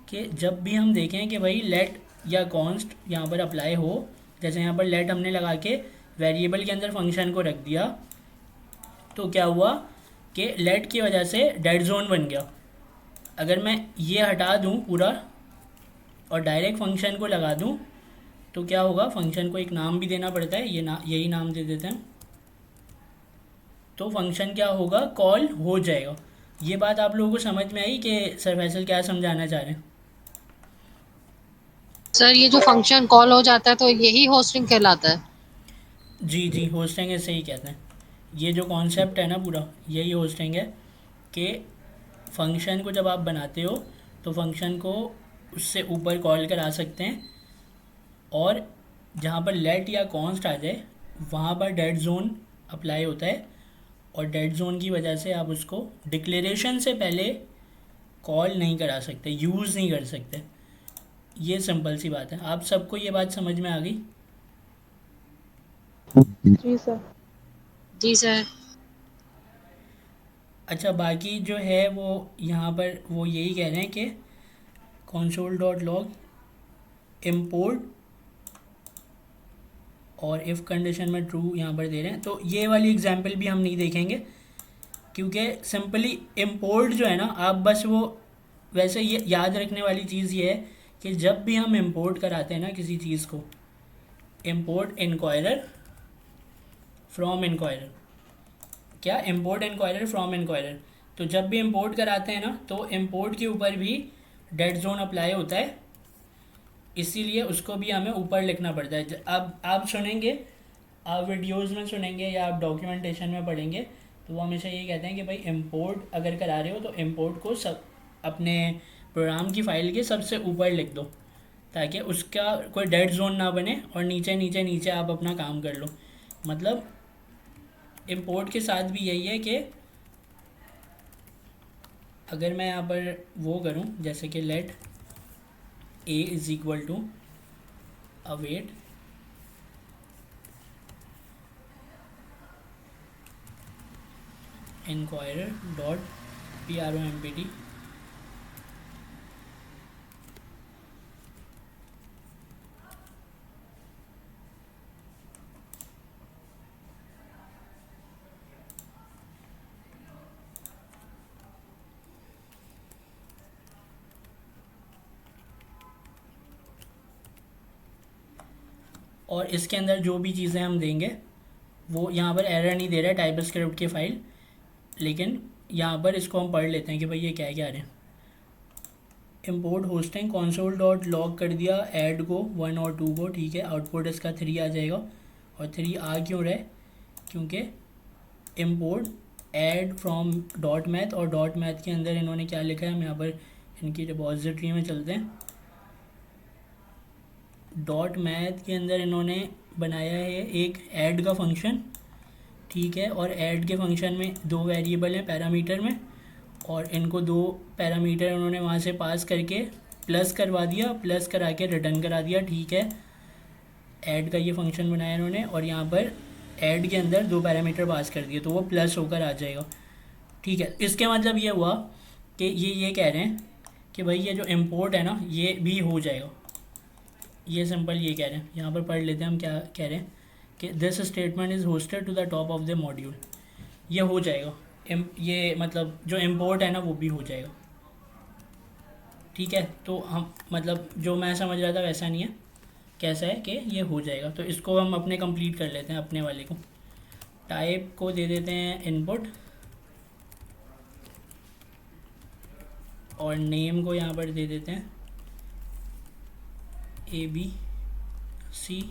कि जब भी हम देखें कि भाई लेट या कॉन्स्ट यहाँ पर अप्लाई हो, जैसे यहाँ पर लेट हमने लगा के वेरिएबल के अंदर फंक्शन को रख दिया, तो क्या हुआ कि लेट की वजह से डेड जोन बन गया। अगर मैं ये हटा दूँ पूरा और डायरेक्ट फंक्शन को लगा दूँ तो क्या होगा, फंक्शन को एक नाम भी देना पड़ता है, यही नाम दे देते हैं, तो फंक्शन क्या होगा, कॉल हो जाएगा। ये बात आप लोगों को समझ में आई कि सर फैसल क्या समझाना चाह रहे हैं? सर ये जो फंक्शन कॉल हो जाता है तो यही होस्टिंग कहलाता है। जी जी, होस्टिंग ऐसे ही कहते हैं। ये जो कॉन्सेप्ट है ना पूरा, यही होस्टिंग है कि फंक्शन को जब आप बनाते हो तो फंक्शन को उससे ऊपर कॉल करा सकते हैं, और जहाँ पर लेट या कॉन्स्ट आ जाए वहाँ पर डेड जोन अप्लाई होता है, और डेड जोन की वजह से आप उसको डिक्लेरेशन से पहले कॉल नहीं करा सकते, यूज़ नहीं कर सकते। ये सिंपल सी बात है। आप सबको ये बात समझ में आ गई? जी सर। जी सर। अच्छा, बाकी जो है वो यहाँ पर वो यही कह रहे हैं कि console डॉट लॉग इम्पोर्ट और इफ़ कंडीशन में ट्रू यहाँ पर दे रहे हैं। तो ये वाली एग्जांपल भी हम नहीं देखेंगे, क्योंकि सिंपली इम्पोर्ट जो है ना, आप बस वो वैसे ये याद रखने वाली चीज़ ये है कि जब भी हम इम्पोर्ट कराते हैं ना किसी चीज़ को, इम्पोर्ट इंक्वायरर फ्रॉम इंक्वायरर, क्या इम्पोर्ट इंक्वायरर फ्रॉम इंक्वायरर, तो जब भी इम्पोर्ट कराते हैं ना तो इम्पोर्ट के ऊपर भी डेड जोन अप्लाई होता है, इसीलिए उसको भी हमें ऊपर लिखना पड़ता है। अब आप सुनेंगे, आप वीडियोस में सुनेंगे या आप डॉक्यूमेंटेशन में पढ़ेंगे, तो वो हमेशा ये कहते हैं कि भाई इम्पोर्ट अगर करा रहे हो तो इम्पोर्ट को सब अपने प्रोग्राम की फ़ाइल के सबसे ऊपर लिख दो, ताकि उसका कोई डेड जोन ना बने और नीचे नीचे नीचे आप अपना काम कर लो। मतलब इम्पोर्ट के साथ भी यही है कि अगर मैं यहाँ पर वो करूँ, जैसे कि let a is equal to await inquirer dot prompt, और इसके अंदर जो भी चीज़ें हम देंगे वो यहाँ पर एरर नहीं दे रहा है टाइप स्क्रिप्ट की फ़ाइल, लेकिन यहाँ पर इसको हम पढ़ लेते हैं कि भाई ये क्या क्या रहे हैं। Import hosting console dot log कर दिया ऐड को 1 और 2 को, ठीक है, आउटपुट इसका 3 आ जाएगा। और 3 आ क्यों रहा है? क्योंकि import add from dot math, और डॉट मैथ के अंदर इन्होंने क्या लिखा है, हम यहाँ पर इनकी रिपॉजिटरी में चलते हैं। डॉट मैथ के अंदर इन्होंने बनाया है एक ऐड का फंक्शन, ठीक है, और ऐड के फंक्शन में 2 वेरिएबल हैं पैरामीटर में, और इनको 2 पैरामीटर उन्होंने वहाँ से पास करके प्लस करवा दिया, प्लस करा के रिटर्न करा दिया, ठीक है। ऐड का ये फंक्शन बनाया इन्होंने, और यहाँ पर ऐड के अंदर 2 पैरामीटर पास कर दिए तो वो प्लस होकर आ जाएगा, ठीक है। इसके मतलब ये हुआ कि ये कह रहे हैं कि भाई ये जो इम्पोर्ट है ना ये भी हो जाएगा। ये सिंपल ये कह रहे हैं, यहाँ पर पढ़ लेते हैं हम क्या कह रहे हैं कि this statement is hoisted to the top of the module. ये हो जाएगा, ये मतलब जो इम्पोर्ट है ना वो भी हो जाएगा, ठीक है। तो हम मतलब जो मैं समझ रहा था वैसा नहीं है, कैसा है कि ये हो जाएगा। तो इसको हम अपने कंप्लीट कर लेते हैं, अपने वाले को। टाइप को दे देते हैं इनपुट, और नेम को यहाँ पर दे देते हैं ABC,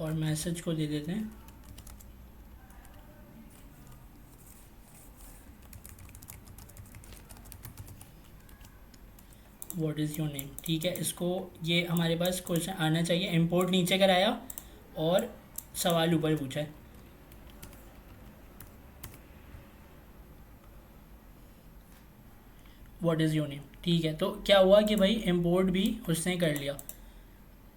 और मैसेज को दे देते हैं व्हाट इज़ योर नेम, ठीक है। इसको ये हमारे पास क्वेश्चन आना चाहिए। इंपोर्ट नीचे कराया और सवाल ऊपर पूछा है। व्हाट इज़ योर नेम, ठीक है। तो क्या हुआ कि भाई इंपोर्ट भी उसने कर लिया,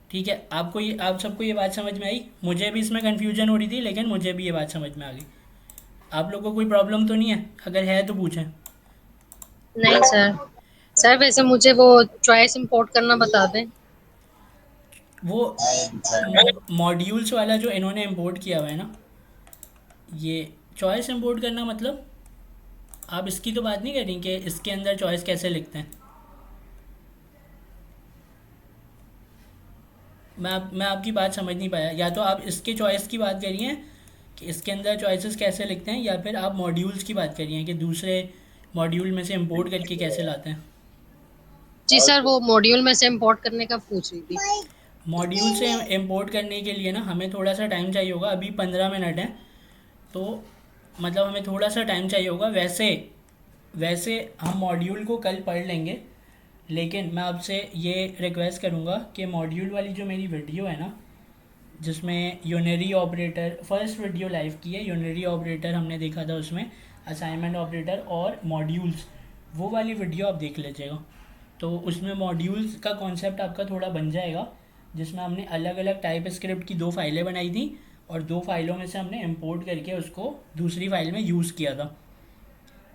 ठीक है। आपको ये, आप सबको ये बात समझ में आई? मुझे भी इसमें कन्फ्यूजन हो रही थी, लेकिन मुझे भी ये बात समझ में आ गई। आप लोगों को कोई प्रॉब्लम तो नहीं है? अगर है तो पूछें। नहीं सर। सर वैसे मुझे वो चॉइस इंपोर्ट करना बता दें। वो मॉड्यूल्स वाला जो इन्होंने इंपोर्ट किया हुआ है ना, ये चॉइस इंपोर्ट करना मतलब आप इसकी तो बात नहीं कर रही कि इसके अंदर चॉइस कैसे लिखते हैं? मैं आपकी बात समझ नहीं पाया। या तो आप इसके चॉइस की बात करिए कि इसके अंदर चॉइसेस कैसे लिखते हैं, या फिर आप मॉड्यूल्स की बात करिए कि दूसरे मॉड्यूल में से इंपोर्ट करके कैसे लाते हैं? जी सर, वो मॉड्यूल में से इंपोर्ट करने का पूछ रही थी। मॉड्यूल से इंपोर्ट करने के लिए ना हमें थोड़ा सा टाइम चाहिए होगा, अभी 15 मिनट है, तो मतलब हमें थोड़ा सा टाइम चाहिए होगा। वैसे वैसे हम मॉड्यूल को कल पढ़ लेंगे, लेकिन मैं आपसे ये रिक्वेस्ट करूँगा कि मॉड्यूल वाली जो मेरी वीडियो है ना, जिसमें unary operator first video live की है, यूनरी ऑपरेटर हमने देखा था, उसमें असाइनमेंट ऑपरेटर और मॉड्यूल्स, वो वाली वीडियो आप देख लीजिएगा। तो उसमें मॉड्यूल्स का कॉन्सेप्ट आपका थोड़ा बन जाएगा, जिसमें हमने अलग अलग टाइप स्क्रिप्ट की 2 फाइलें बनाई थी और 2 फाइलों में से हमने इंपोर्ट करके उसको दूसरी फाइल में यूज़ किया था।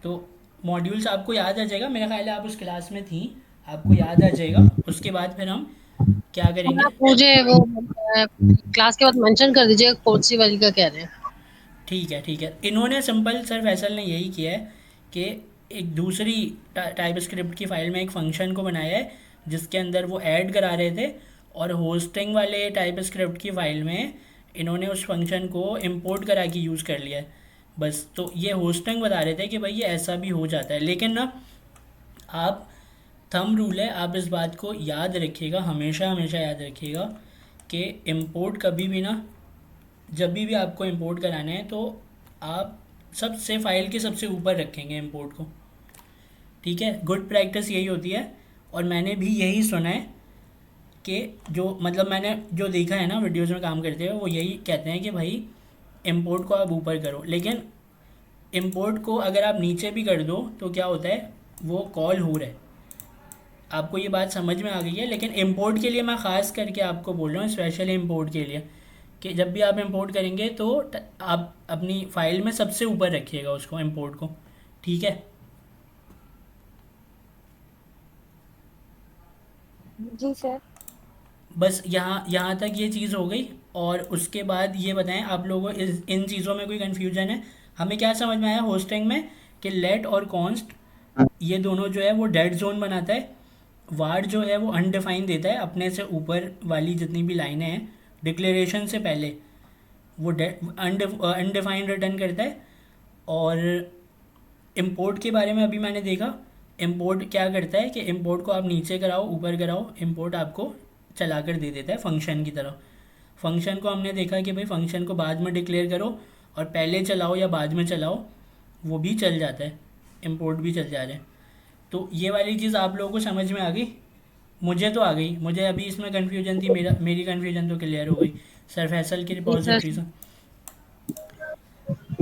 तो मॉड्यूल्स आपको याद आ जाएगा, मेरा ख्याल है आप उस क्लास में थी, आपको याद आ जाएगा। उसके बाद फिर हम क्या करेंगे? आप मुझे वो क्लास के बाद मेंशन कर दीजिएगा कौन सी वाली का कह रहे हैं। ठीक है, ठीक है। इन्होंने सिंपल सर फैसल ने यही किया है कि एक दूसरी टाइप स्क्रिप्ट की फ़ाइल में एक फ़ंक्शन को बनाया है जिसके अंदर वो ऐड करा रहे थे, और होस्टिंग वाले टाइप स्क्रिप्ट की फ़ाइल में इन्होंने उस फंक्शन को इंपोर्ट करा के यूज़ कर लिया है बस। तो ये होस्टिंग बता रहे थे कि भाई ये ऐसा भी हो जाता है, लेकिन ना आप थंब रूल है, आप इस बात को याद रखिएगा, हमेशा हमेशा याद रखिएगा कि इंपोर्ट कभी भी ना, जब भी आपको इंपोर्ट कराना है तो आप सबसे फाइल के सबसे ऊपर रखेंगे इंपोर्ट को, ठीक है? गुड प्रैक्टिस यही होती है, और मैंने भी यही सुना है कि जो मतलब मैंने जो देखा है ना वीडियोज़ में काम करते हुए, वो यही कहते हैं कि भाई इंपोर्ट को आप ऊपर करो, लेकिन इंपोर्ट को अगर आप नीचे भी कर दो तो क्या होता है, वो कॉल हो रहा है। आपको ये बात समझ में आ गई है? लेकिन इंपोर्ट के लिए मैं ख़ास करके आपको बोल रहा हूँ, स्पेशली इंपोर्ट के लिए, कि जब भी आप इंपोर्ट करेंगे तो आप अपनी फ़ाइल में सबसे ऊपर रखिएगा उसको, इंपोर्ट को, ठीक है? जी सर। बस यहाँ तक ये चीज़ हो गई। और उसके बाद ये बताएं आप लोगों को इन चीज़ों में कोई कन्फ्यूजन है? हमें क्या समझ में आया होस्टिंग में कि लेट और कॉन्स्ट ये दोनों जो है वो डेड जोन बनाता है, वार जो है वो अनडिफाइन देता है, अपने से ऊपर वाली जितनी भी लाइनें हैं डिक्लेरेशन से पहले वो अनडिफाइंड रिटर्न करता है। और इंपोर्ट के बारे में अभी मैंने देखा, इंपोर्ट क्या करता है कि इंपोर्ट को आप नीचे कराओ ऊपर कराओ, इंपोर्ट आपको चला कर दे देता है फंक्शन की तरह। फंक्शन को हमने देखा कि भाई फंक्शन को बाद में डिक्लेयर करो और पहले चलाओ या बाद में चलाओ, वो भी चल जाता है, इंपोर्ट भी चल जा रहा है। तो ये वाली चीज़ आप लोगों को समझ में आ गई? मुझे तो आ गई, मुझे अभी इसमें कन्फ्यूजन थी, मेरी कन्फ्यूजन तो क्लियर हो गई सर फैसल की रिपोजिटरी से।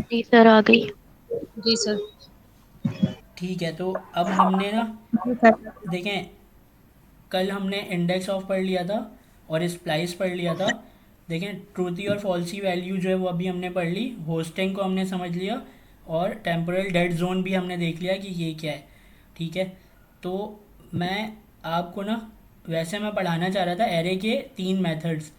जी सर, आ गई। जी सर। ठीक है, तो अब हमने ना देखें, कल हमने इंडेक्स ऑफ पढ़ लिया था और स्प्लाइस पढ़ लिया था। देखें ट्रूथी और फॉल्सी वैल्यू जो है वो अभी हमने पढ़ ली, होस्टिंग को हमने समझ लिया, और टेम्पोरल डेड जोन भी हमने देख लिया कि ये क्या है, ठीक है? तो मैं आपको ना, वैसे मैं पढ़ाना चाह रहा था एरे के 3 मेथड्स,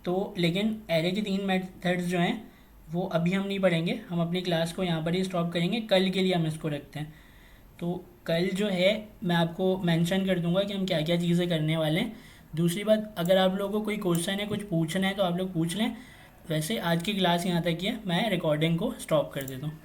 तो लेकिन एरे के 3 मेथड्स जो हैं वो अभी हम नहीं पढ़ेंगे, हम अपनी क्लास को यहाँ पर ही स्टॉप करेंगे, कल के लिए हम इसको रखते हैं। तो कल जो है मैं आपको मेंशन कर दूंगा कि हम क्या क्या चीज़ें करने वाले हैं। दूसरी बात, अगर आप लोगों को कोई क्वेश्चन है, कुछ पूछना है तो आप लोग पूछ लें, वैसे आज की क्लास यहाँ तक ही है, मैं रिकॉर्डिंग को स्टॉप कर देता हूँ।